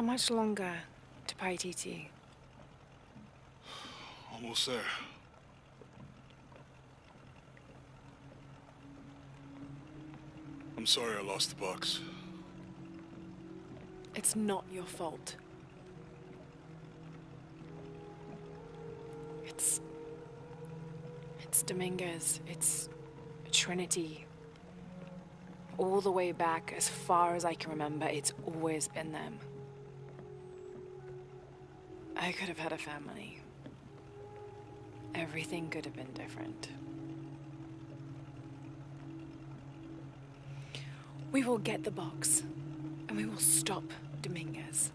How much longer to Paititi? Almost there. I'm sorry I lost the box. It's not your fault. It's Dominguez. It's Trinity. All the way back, as far as I can remember, it's always been them. I could have had a family. Everything could have been different. We will get the box, and we will stop Dominguez.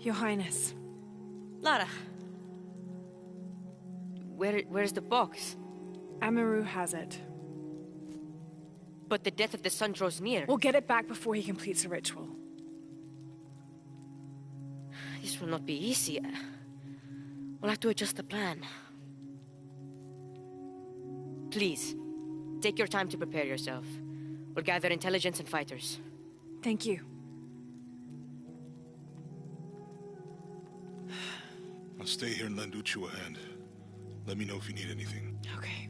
Your Highness. Lara. Where's the box? Amaru has it. But the death of the sun draws near. We'll get it back before he completes the ritual. This will not be easy. We'll have to adjust the plan. Please, take your time to prepare yourself. We'll gather intelligence and fighters. Thank you. I'll stay here and lend Uchu a hand. Let me know if you need anything. Okay.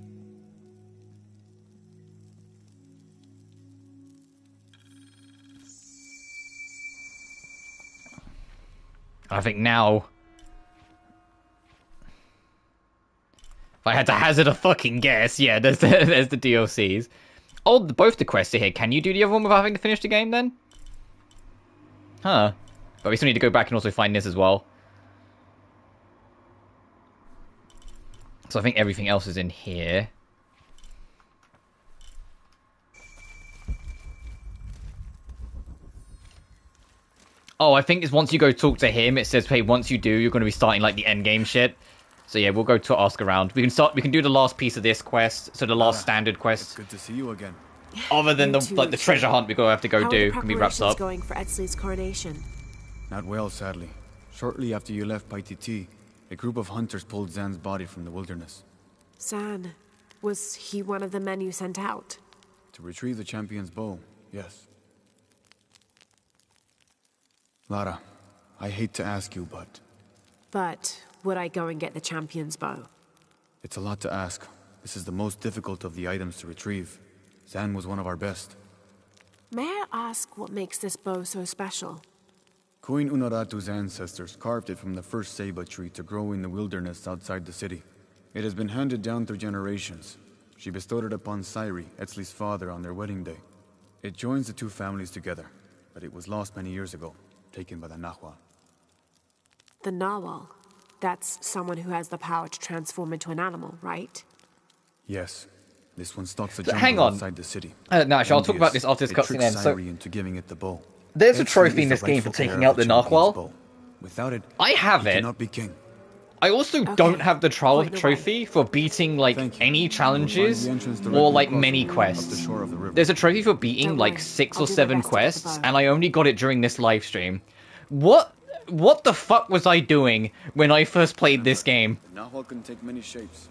I think now, if I had to hazard a fucking guess, yeah, there's the DLCs. Oh, both the quests are here. Can you do the other one without having to finish the game then? Huh. But we still need to go back and also find this as well. So I think everything else is in here. Oh, I think it's once you go talk to him, it says, hey, once you do, you're going to be starting like the end game shit. So yeah, we'll go to ask around. We can do the last piece of this quest, so the last standard quest. It's good to see you again. Other than the treasure hunt we're going to have to go do can be wrapped up. Going for Edsley's coronation? Not well, sadly. Shortly after you left Paititi, a group of hunters pulled Zan's body from the wilderness. Zan, was he one of the men you sent out? To retrieve the champion's bow, yes. Lara, I hate to ask you, but... But would I go and get the champion's bow? It's a lot to ask. This is the most difficult of the items to retrieve. Zan was one of our best. May I ask what makes this bow so special? Queen Unaratu's ancestors carved it from the first ceiba tree to grow in the wilderness outside the city. It has been handed down through generations. She bestowed it upon Sairi, Etzli's father, on their wedding day. It joins the two families together, but it was lost many years ago, taken by the Nahual. The Nawal? That's someone who has the power to transform into an animal, right? Yes. This one stalks the Hang jungle on. outside the city. No, actually, I'll talk about this after this cutscene ends. So, into giving it the bow. there's a trophy in this game for taking out the Nahual. Without it, I have it. Cannot be king. I also don't have the trophy for beating like any challenges or like many quests. There's a trophy for beating like 6 or 7 quests, and I only got it during this live stream. What the fuck was I doing when I first played this game? The Nahual can take many shapes.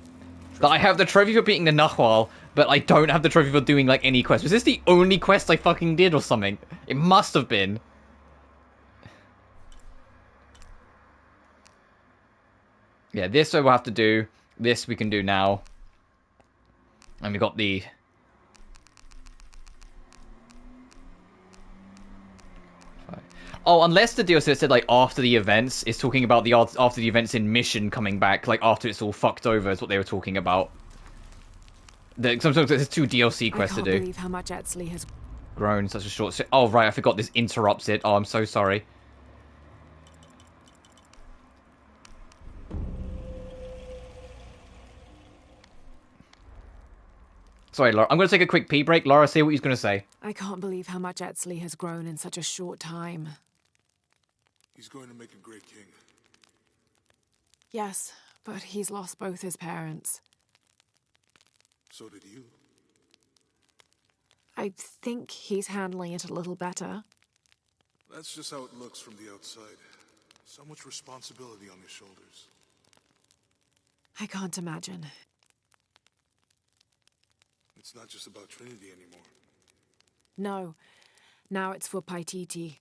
That I have the trophy for beating the Nahual, but I don't have the trophy for doing like any quest. Was this the only quest I fucking did or something? It must have been. Yeah, this I will have to do. This we can do now. And we got the... Oh, unless the DLC said, like, after the events, is talking about the after the events in Mission coming back, like, after it's all fucked over is what they were talking about. Sometimes there's 2 DLC quests to do. I can't believe how much Etzley has grown such a short... Oh, right, I forgot this interrupts it. Oh, I'm so sorry. Sorry, Laura. I'm going to take a quick pee break. Laura, say what you're going to say. I can't believe how much Etzley has grown in such a short time. He's going to make a great king. Yes, but he's lost both his parents. So did you. I think he's handling it a little better. That's just how it looks from the outside. So much responsibility on his shoulders. I can't imagine. It's not just about Trinity anymore. No. Now it's for Paititi.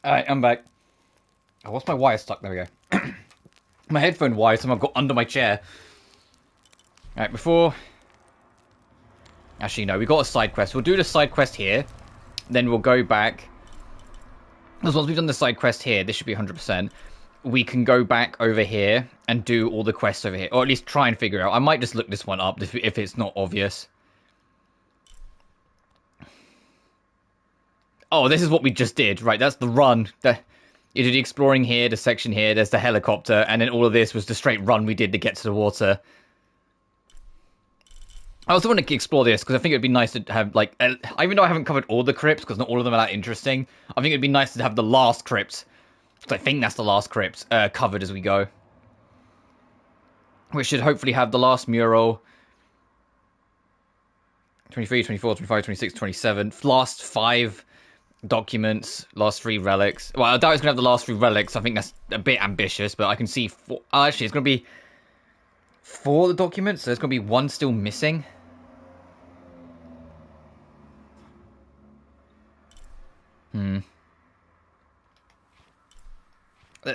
Alright, I'm back. Oh, what's my wire stuck? There we go. My headphone wire somehow got under my chair. Alright, before... Actually, no, we got a side quest. We'll do the side quest here. Then we'll go back. As once we've done the side quest here, this should be 100%. We can go back over here and do all the quests over here. Or at least try and figure out. I might just look this one up if it's not obvious. Oh, this is what we just did. Right, that's the run. You did the exploring here, the section here, there's the helicopter, and then all of this was the straight run we did to get to the water. I also want to explore this, because I think it would be nice to have, like... even though I haven't covered all the crypts, because not all of them are that interesting, I think it would be nice to have the last crypt, because I think that's the last crypt, covered as we go. Which should hopefully have the last mural... 23, 24, 25, 26, 27. Last 5... documents, last 3 relics. Well, I doubt it's going to have the last 3 relics. I think that's a bit ambitious, but I can see 4... actually, it's going to be 4 of the documents, so there's going to be 1 still missing.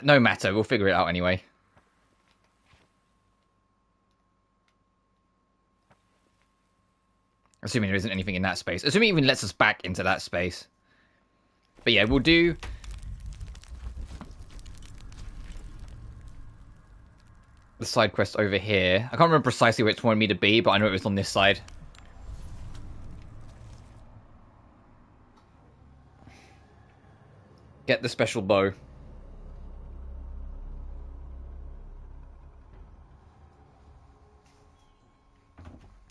No matter, we'll figure it out anyway. Assuming there isn't anything in that space. Assuming it even lets us back into that space. But yeah, we'll do... the side quest over here. I can't remember precisely where it wanted me to be, but I know it was on this side. Get the special bow.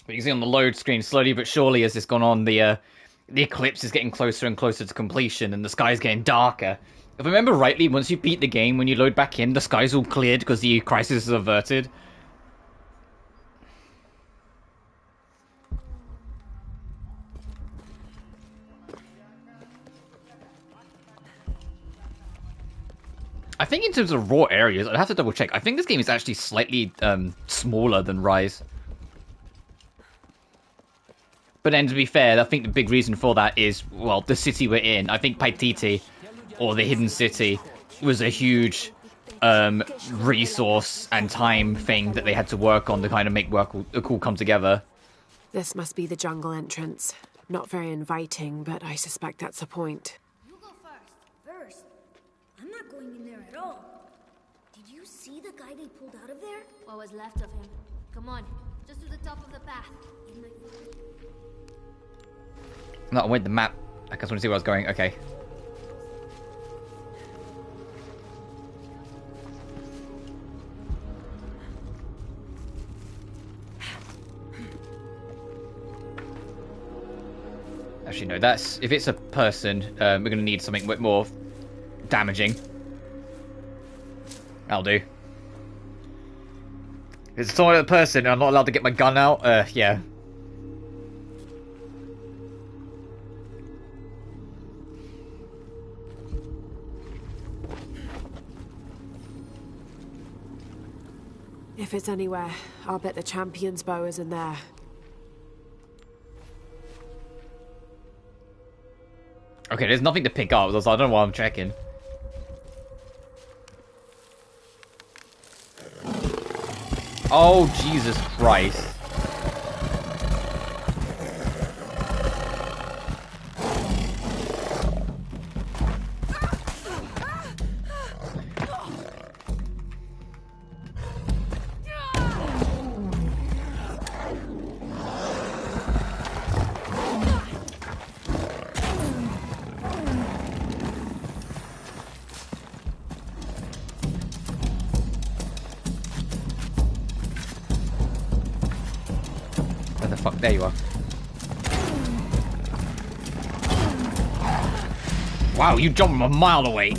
But you can see on the load screen, slowly but surely, as this gone on, the eclipse is getting closer and closer to completion, and the sky's getting darker. If I remember rightly, once you beat the game, when you load back in, the sky's all cleared because the crisis is averted. I think in terms of raw areas, I'd have to double check. I think this game is actually slightly smaller than Rise. But then, to be fair, I think the big reason for that is, well, the city we're in. I think Paititi, or the Hidden City, was a huge resource and time thing that they had to work on to kind of make work all come together. This must be the jungle entrance. Not very inviting, but I suspect that's the point. You go first. First? I'm not going in there at all. Did you see the guy they pulled out of there? What was left of him? Come on, just to the top of the path. No, I went the map. I just want to see where I was going. Okay. Actually, no, that's... If it's a person, we're going to need something a bit more damaging. That'll do. If it's someone a person and I'm not allowed to get my gun out, yeah. If it's anywhere, I'll bet the champion's bow is in there. Okay, there's nothing to pick up, so I don't know why I'm checking. Oh, Jesus Christ. There you are. Wow, you jumped from a mile away.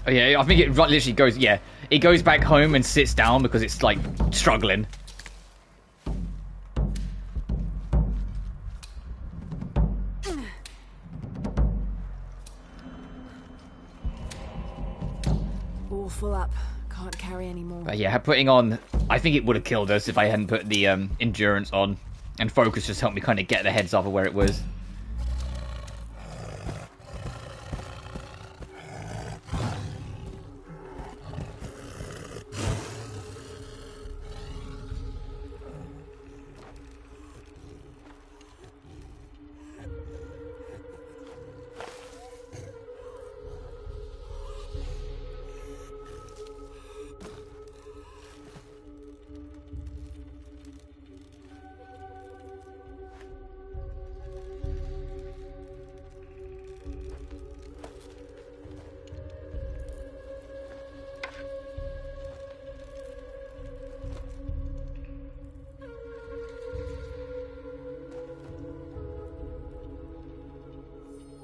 Yeah, I think it literally goes, yeah, it goes back home and sits down because it's, like, struggling. All full up. Can't carry anymore. But yeah, putting on, I think it would have killed us if I hadn't put the endurance on. And focus just helped me kind of get the heads up of where it was.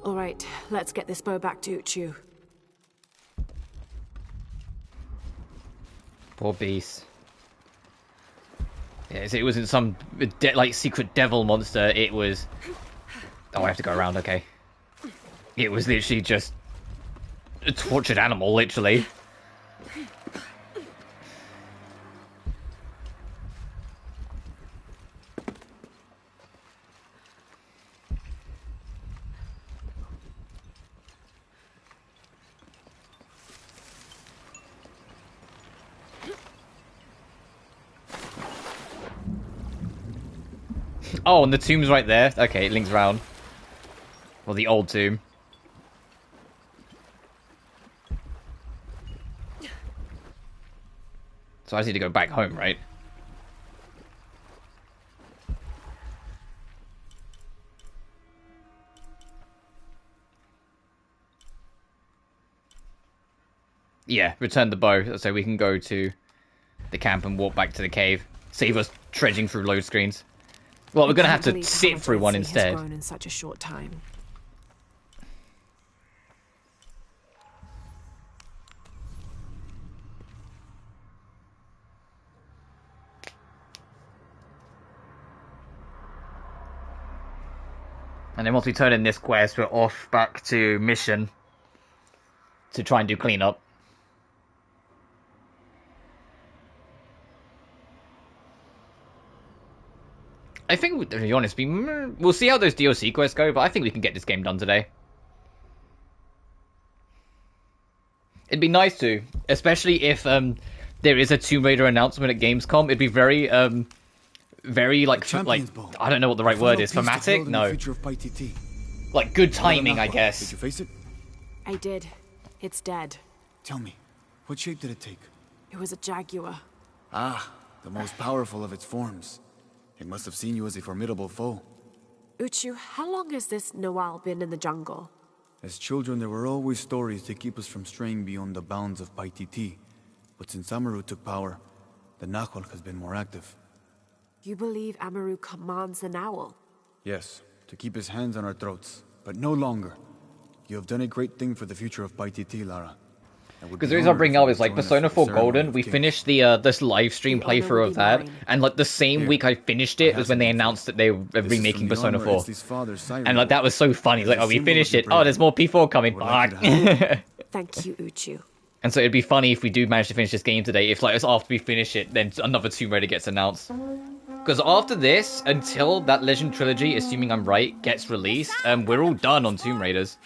Alright, let's get this bow back to Uchu. Poor beast. Yeah, it wasn't some like secret devil monster. It was. Oh, I have to go around. Okay. It was literally just a tortured animal, literally. Oh, and the tomb's right there. Okay, it links round. Well, the old tomb. So I just need to go back home, right? Yeah, return the bow so we can go to the camp and walk back to the cave. Save us trudging through load screens. Well, we're going to have to sit through one instead. Has grown in such a short time. And then once we turn in this quest, we're off back to mission to try and do cleanup. I think, to be honest, we'll see how those DLC quests go, but I think we can get this game done today. It'd be nice to, especially if there is a Tomb Raider announcement at Gamescom. It'd be very, very like I don't know what the right word is. Thematic? No. Like good timing, I guess. Did you face it? I did. It's dead. Tell me, what shape did it take? It was a jaguar. Ah, the most powerful of its forms. It must have seen you as a formidable foe. Uchu, how long has this Noal been in the jungle? As children, there were always stories to keep us from straying beyond the bounds of Paititi. But since Amaru took power, the Nahual has been more active. You believe Amaru commands the Noal? Yes, to keep his hands on our throats, but no longer. You have done a great thing for the future of Paititi, Lara. Because the reason I bring up is like Persona 4 Golden, we finished the this live stream playthrough of that, and like the same week I finished it was when they announced that they were remaking Persona 4. And like that was so funny, like, oh, we finished it, oh, there's more P4 coming, fuck. Thank you, Uchu. And so it'd be funny if we do manage to finish this game today, if like it's after we finish it, then another Tomb Raider gets announced. Because after this, until that Legend Trilogy, assuming I'm right, gets released, we're all done on Tomb Raiders.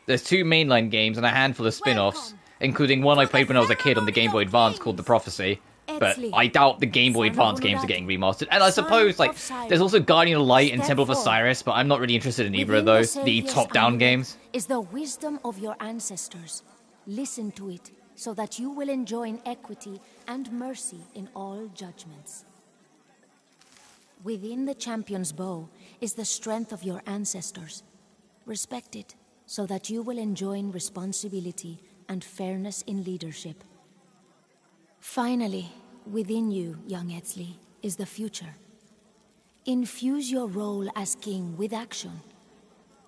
There's 2 mainline games and a handful of spin-offs, including one I played when I was a kid on the Game Boy Advance called The Prophecy. But I doubt the Game Boy Advance games are getting remastered. And I suppose, like, there's also Guardian of Light and Temple of Osiris, but I'm not really interested in either of those, the top-down games. Is the wisdom of your ancestors. Listen to it, so that you will enjoy equity and mercy in all judgments. Within the champion's bow is the strength of your ancestors. Respect it, so that you will enjoy responsibility and fairness in leadership. Finally, within you, young Etzli, is the future. Infuse your role as king with action.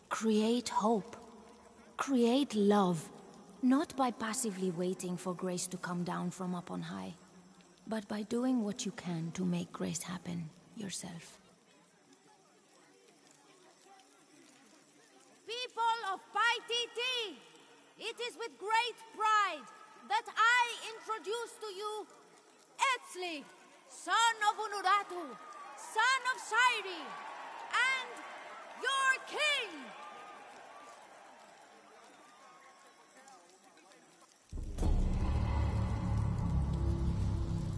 Create hope. Create love, not by passively waiting for grace to come down from up on high, but by doing what you can to make grace happen yourself. People of Paititi, it is with great pride that I introduce to you Etzli, son of Unuratu, son of Sairi, and your king!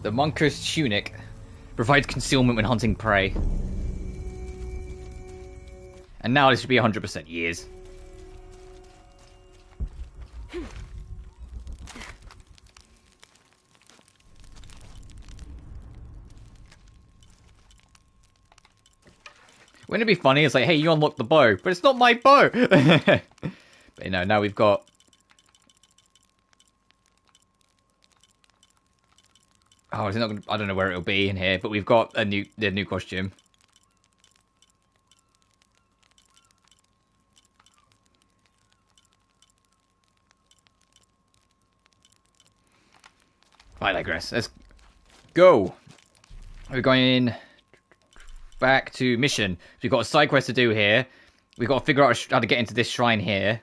The monker's tunic provides concealment when hunting prey. And now this should be 100% years. Wouldn't it be funny? It's like, hey, you unlocked the bow, but it's not my bow. But you know, now we've got. Oh, it's not gonna... I don't know where it'll be in here, but we've got the new costume. I digress. Let's go. We're going back to mission. We've got a side quest to do here. We've got to figure out how to get into this shrine here.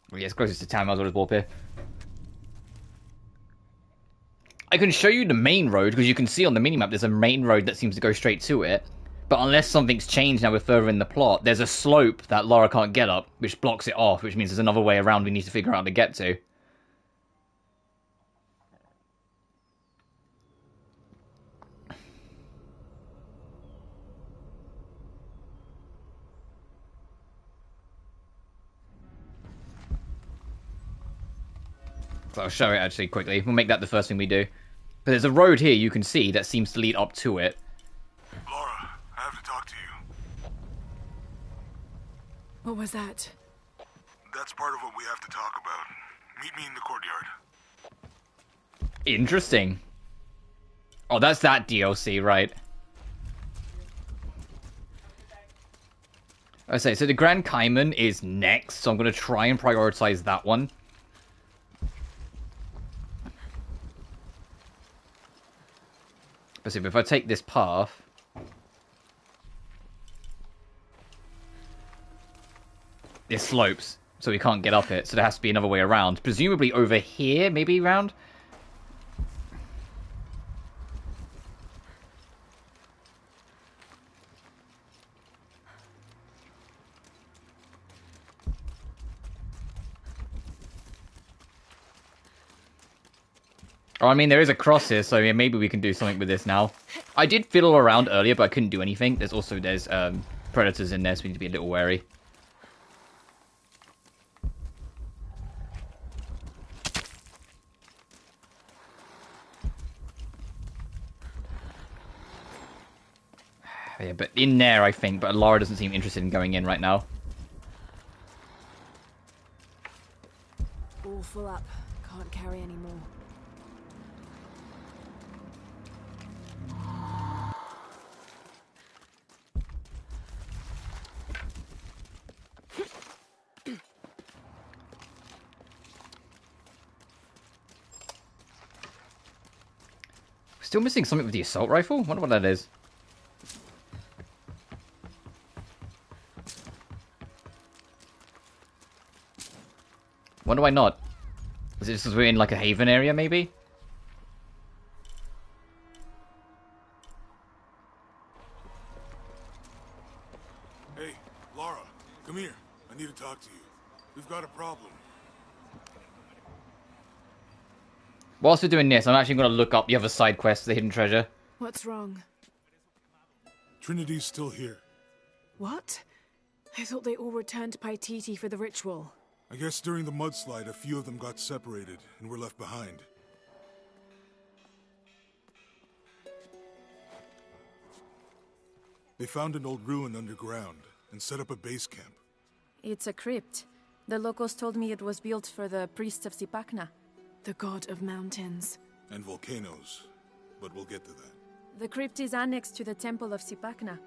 Well, yeah, it's closest to town. Might as well just walk here. I can show you the main road, because you can see on the minimap there's a main road that seems to go straight to it. But unless something's changed now we're further in the plot, there's a slope that Lara can't get up, which blocks it off, which means there's another way around we need to figure out how to get to. So I'll show it actually quickly. We'll make that the first thing we do. But there's a road here you can see that seems to lead up to it. Laura, I have to talk to you. What was that? That's part of what we have to talk about. Meet me in the courtyard. Interesting. Oh, that's that DLC, right? I say, so the Grand Cayman is next, so I'm going to try and prioritize that one. Let's see, but if I take this path... It slopes, so we can't get up it, so there has to be another way around. Presumably over here, maybe around? Oh, I mean, there is a cross here, so yeah, maybe we can do something with this now. I did fiddle around earlier, but I couldn't do anything. There's predators in there, so we need to be a little wary. Yeah, but in there, I think, but Lara doesn't seem interested in going in right now. All full up. Can't carry any more. Still missing something with the assault rifle? Wonder what that is. Wonder why not? Is it just because we're in like a haven area, maybe? Hey, Laura, come here. I need to talk to you. We've got a problem. Whilst we're doing this, I'm actually going to look up the other side quest, the hidden treasure. What's wrong? Trinity's still here. What? I thought they all returned to Paititi for the ritual. I guess during the mudslide, a few of them got separated and were left behind. They found an old ruin underground and set up a base camp. It's a crypt. The locals told me it was built for the priest of Sipakna. The god of mountains. And volcanoes, but we'll get to that. The crypt is annexed to the temple of Sipakna.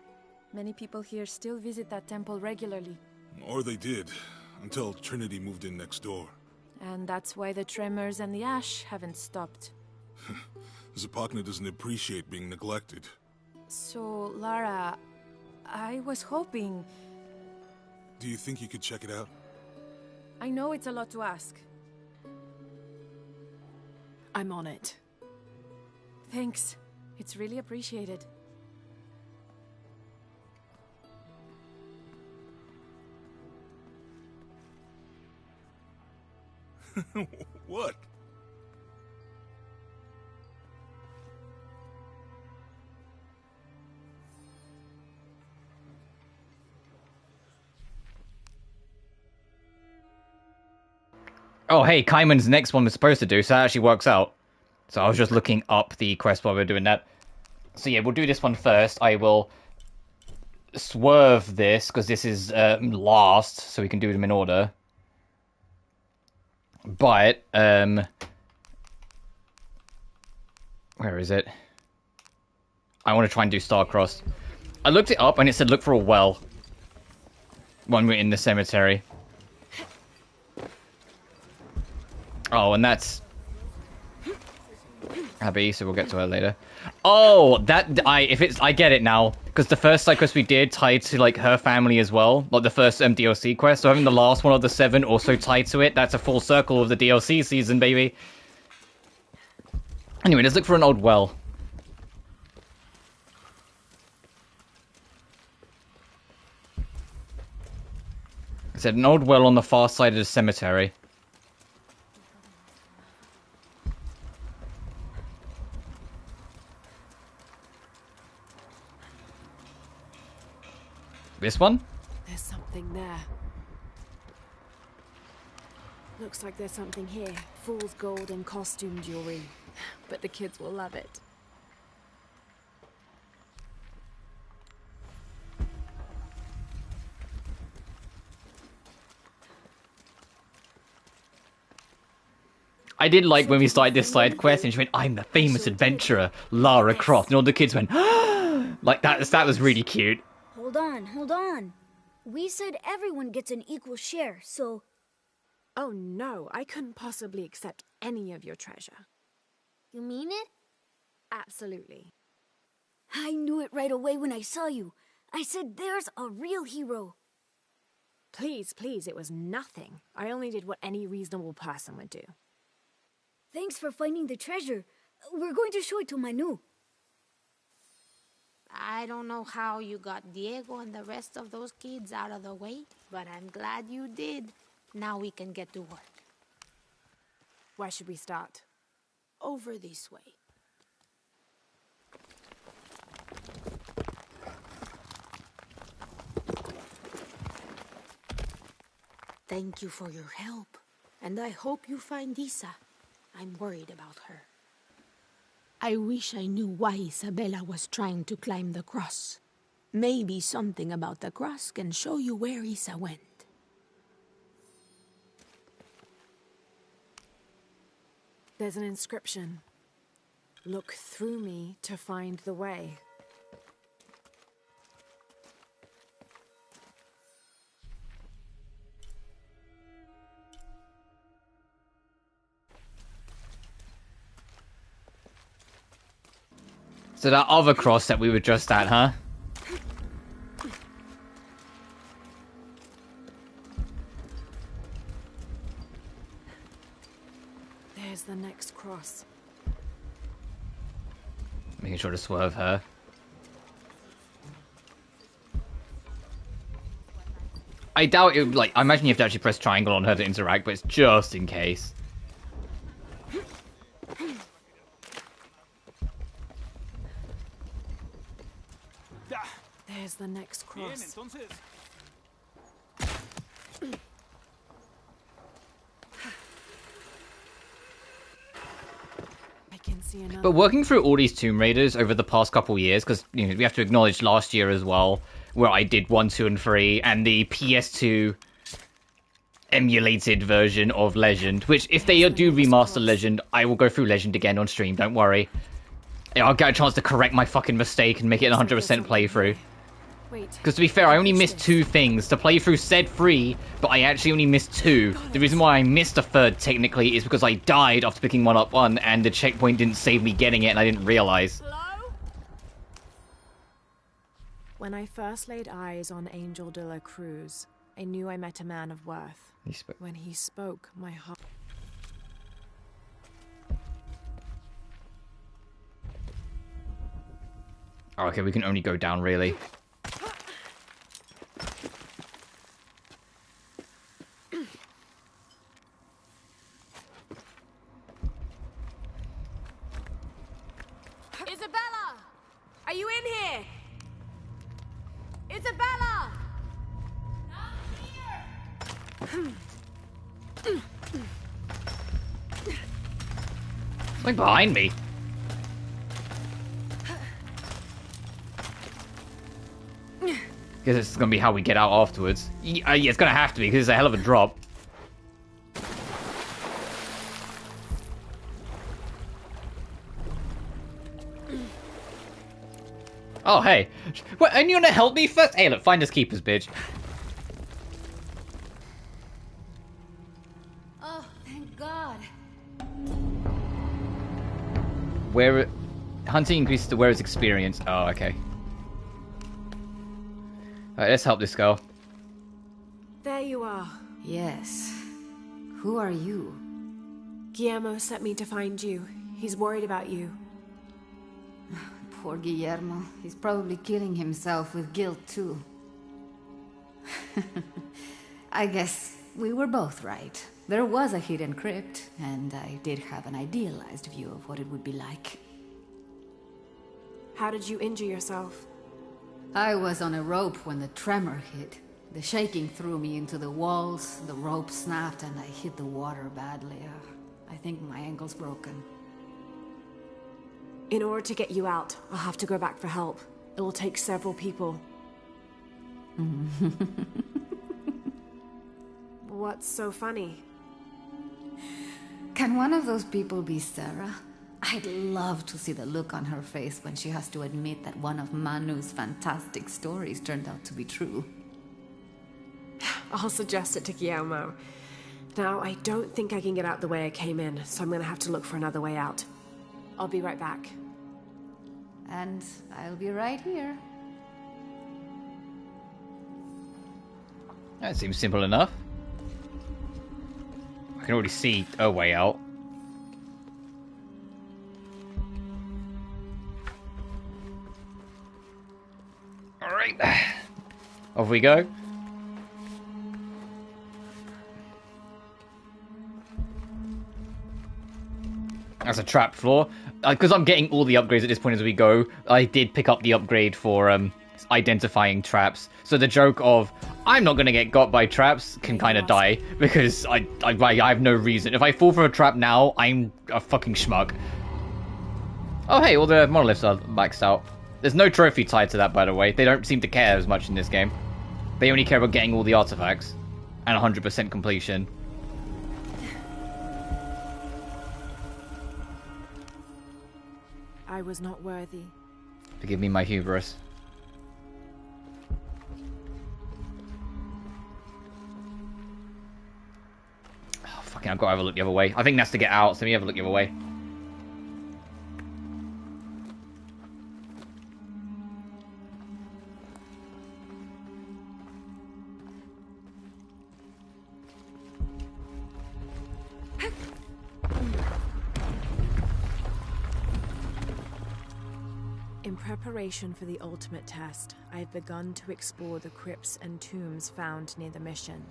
Many people here still visit that temple regularly. Or they did, until Trinity moved in next door. And that's why the tremors and the ash haven't stopped. Sipakna doesn't appreciate being neglected. So, Lara, I was hoping... Do you think you could check it out? I know it's a lot to ask. I'm on it. Thanks. It's really appreciated. What? Oh, hey, Kaiman's next one was supposed to do, so that actually works out. So I was just looking up the quest while we were doing that. So yeah, we'll do this one first. I will swerve this, because this is last, so we can do them in order. But, where is it? I want to try and do Starcross. I looked it up, and it said look for a well when we're in the cemetery. Oh, and that's Abby, so we'll get to her later. Oh, I get it now, because the first side quest we did tied to like her family as well, like the first DLC quest. So having the last one of the 7 also tied to it, that's a full circle of the DLC season, baby. Anyway, let's look for an old well. It's an old well on the far side of the cemetery. This one? There's something there. Looks like there's something here. Fool's gold and costume jewelry. But the kids will love it. I did like when we started this side quest and she went, I'm the famous adventurer, Lara Croft. And all the kids went, like that was really cute. Hold on, hold on. We said everyone gets an equal share, so... Oh no, I couldn't possibly accept any of your treasure. You mean it? Absolutely. I knew it right away when I saw you. I said there's a real hero. Please, please, it was nothing. I only did what any reasonable person would do. Thanks for finding the treasure. We're going to show it to Manu. I don't know how you got Diego and the rest of those kids out of the way, but I'm glad you did. Now we can get to work. Where should we start? Over this way. Thank you for your help, and I hope you find Isa. I'm worried about her. I wish I knew why Isabella was trying to climb the cross. Maybe something about the cross can show you where Isa went. There's an inscription. Look through me to find the way. So that other cross that we were just at, huh? There's the next cross. Making sure to swerve her. I doubt it, like, I imagine you have to actually press triangle on her to interact, but it's just in case. There's the next cross. I can see another. But working through all these Tomb Raiders over the past couple years, because you know we have to acknowledge last year as well, where I did 1, 2, and 3, and the PS2 emulated version of Legend, which if they do remaster Legend, I will go through Legend again on stream, don't worry. I'll get a chance to correct my fucking mistake and make it 100% playthrough. Because to be fair, I only missed 2 things. To play through said 3, but I actually only missed 2. The reason why I missed a third, technically, is because I died after picking one up and the checkpoint didn't save me getting it, and I didn't realize. When I first laid eyes on Angel de la Cruz, I knew I met a man of worth. When he spoke, my heart... Oh, okay, we can only go down, really. Isabella! Are you in here? Isabella! Something behind me. Guess it's gonna be how we get out afterwards. Yeah, it's gonna have to be, because it's a hell of a drop. Oh, hey. What, and you wanna help me first? Hey, look, find us keepers, bitch. Oh, thank God. Where... Hunting increases the wearer's experience. Oh, okay. Alright, let's help this girl. There you are. Yes. Who are you? Guillermo sent me to find you. He's worried about you. Poor Guillermo. He's probably killing himself with guilt, too. I guess we were both right. There was a hidden crypt, and I did have an idealized view of what it would be like. How did you injure yourself? I was on a rope when the tremor hit. The shaking threw me into the walls, the rope snapped, and I hit the water badly. I think my ankle's broken. In order to get you out, I'll have to go back for help. It will take several people. What's so funny? Can one of those people be Sarah? I'd love to see the look on her face when she has to admit that one of Manu's fantastic stories turned out to be true. I'll suggest it to Guillermo. Now, I don't think I can get out the way I came in, so I'm gonna have to look for another way out. I'll be right back. And I'll be right here. That seems simple enough. I can already see a way out. Alright. Off we go. That's a trap floor. Because I'm getting all the upgrades at this point as we go, I did pick up the upgrade for identifying traps. So the joke of, I'm not going to get got by traps can kind of die. Because I have no reason. If I fall for a trap now, I'm a fucking schmuck. Oh hey, all the monoliths are maxed out. There's no trophy tied to that, by the way. They don't seem to care as much in this game. They only care about getting all the artifacts. And 100% completion. I was not worthy. Forgive me my hubris. Oh, fucking, I've got to have a look the other way. I think that's to get out, so let me have a look the other way. In preparation for the ultimate test, I have begun to explore the crypts and tombs found near the mission.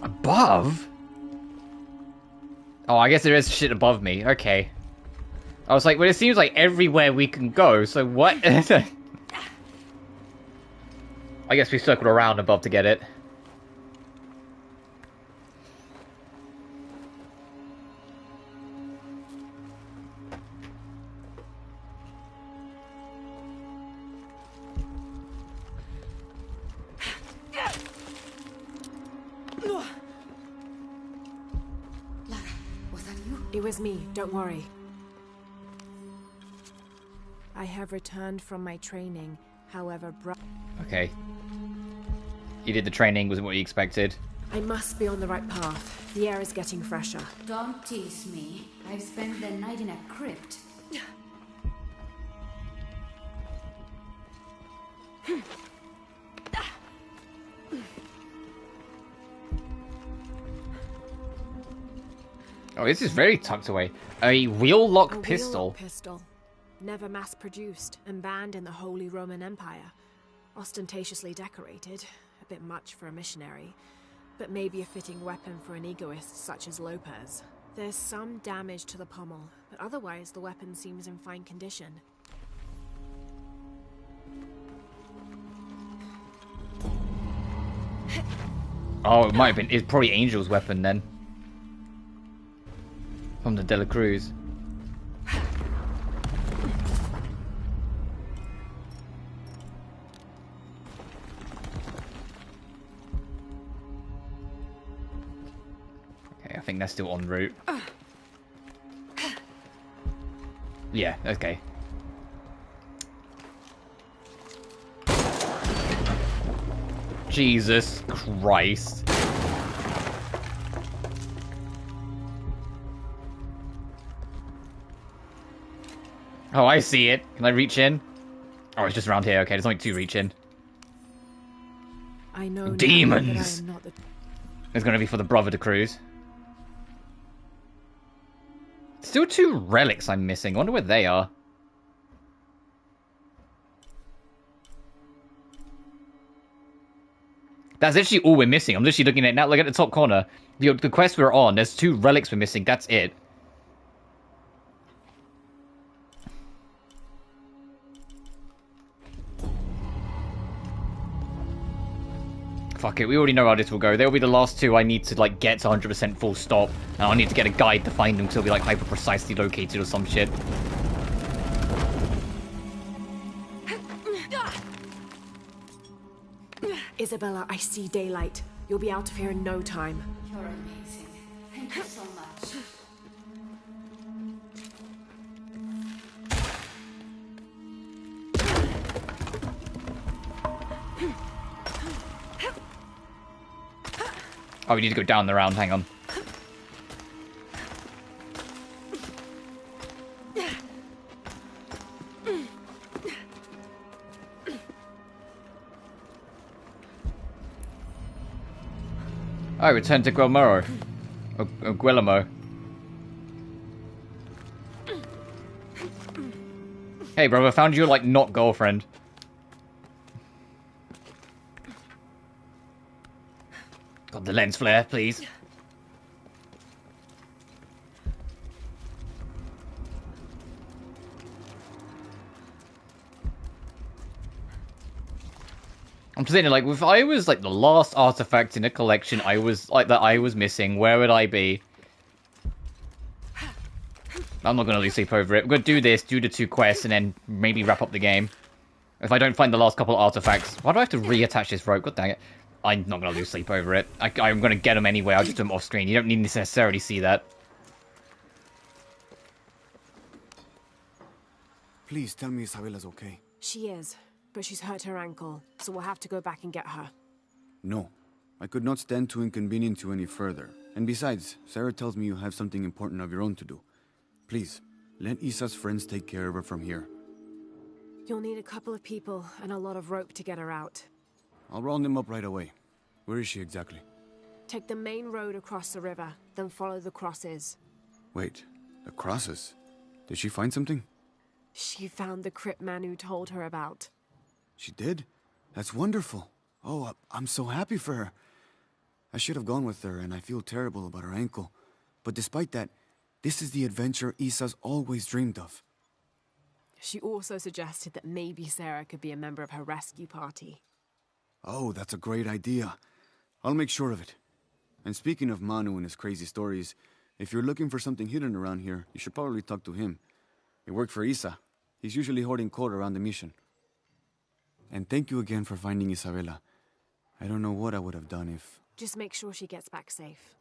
Above? Oh, I guess there is shit above me. Okay. I was like, well, it seems like everywhere we can go, so what? I guess we circled around above to get it. It was me, don't worry. I have returned from my training, however, Okay. You did the training, wasn't what you expected. I must be on the right path. The air is getting fresher. Don't tease me. I've spent the night in a crypt. Oh, this is very tucked away. A wheel-lock pistol. Wheel-lock pistol. Never mass-produced and banned in the Holy Roman Empire. Ostentatiously decorated. A bit much for a missionary. But maybe a fitting weapon for an egoist such as Lopez. There's some damage to the pommel, but otherwise the weapon seems in fine condition. Oh, it might have been. It's probably Angel's weapon then. From the De La Cruz. Okay, I think they're still en route. Yeah, okay. Jesus Christ. Oh, I see it. Can I reach in? Oh, it's just around here. Okay, there's only 2 reaching. I know Demons! now that I am not the... It's gonna be for the brother to cruise. Still 2 relics I'm missing. I wonder where they are. That's literally all we're missing. I'm literally looking at it now. Look at the top corner. The quest we're on, there's 2 relics we're missing. That's it. Fuck it, we already know how this will go. They'll be the last 2 I need to, like, get to 100% full stop. And I'll need to get a guide to find them because they'll be, like, hyper-precisely located or some shit. Isabella, I see daylight. You'll be out of here in no time. You're amazing. Thank you so much. Oh, we need to go down the round. Hang on. Oh, return to Guillermo. Guillermo. Hey, brother, found you, like, not girlfriend. Got the lens flare, please. I'm just thinking, like, if I was, like, the last artifact in a collection I was, like, that I was missing, where would I be? I'm not gonna lose sleep over it. We're gonna do this, do the 2 quests, and then maybe wrap up the game. If I don't find the last couple of artifacts... Why do I have to reattach this rope? God dang it. I'm not gonna lose sleep over it. I'm gonna get them anyway, I'll just do them off screen. You don't need to necessarily see that. Please tell me Isabella's okay. She is, but she's hurt her ankle, so we'll have to go back and get her. No. I could not stand to inconvenience you any further. And besides, Sarah tells me you have something important of your own to do. Please, let Isa's friends take care of her from here. You'll need a couple of people and a lot of rope to get her out. I'll round them up right away. Where is she exactly? Take the main road across the river, then follow the crosses. Wait, the crosses? Did she find something? She found the crypt Manu told her about. She did? That's wonderful. Oh, I'm so happy for her. I should have gone with her, and I feel terrible about her ankle. But despite that, this is the adventure Isa's always dreamed of. She also suggested that maybe Sarah could be a member of her rescue party. Oh, that's a great idea. I'll make sure of it. And speaking of Manu and his crazy stories, if you're looking for something hidden around here, you should probably talk to him. He worked for Isa. He's usually hoarding coal around the mission. And thank you again for finding Isabella. I don't know what I would have done if... Just make sure she gets back safe.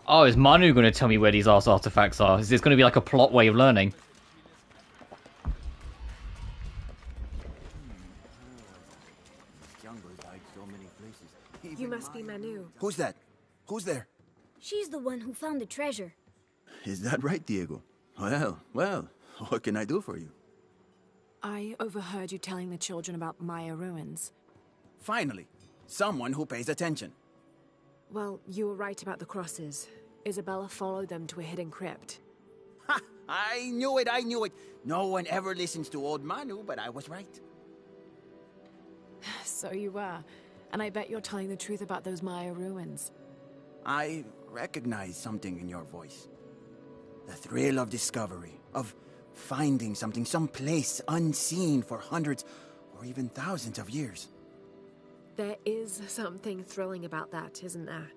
Oh, is Manu going to tell me where these last artifacts are? Is this going to be like a plot way of learning? You must be Manu. Who's that? Who's there? She's the one who found the treasure. Is that right, Diego? Well, what can I do for you? I overheard you telling the children about Maya ruins. Finally, someone who pays attention. Well, you were right about the crosses. Isabella followed them to a hidden crypt. Ha! I knew it! No one ever listens to old Manu, but I was right. So you were. And I bet you're telling the truth about those Maya ruins. I recognize something in your voice. The thrill of discovery, of finding something someplace unseen for hundreds or even thousands of years. There is something thrilling about that, isn't there?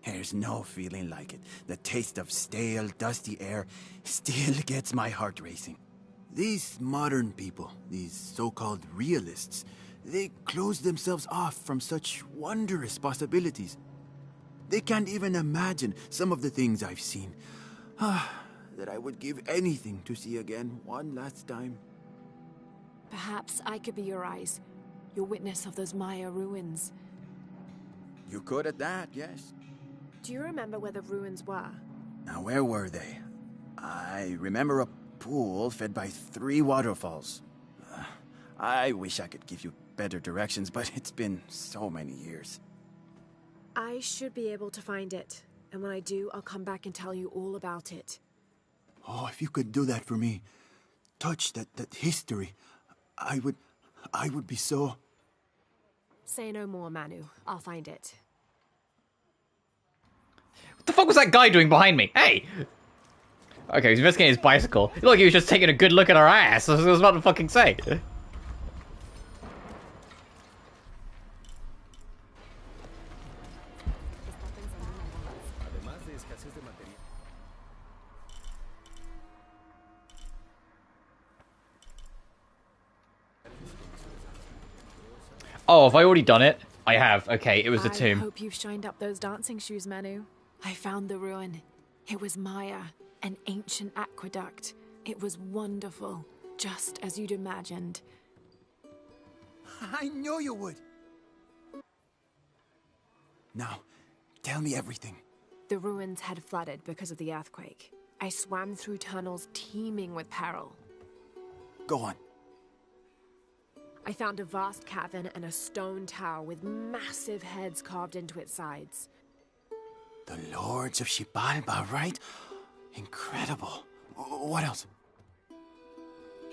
There's no feeling like it. The taste of stale, dusty air still gets my heart racing. These modern people, these so-called realists, they close themselves off from such wondrous possibilities. They can't even imagine some of the things I've seen. That I would give anything to see again one last time. Perhaps I could be your eyes, your witness of those Maya ruins. You could at that, yes. Do you remember where the ruins were? Now, where were they? I remember a pool fed by 3 waterfalls. I wish I could give you better directions, but it's been so many years. I should be able to find it. And when I do, I'll come back and tell you all about it. Oh, if you could do that for me. Touch that history. I would be so... Say no more, Manu. I'll find it. What the fuck was that guy doing behind me? Hey! Okay, he's investigating his bicycle. It looked like he was just taking a good look at our ass. I was about to fucking say. Oh, have I already done it? I have. Okay, it was the tomb. I hope you've shined up those dancing shoes, Manu. I found the ruin. It was Maya, an ancient aqueduct. It was wonderful, just as you'd imagined. I knew you would. Now, tell me everything. The ruins had flooded because of the earthquake. I swam through tunnels teeming with peril. Go on. I found a vast cavern and a stone tower with massive heads carved into its sides. The Lords of Xibalba, right? Incredible. What else?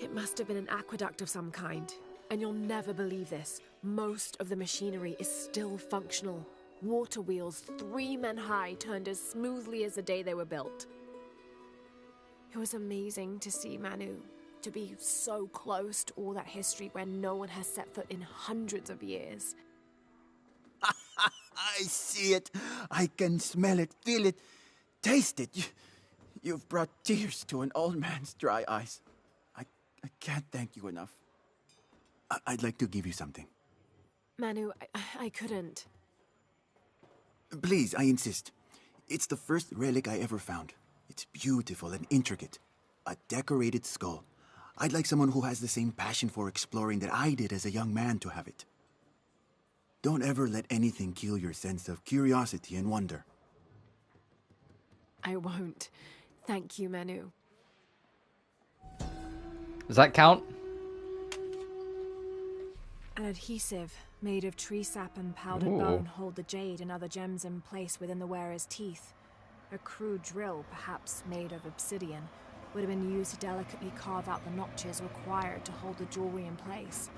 It must have been an aqueduct of some kind. And you'll never believe this. Most of the machinery is still functional. Water wheels 3 men high turned as smoothly as the day they were built. It was amazing to see, Manu. To be so close to all that history where no one has set foot in hundreds of years. I see it. I can smell it, feel it, taste it. You've brought tears to an old man's dry eyes. I can't thank you enough. I'd like to give you something. Manu, I couldn't. Please, I insist. It's the first relic I ever found. It's beautiful and intricate. A decorated skull. I'd like someone who has the same passion for exploring that I did as a young man to have it. Don't ever let anything kill your sense of curiosity and wonder. I won't. Thank you, Manu. Does that count? An adhesive made of tree sap and powdered bone hold the jade and other gems in place within the wearer's teeth. A crude drill, perhaps made of obsidian, would have been used to delicately carve out the notches required to hold the jewelry in place.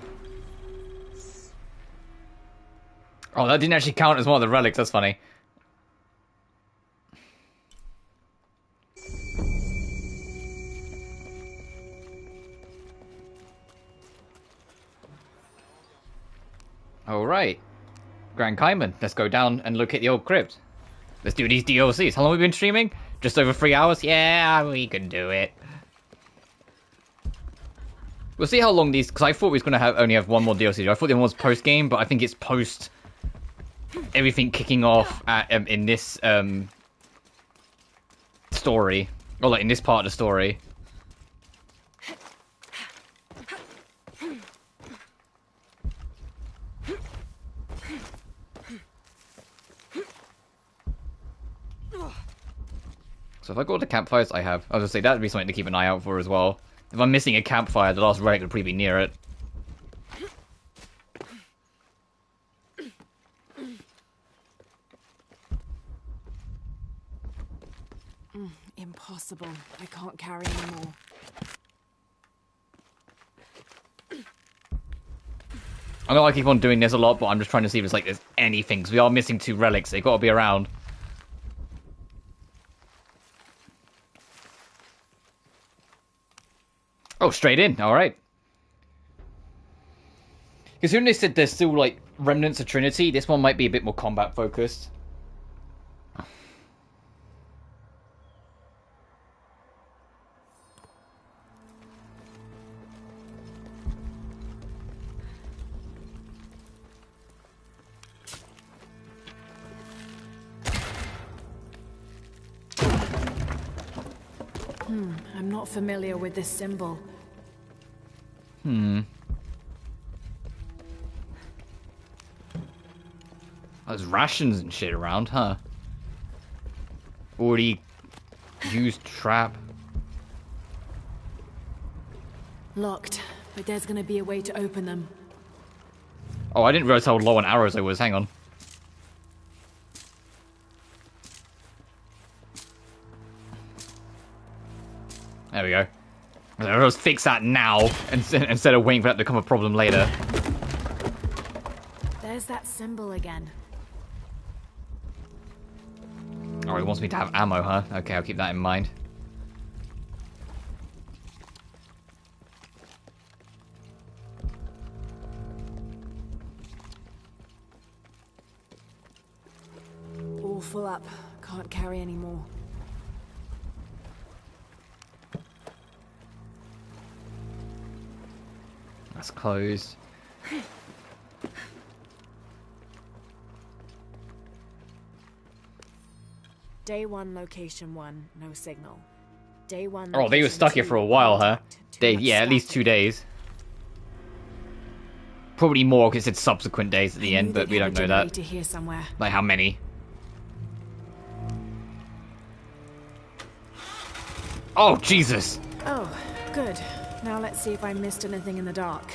Oh, that didn't actually count as one of the relics. That's funny. Alright. Grand Cayman. Let's go down and look at the old crypt. Let's do these DLCs. How long have we been streaming? Just over 3 hours? Yeah, we can do it. We'll see how long these... Because I thought we was going to only have one more DLC. I thought the other one was post-game, but I think it's post... everything kicking off in this story. Or like in this part of the story. So if I go to campfires, I was gonna say that'd be something to keep an eye out for as well. If I'm missing a campfire, the last relic would probably be near it. Impossible. I can't carry anymore. I know I keep on doing this a lot, but I'm just trying to see if there's anything. Because we are missing 2 relics. They've got to be around. Oh, straight in. All right. Because when they said there's still like remnants of Trinity, this one might be a bit more combat focused. I'm not familiar with this symbol. There's rations and shit around, huh? Already Used trap. Locked, but there's gonna be a way to open them. Oh, I didn't realize how low on arrows I was. Hang on. There we go. Let's fix that now instead of waiting for that to become a problem later. There's that symbol again. Oh, he wants me to have ammo, huh? Okay, I'll keep that in mind. All full up. Can't carry any more. That's closed. Day 1, location 1, no signal. Day 1. Oh, they were stuck here for a while, huh? Yeah, at least 2 days. Probably more because it's subsequent days at the end, but we don't know that. Here somewhere. Like how many? Oh, Jesus! Oh, good. Now let's see if I missed anything in the dark.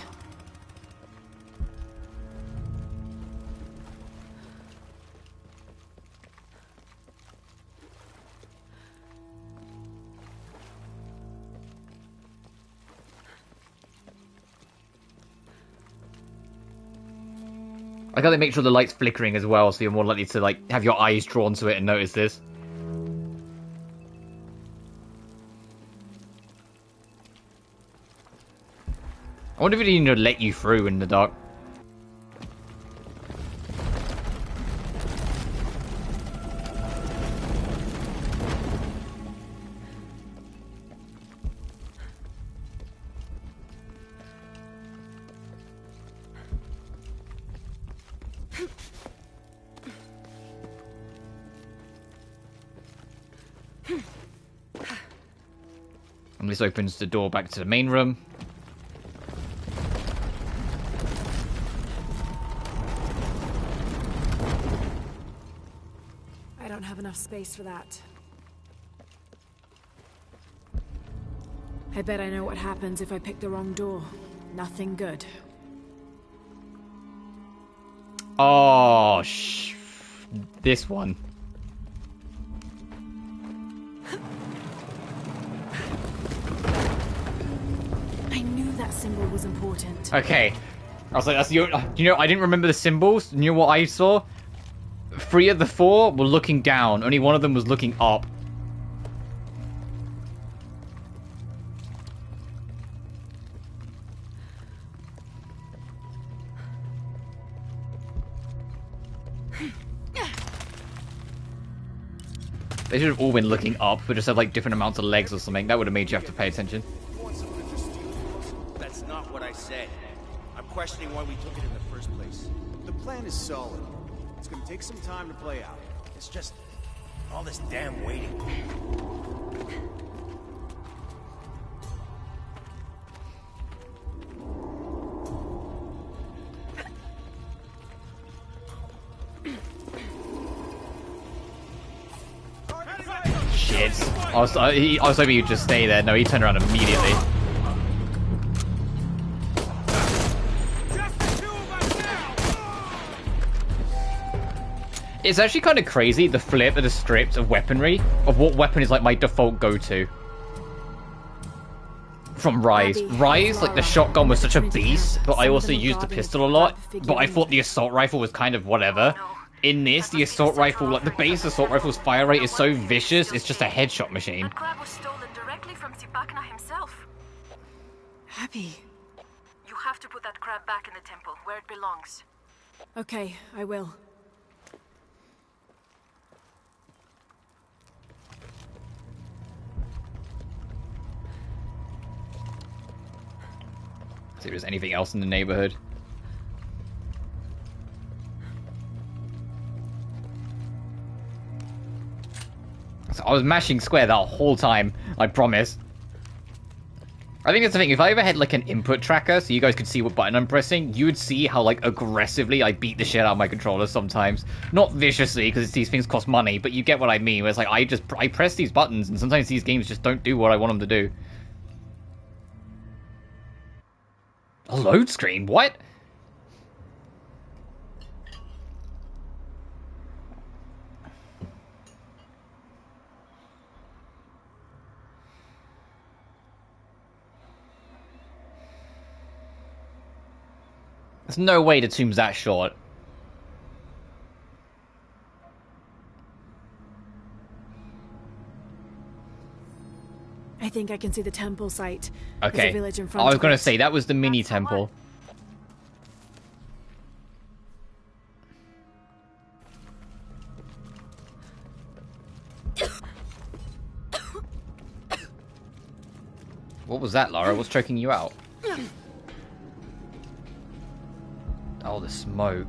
I gotta make sure the light's flickering as well, so you're more likely to like have your eyes drawn to it and notice this. I wonder if it even let you through in the dark. And this opens the door back to the main room. I don't have enough space for that. I bet I know what happens if I pick the wrong door. Nothing good. Oh, this one. I knew that symbol was important. Okay. I was like, that's your... You know, I didn't remember the symbols. You know what I saw? 3 of the 4 were looking down. Only one of them was looking up. They should have all been looking up, but just had like different amounts of legs or something. That would have made you have to pay attention. That's not what I said. I'm questioning why we took it in the first place. The plan is solid. It's gonna take some time to play out. It's just all this damn waiting. Shit. I was hoping you'd just stay there. No, he turned around immediately. It's actually kind of crazy, the flip of the strips of weaponry, of what weapon is like my default go-to. From Rise. Rise, like the shotgun was such a beast, but I also used the pistol a lot, but I thought the assault rifle was kind of whatever. In this, the assault rifle, like the base assault rifle's fire rate is so vicious, it's just a headshot machine. That crab was stolen directly from Sipakna himself. Happy. You have to put that crab back in the temple, where it belongs. Okay, I will. See if there's anything else in the neighborhood. So I was mashing square that whole time, I promise. I think that's the thing. If I ever had like an input tracker, so you guys could see what button I'm pressing, you would see how like aggressively I beat the shit out of my controller sometimes. Not viciously, because these things cost money, but you get what I mean. Where it's like I press these buttons, and sometimes these games just don't do what I want them to do. A load screen? What? There's no way the tomb's that short. I think I can see the temple site. Okay. There's a village in front I was of going to it. say, that was the mini temple. What was that, Lara? What's choking you out? Oh, the smoke.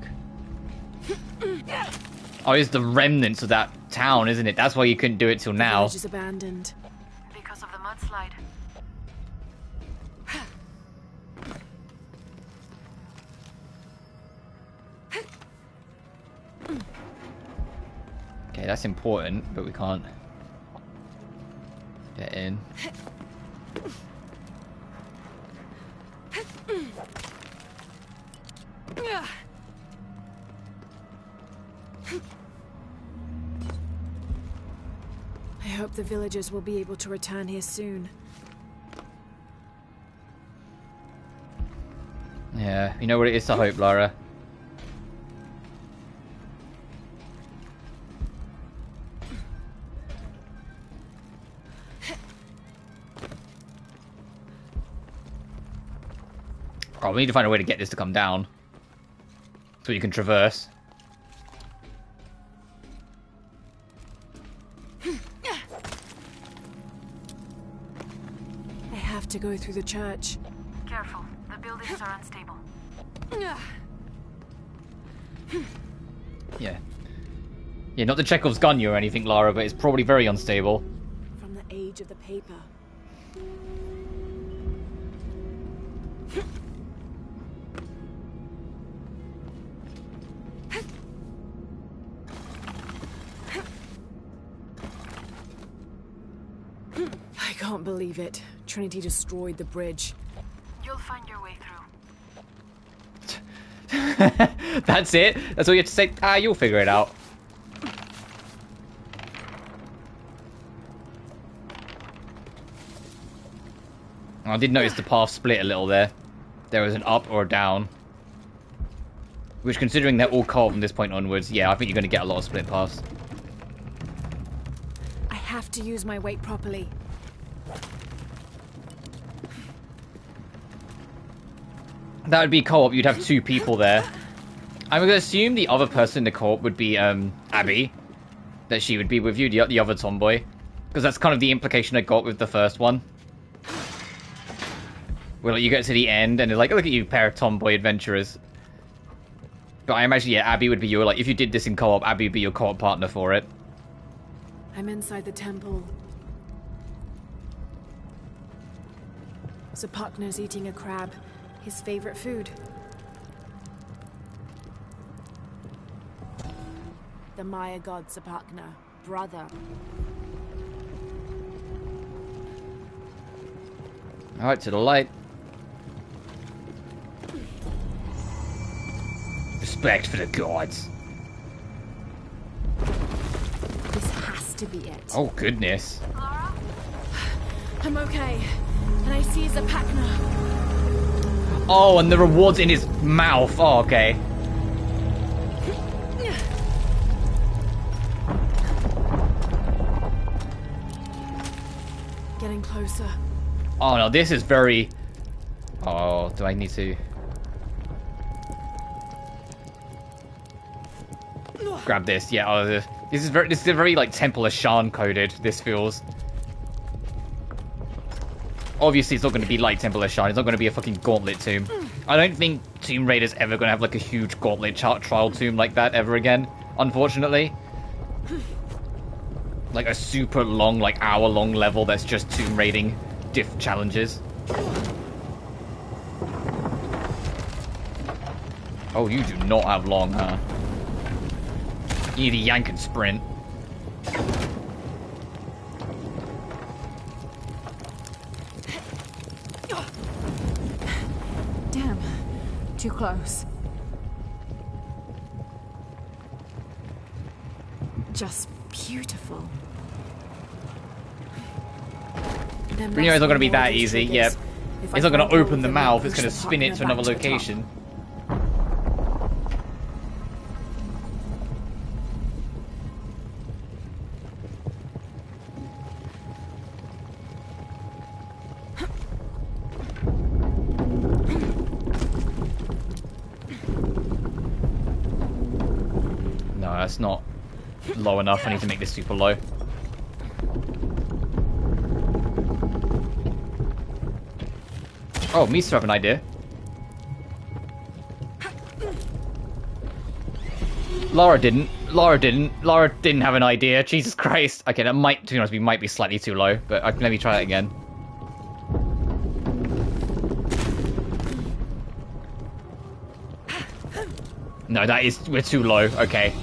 Oh, it's the remnants of that town, isn't it? That's why you couldn't do it till now. The village is abandoned. Because of the mudslide. Okay, that's important, but we can't get in. I hope the villagers will be able to return here soon. Yeah, you know what it is to hope, Lara. Oh, we need to find a way to get this to come down. So you can traverse. I have to go through the church. Careful, the buildings are unstable. Yeah. Yeah, not the Chekhov's gun you or anything, Lara, but it's probably very unstable. From the age of the paper. I can't believe it. Trinity destroyed the bridge. You'll find your way through. That's it? That's all you have to say? Ah, you'll figure it out. I did notice the path split a little there. There was an up or a down. Which, considering they're all cold from this point onwards, yeah, I think you're going to get a lot of split paths. I have to use my weight properly. That would be co-op. You'd have two people there. I'm going to assume the other person in the co-op would be Abby. That she would be with you, the other tomboy. Because that's kind of the implication I got with the first one. Where like, you get to the end and it's like, look at you, pair of tomboy adventurers. But I imagine, yeah, Abby would be your, like, if you did this in co-op, Abby would be your co-op partner for it. I'm inside the temple. Zapakna's eating a crab. His favorite food. The Maya god Zapakna, brother. Alright, to the light. Respect for the gods. This has to be it. Oh, goodness. I'm okay. And I see Zapakna. Oh, and the reward's in his mouth. Oh, okay. Getting closer. Oh, no, this is very... Oh, do I need to... Grab this, yeah. Oh, this is very like Temple of Shan coded. This feels. Obviously, it's not going to be like Temple of Shan. It's not going to be a fucking gauntlet tomb. I don't think Tomb Raider's ever going to have like a huge gauntlet trial tomb like that ever again. Unfortunately, like a super long, like hour-long level that's just tomb raiding diff challenges. Oh, you do not have long, huh? You need a yank and sprint. Damn. Too close. Just beautiful. You know it's not going to be that easy. Yep. It's not going to open the mouth. It's going to spin it to another location. No, that's not low enough. I need to make this super low. Oh, Misa have an idea. Lara didn't. Lara didn't have an idea. Jesus Christ. Okay, that might, to be honest, might be slightly too low, but let me try it again. No, we're too low. Okay.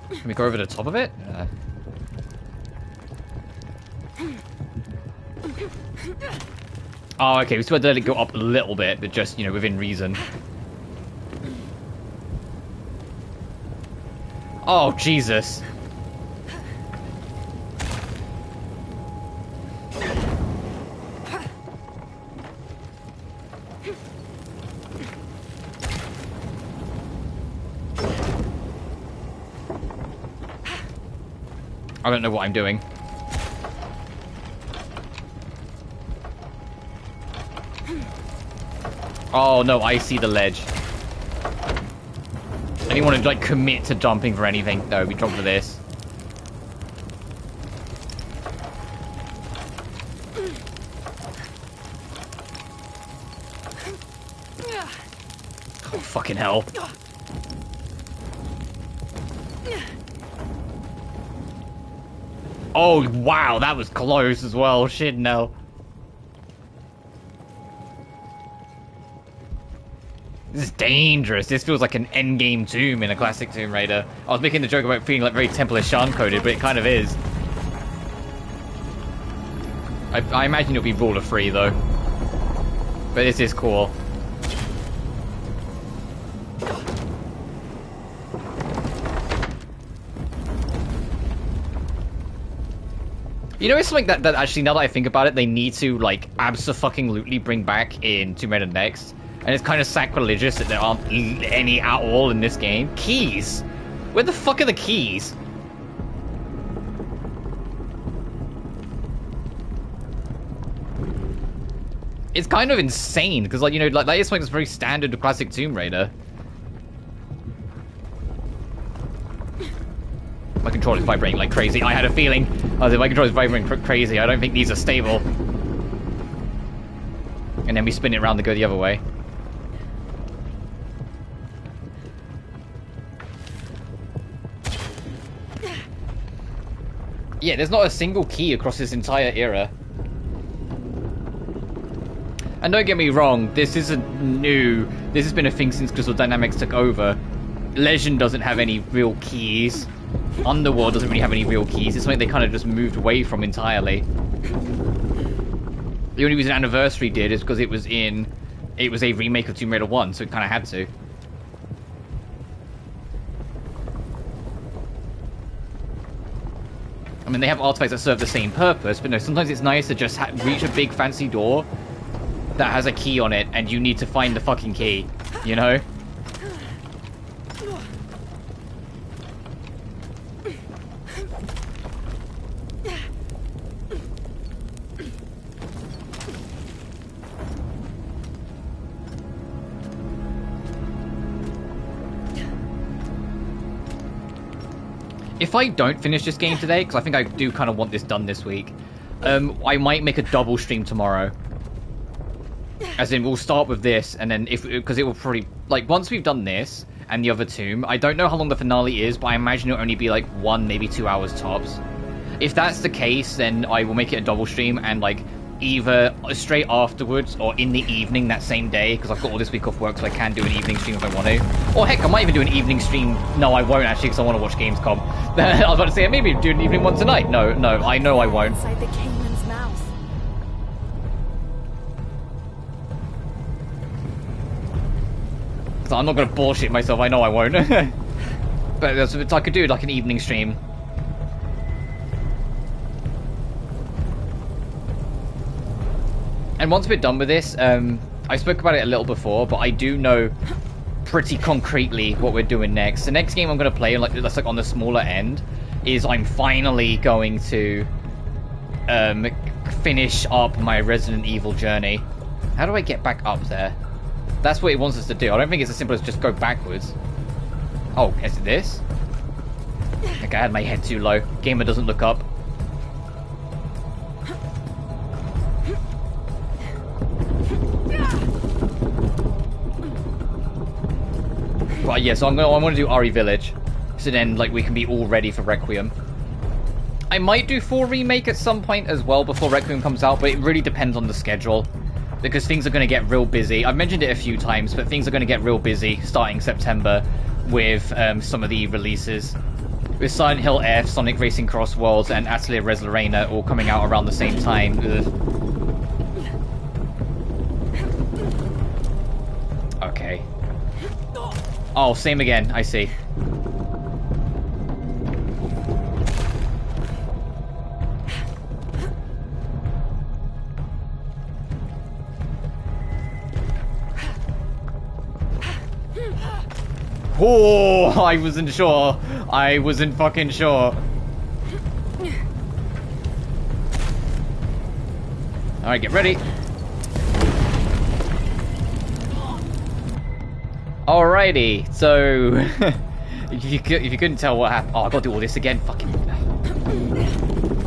Can we go over the top of it? Oh, okay. We still had to let it go up a little bit, but just, you know, within reason. Oh, Jesus. I don't know what I'm doing. Oh no, I see the ledge. I didn't want to like commit to jumping for anything. No, we jumped for this. Oh fucking hell. Oh, wow, that was close as well. Shit, no. This is dangerous. This feels like an endgame tomb in a classic Tomb Raider. I was making the joke about feeling like very Temple of Shan coded, but it kind of is. I imagine it'll be ruler free though. But this is cool. You know, it's something that actually, now that I think about it, they need to, like, abso-fucking-lutely bring back in Tomb Raider Next. And it's kind of sacrilegious that there aren't any at all in this game. Keys? Where the fuck are the keys? It's kind of insane, because, like, you know, like, that is something that's very standard to classic Tomb Raider. My controller's vibrating like crazy. I had a feeling. I was like, my controller's vibrating crazy. I don't think these are stable. And then we spin it around to go the other way. Yeah, there's not a single key across this entire era. And don't get me wrong, this isn't new. This has been a thing since Crystal Dynamics took over. Legend doesn't have any real keys. Underworld doesn't really have any real keys. It's something they kind of just moved away from entirely. The only reason Anniversary did is because it was a remake of Tomb Raider 1, so it kind of had to. I mean, they have artifacts that serve the same purpose, but no, sometimes it's nice to just reach a big fancy door that has a key on it, and you need to find the fucking key, you know? If I don't finish this game today, because I think I do kind of want this done this week, I might make a double stream tomorrow. As in, we'll start with this, and then because it will probably, like, once we've done this and the other tomb, I don't know how long the finale is, but I imagine it'll only be like 1, maybe 2 hours tops. If that's the case, then I will make it a double stream, and like either straight afterwards or in the evening that same day, because I've got all this week off work, so I can do an evening stream if I want to. Or heck, I might even do an evening stream. No, I won't actually, because I want to watch Gamescom. I was about to say, maybe do an evening one tonight. No, I know I won't. Inside the caiman's mouth. So I'm not going to bullshit myself, I know I won't. But I could do like an evening stream. And once we're done with this, I spoke about it a little before, but I do know pretty concretely what we're doing next. The next game I'm going to play, like that's like on the smaller end, is I'm finally going to finish up my Resident Evil journey. How do I get back up there? That's what it wants us to do. I don't think it's as simple as just go backwards. Oh, is it this? Okay, I had my head too low. Gamer doesn't look up. Right, yeah, so I want to do RE Village. So then, like, we can be all ready for Requiem. I might do 4 Remake at some point as well before Requiem comes out, but it really depends on the schedule. Because things are going to get real busy. I've mentioned it a few times, but things are going to get real busy starting September with some of the releases. With Silent Hill F, Sonic Racing Cross Worlds, and Atelier Res Lorena all coming out around the same time. Okay. Oh, same again, I see. Oh, I wasn't sure. I wasn't fucking sure. Alright, get ready. Alrighty, so if you couldn't tell what happened, I gotta do all this again. Fucking,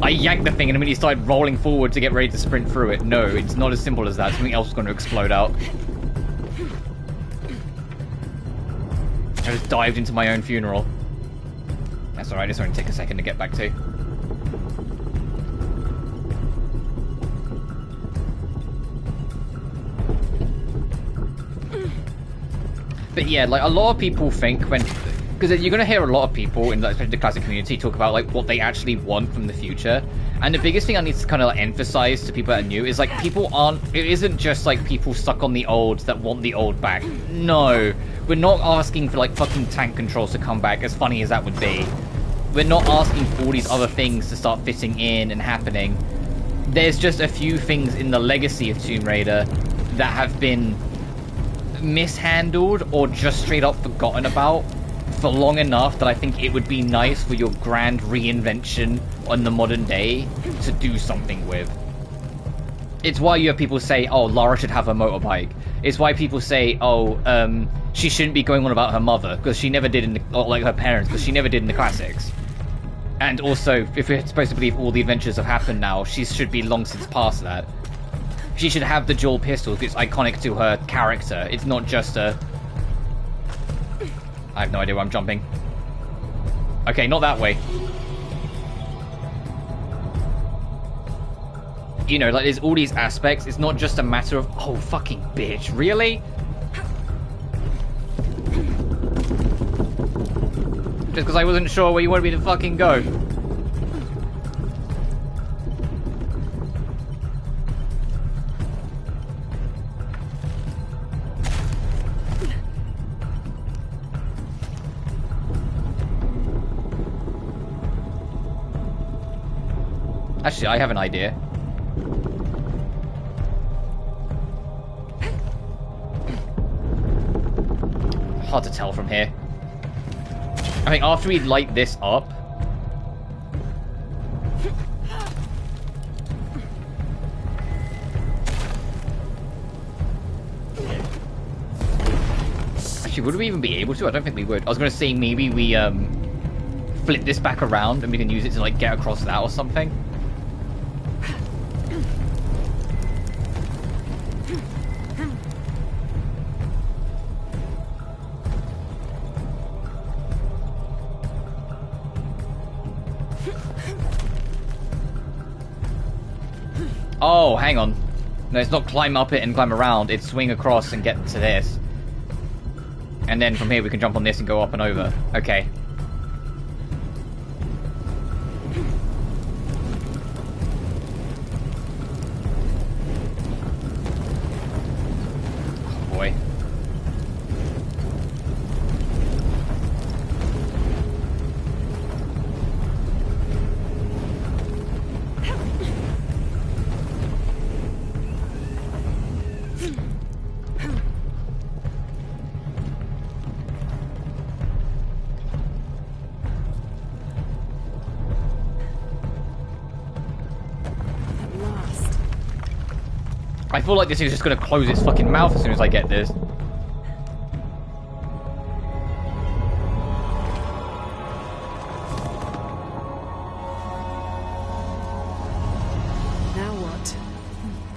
I yanked the thing and immediately started rolling forward to get ready to sprint through it. No, it's not as simple as that. Something else is going to explode out. I just dived into my own funeral. That's alright. It's only take a second to get back to. But yeah, like a lot of people think when, because you're going to hear a lot of people in, like, especially the classic community, talk about like what they actually want from the future. And the biggest thing I need to kind of like emphasize to people that are new is like people aren't, it isn't just like people stuck on the old that want the old back. No, we're not asking for like fucking tank controls to come back, as funny as that would be. We're not asking for all these other things to start fitting in and happening. There's just a few things in the legacy of Tomb Raider that have been mishandled or just straight up forgotten about for long enough that I think it would be nice for your grand reinvention on the modern day to do something with. It's why you have people say, oh, Lara should have a motorbike. It's why people say, oh, she shouldn't be going on about her mother because she never did in the, or like her parents, because she never did in the classics. And also, if we're supposed to believe all the adventures have happened now, she should be long since past that. She should have the dual pistols. It's iconic to her character. It's not just a... I have no idea where I'm jumping. Okay, not that way. You know, like, there's all these aspects. It's not just a matter of, oh, fucking bitch, really? Just because I wasn't sure where you wanted me to fucking go. Actually, I have an idea. Hard to tell from here. I think after we light this up... Actually, would we even be able to? I don't think we would. I was going to say maybe we flip this back around and we can use it to like get across that or something. Oh, hang on. No, it's not climb up it and climb around. It's swing across and get to this. And then from here we can jump on this and go up and over. Okay. Oh boy. I feel like this is just gonna close its fucking mouth as soon as I get this. Now what?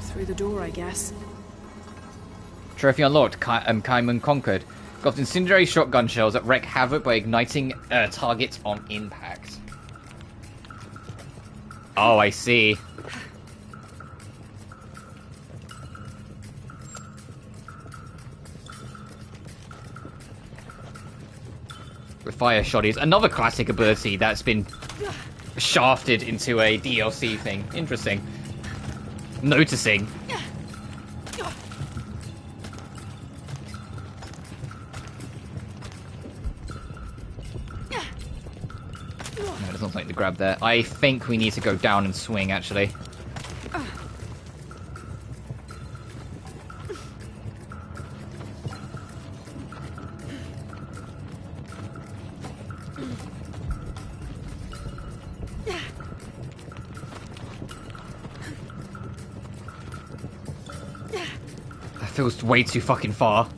Through the door, I guess. Trophy unlocked. Kaiman conquered. Got incendiary shotgun shells that wreak havoc by igniting targets on impact. Oh, I see. With fire shotties, another classic ability that's been shafted into a DLC thing. Interesting. Noticing. No, there's nothing to grab there. I think we need to go down and swing, actually. Feels way too fucking far.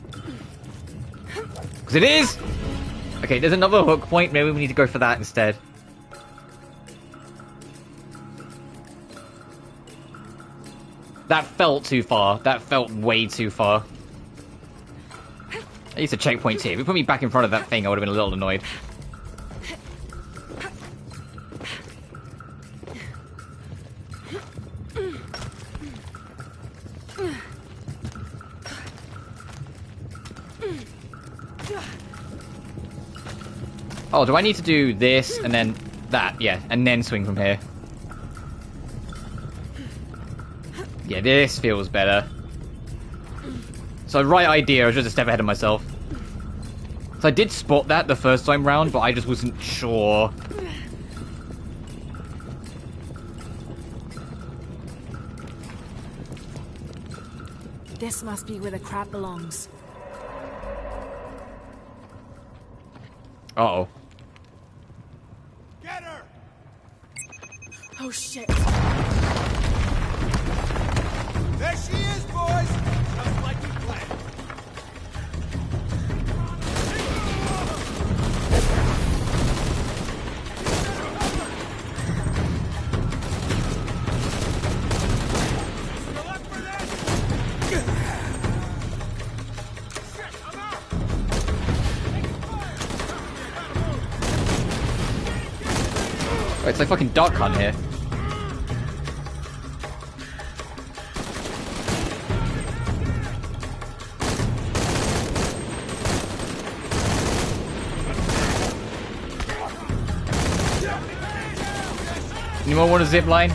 Because it is! Okay, there's another hook point. Maybe we need to go for that instead. That felt too far. That felt way too far. I used a checkpoint here. If you put me back in front of that thing, I would have been a little annoyed. Oh, do I need to do this and then that? Yeah, and then swing from here. Yeah, this feels better. So, right idea, I was just a step ahead of myself. So I did spot that the first time round, but I just wasn't sure. This must be where the crab belongs. Uh-oh. Get her! Oh shit. There she is, boys! Just like we planned. Oh, it's like fucking Duck Hunt here. Anyone want a zip line?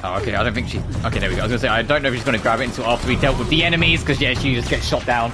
Oh, okay, I don't think she... Okay, there we go. I was gonna say, I don't know if she's gonna grab it until after we dealt with the enemies, because, yeah, she just gets shot down.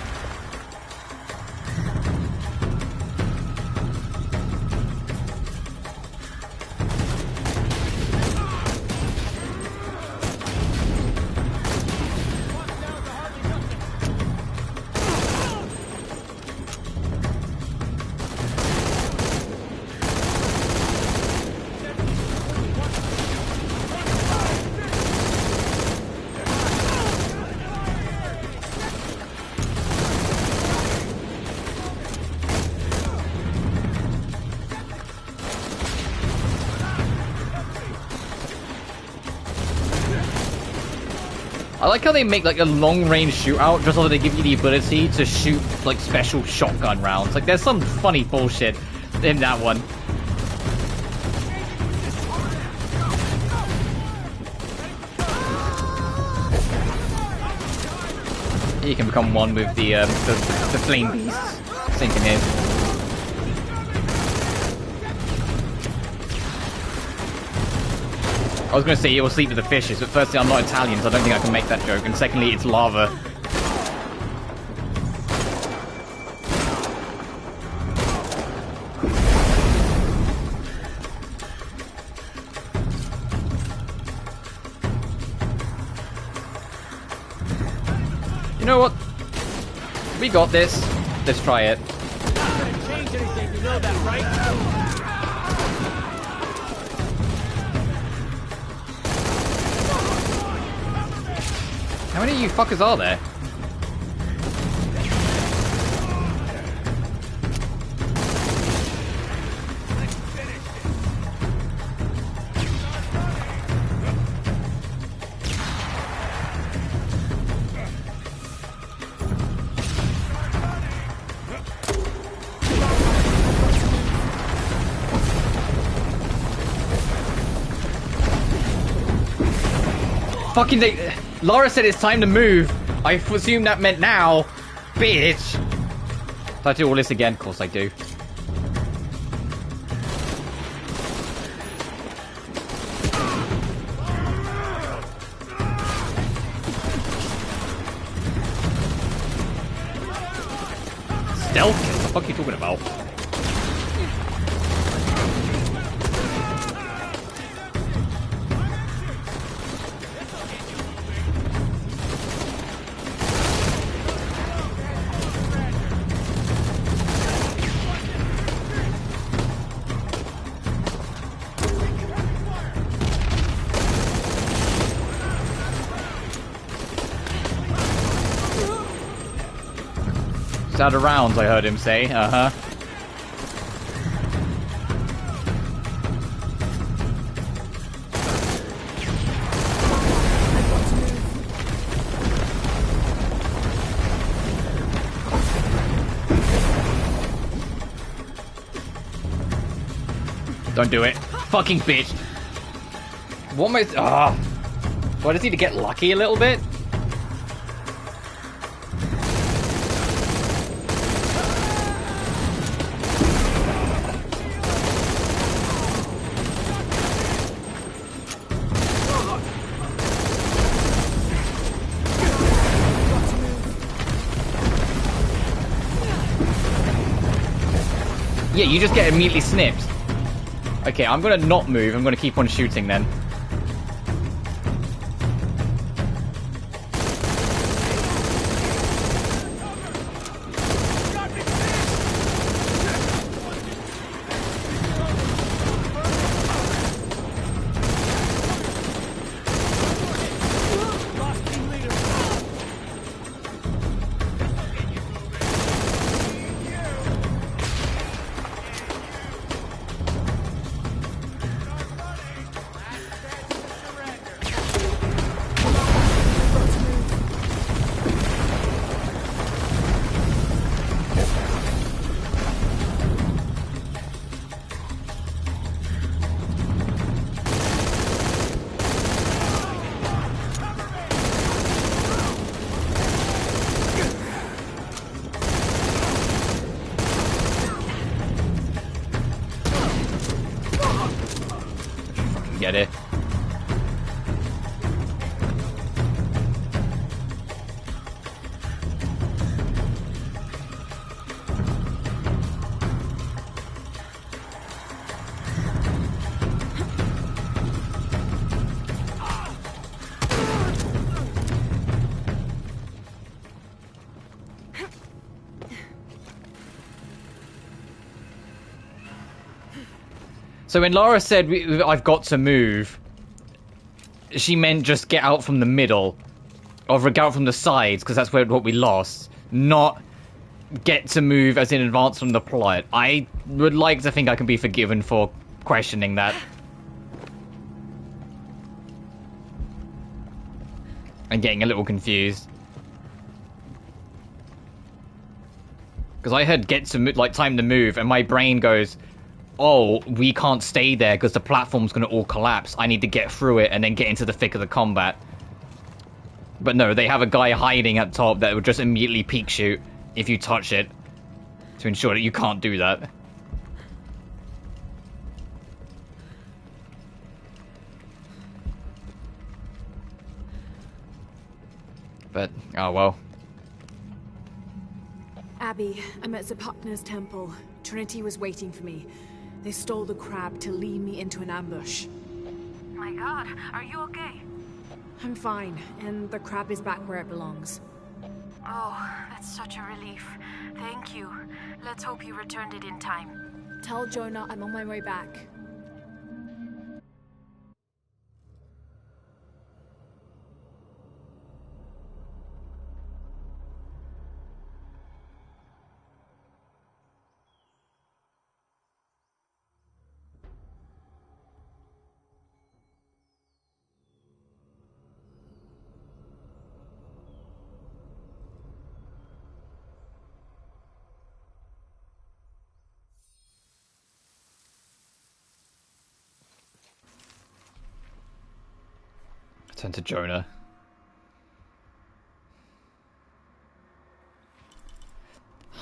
I like how they make like a long-range shootout just so that they give you the ability to shoot like special shotgun rounds. Like there's some funny bullshit in that one. You can become one with the flame beasts. Same thing here. I was going to say it will sleep with the fishes, but firstly I'm not Italian, so I don't think I can make that joke, and secondly it's lava. You know what? We got this. Let's try it. Not gonna change anything, you know that, right? How many of you fuckers are there? Fucking Laura said it's time to move. I assume that meant now. Bitch. Do I do all this again? Of course I do. Stealth? What the fuck are you talking about? It's out of rounds, I heard him say. Uh-huh. Don't do it. Fucking bitch. What am I... Ah. Do I just need to get lucky a little bit? Yeah, you just get immediately snipped. Okay, I'm gonna not move. I'm gonna keep on shooting then. Get it. So when Lara said, I've got to move, she meant just get out from the middle. Or get out from the sides, because that's what we lost. Not get to move as in advance from the plot. I would like to think I can be forgiven for questioning that. and getting a little confused. Because I heard get to like time to move, and my brain goes, "Oh, we can't stay there because the platform's gonna all collapse. I need to get through it and then get into the thick of the combat." But no, they have a guy hiding at top that will just immediately peek shoot if you touch it to ensure that you can't do that. But oh well. Abby, I'm at Zipacna's temple. Trinity was waiting for me. They stole the crab to lead me into an ambush. My god, are you okay? I'm fine, and the crab is back where it belongs. Oh, that's such a relief. Thank you. Let's hope you returned it in time. Tell Jonah I'm on my way back. Turn to Jonah.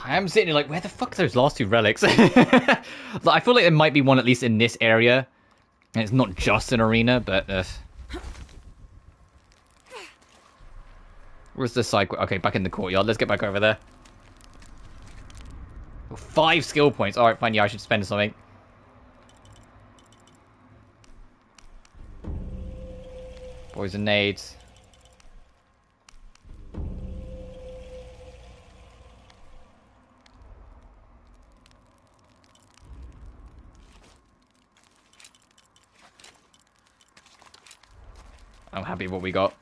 I am sitting here like, where the fuck are those last two relics? Like, I feel like there might be one at least in this area. And it's not just an arena, but... Where's the side? Okay, back in the courtyard. Let's get back over there. 5 skill points. Alright, fine. Yeah, I should spend something. Poison nades. I'm happy with what we got.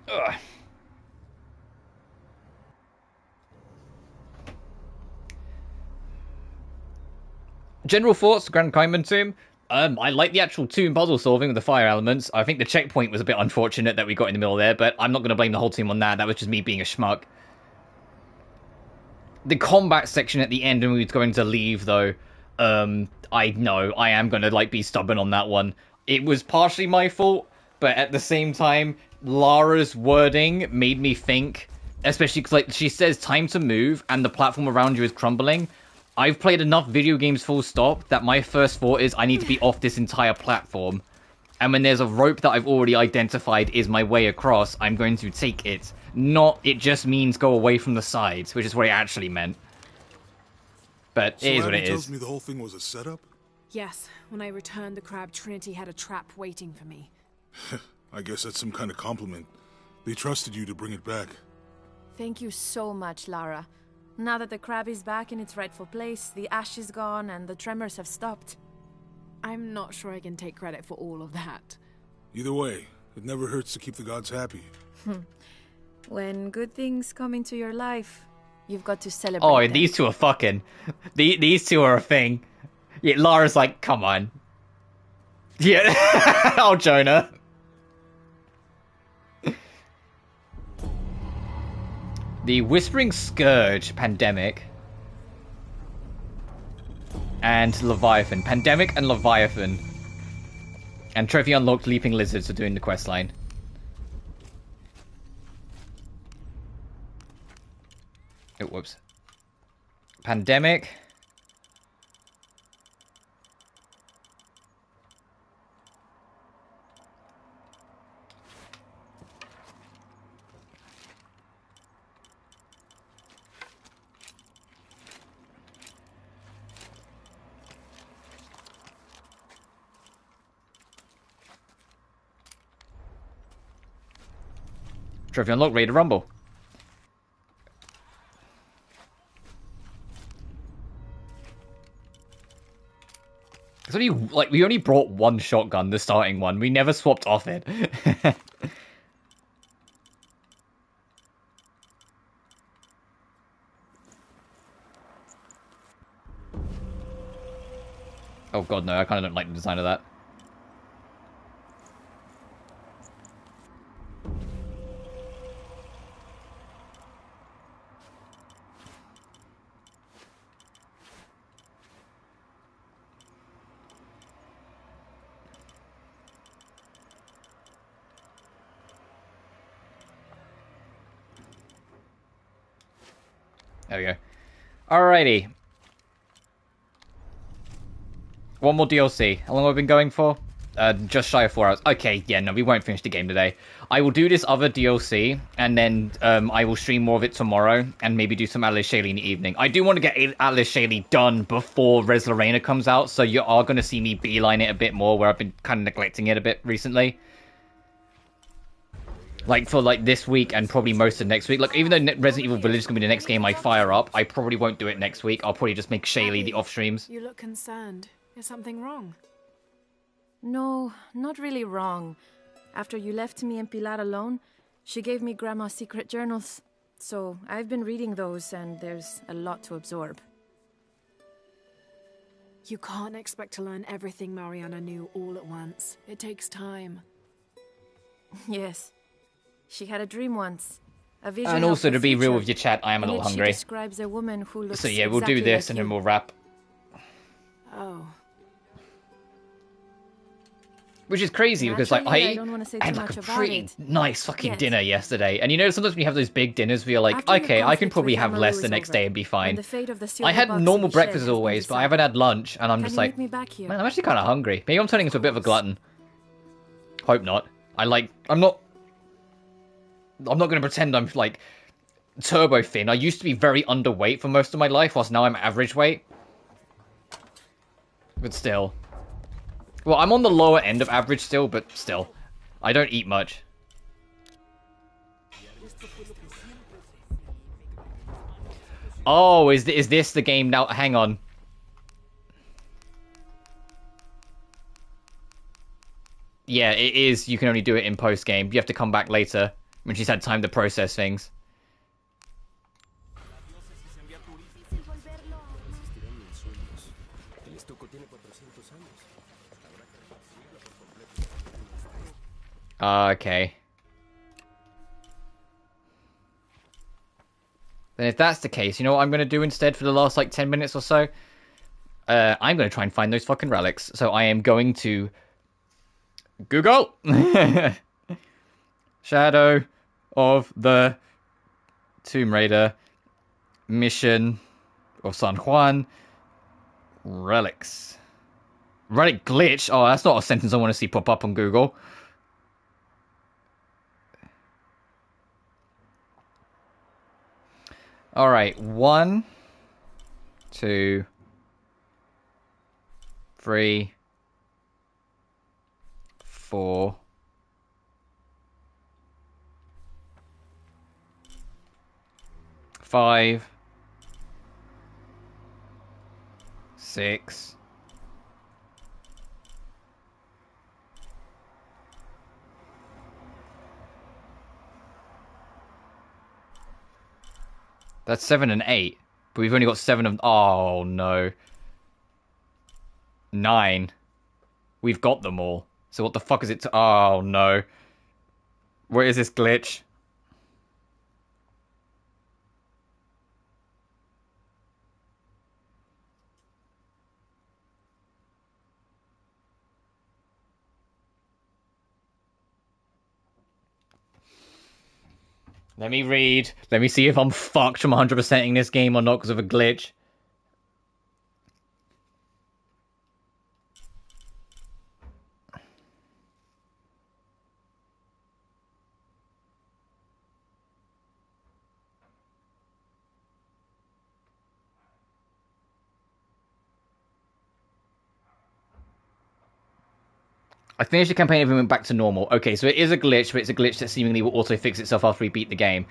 Ugh. General thoughts, Grand Kaiman Tomb. I like the actual tomb puzzle solving with the fire elements. I think the checkpoint was a bit unfortunate that we got in the middle there, but I'm not going to blame the whole team on that. That was just me being a schmuck. The combat section at the end when we were going to leave, though, I know I am going to like be stubborn on that one. It was partially my fault, but at the same time, Lara's wording made me think, especially because like she says time to move and the platform around you is crumbling. I've played enough video games full stop that my first thought is I need to be off this entire platform. And when there's a rope that I've already identified is my way across, I'm going to take it. Not, it just means go away from the sides, which is what it actually meant. But it is what it is. tells me the whole thing was a setup? Yes, when I returned the crab, Trinity had a trap waiting for me. I guess that's some kind of compliment. They trusted you to bring it back. Thank you so much, Lara. Now that the crab is back in its rightful place, the ash is gone, and the tremors have stopped. I'm not sure I can take credit for all of that. Either way, it never hurts to keep the gods happy. When good things come into your life, you've got to celebrate Oh, them. these two are fucking. These two are a thing. Yeah, Lara's like, come on. Yeah. Oh, Jonah. The Whispering Scourge Pandemic and Leviathan. Pandemic and Leviathan. And Trophy Unlocked Leaping Lizards are doing the questline. Oh, whoops. Pandemic. Trophy Unlocked, ready to rumble. It's only, like, we only brought one shotgun, the starting one. We never swapped off it. Oh god, no, I kind of don't like the design of that. There we go. Alrighty. One more DLC. How long have we been going for? Just shy of 4 hours. Okay, yeah, no, we won't finish the game today. I will do this other DLC, and then I will stream more of it tomorrow, and maybe do some Atlas Shaylee in the evening. I do want to get Atlas Shaylee done before Res Lorena comes out, so you are going to see me beeline it a bit more, where I've been kind of neglecting it a bit recently. Like, for, like, this week and probably most of next week. Like, even though Resident Evil Village is going to be the next game I fire up, I probably won't do it next week. I'll probably just make Shaylee the off-streams. You look concerned. Is something wrong? No, not really wrong. After you left me and Pilar alone, she gave me Grandma's secret journals. So I've been reading those, and there's a lot to absorb. You can't expect to learn everything Mariana knew all at once. It takes time. Yes. She had a dream once. A vision And also, of the to be real future. with your chat, I am a In little it, hungry. She describes a woman who looks So yeah, we'll exactly do this like and you. then we'll wrap. Oh. Which is crazy because, like, Naturally, I I don't want to say had too like much a about pretty it. nice fucking Yes. dinner yesterday. And you know, sometimes when you have those big dinners where you're like, After your okay, I can conflict probably with have Amaru less is the next over, day and be fine. and the fate of the I silver had box in normal the shed breakfast as has been always, but I decided. haven't had lunch, and I'm Can just you like, meet me back here? man, I'm actually kind of hungry. Maybe I'm turning into a bit of a glutton. Hope not. I'm not going to pretend I'm, like, turbo thin. I used to be very underweight for most of my life, whilst now I'm average weight. But still. Well, I'm on the lower end of average still, but still. I don't eat much. Oh, is this the game now? Hang on. Yeah, it is. You can only do it in post-game. You have to come back later when she's had time to process things. Okay. Then if that's the case, you know what I'm going to do instead for the last, like, 10 minutes or so? I'm going to try and find those fucking relics. So I am going to Google Shadow of the Tomb Raider Mission of San Juan Relics. Relic glitch? Oh, that's not a sentence I want to see pop up on Google. Alright, 1, 2, 3, 4, 5, 6, 7 and 8. But we've only got 7 of... Oh, no. 9. We've got them all. So what the fuck is it to... Oh, no. Where is this glitch? Let me read. Let me see if I'm fucked from 100%ing this game or not because of a glitch. I finished the campaign and we went back to normal. Okay, so it is a glitch, but it's a glitch that seemingly will auto-fix itself after we beat the game.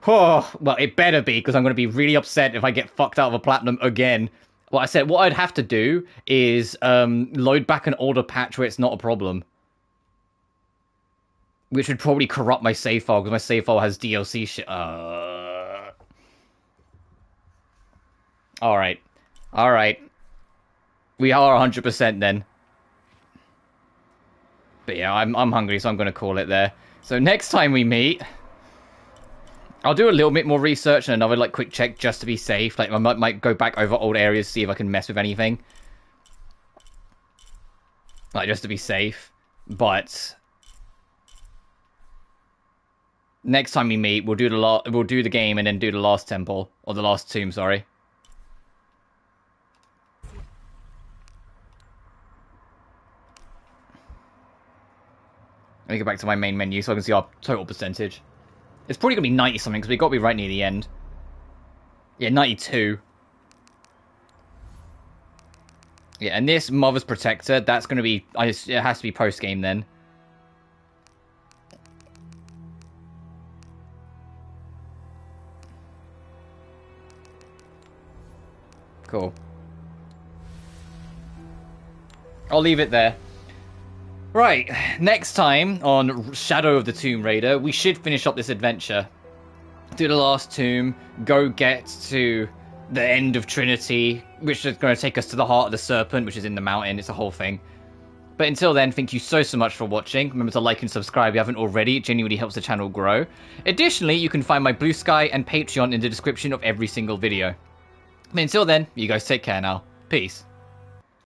Oh, well, it better be, because I'm going to be really upset if I get fucked out of a platinum again. Well, I said, what I'd have to do is load back an older patch where it's not a problem. Which would probably corrupt my save file, because my save file has DLC shit. Alright. Alright. We are 100% then. But yeah, I'm hungry, so I'm going to call it there. So next time we meet, I'll do a little bit more research and another like quick check just to be safe. Like I might go back over old areas, see if I can mess with anything. Like just to be safe. But next time we meet, we'll do the game and then do the last temple or the last tomb. Sorry. Let me go back to my main menu so I can see our total percentage. It's probably gonna be 90 something because we got to be right near the end. Yeah, 92. Yeah, and this Mother's Protector, that's gonna be. It has to be post game then. Cool. I'll leave it there. Right, next time on Shadow of the Tomb Raider, we should finish up this adventure. Do the last tomb, go get to the end of Trinity, which is going to take us to the heart of the serpent, which is in the mountain. It's a whole thing. But until then, thank you so much for watching. Remember to like and subscribe if you haven't already. It genuinely helps the channel grow. Additionally, you can find my BlueSky and Patreon in the description of every single video. But until then, you guys take care now. Peace.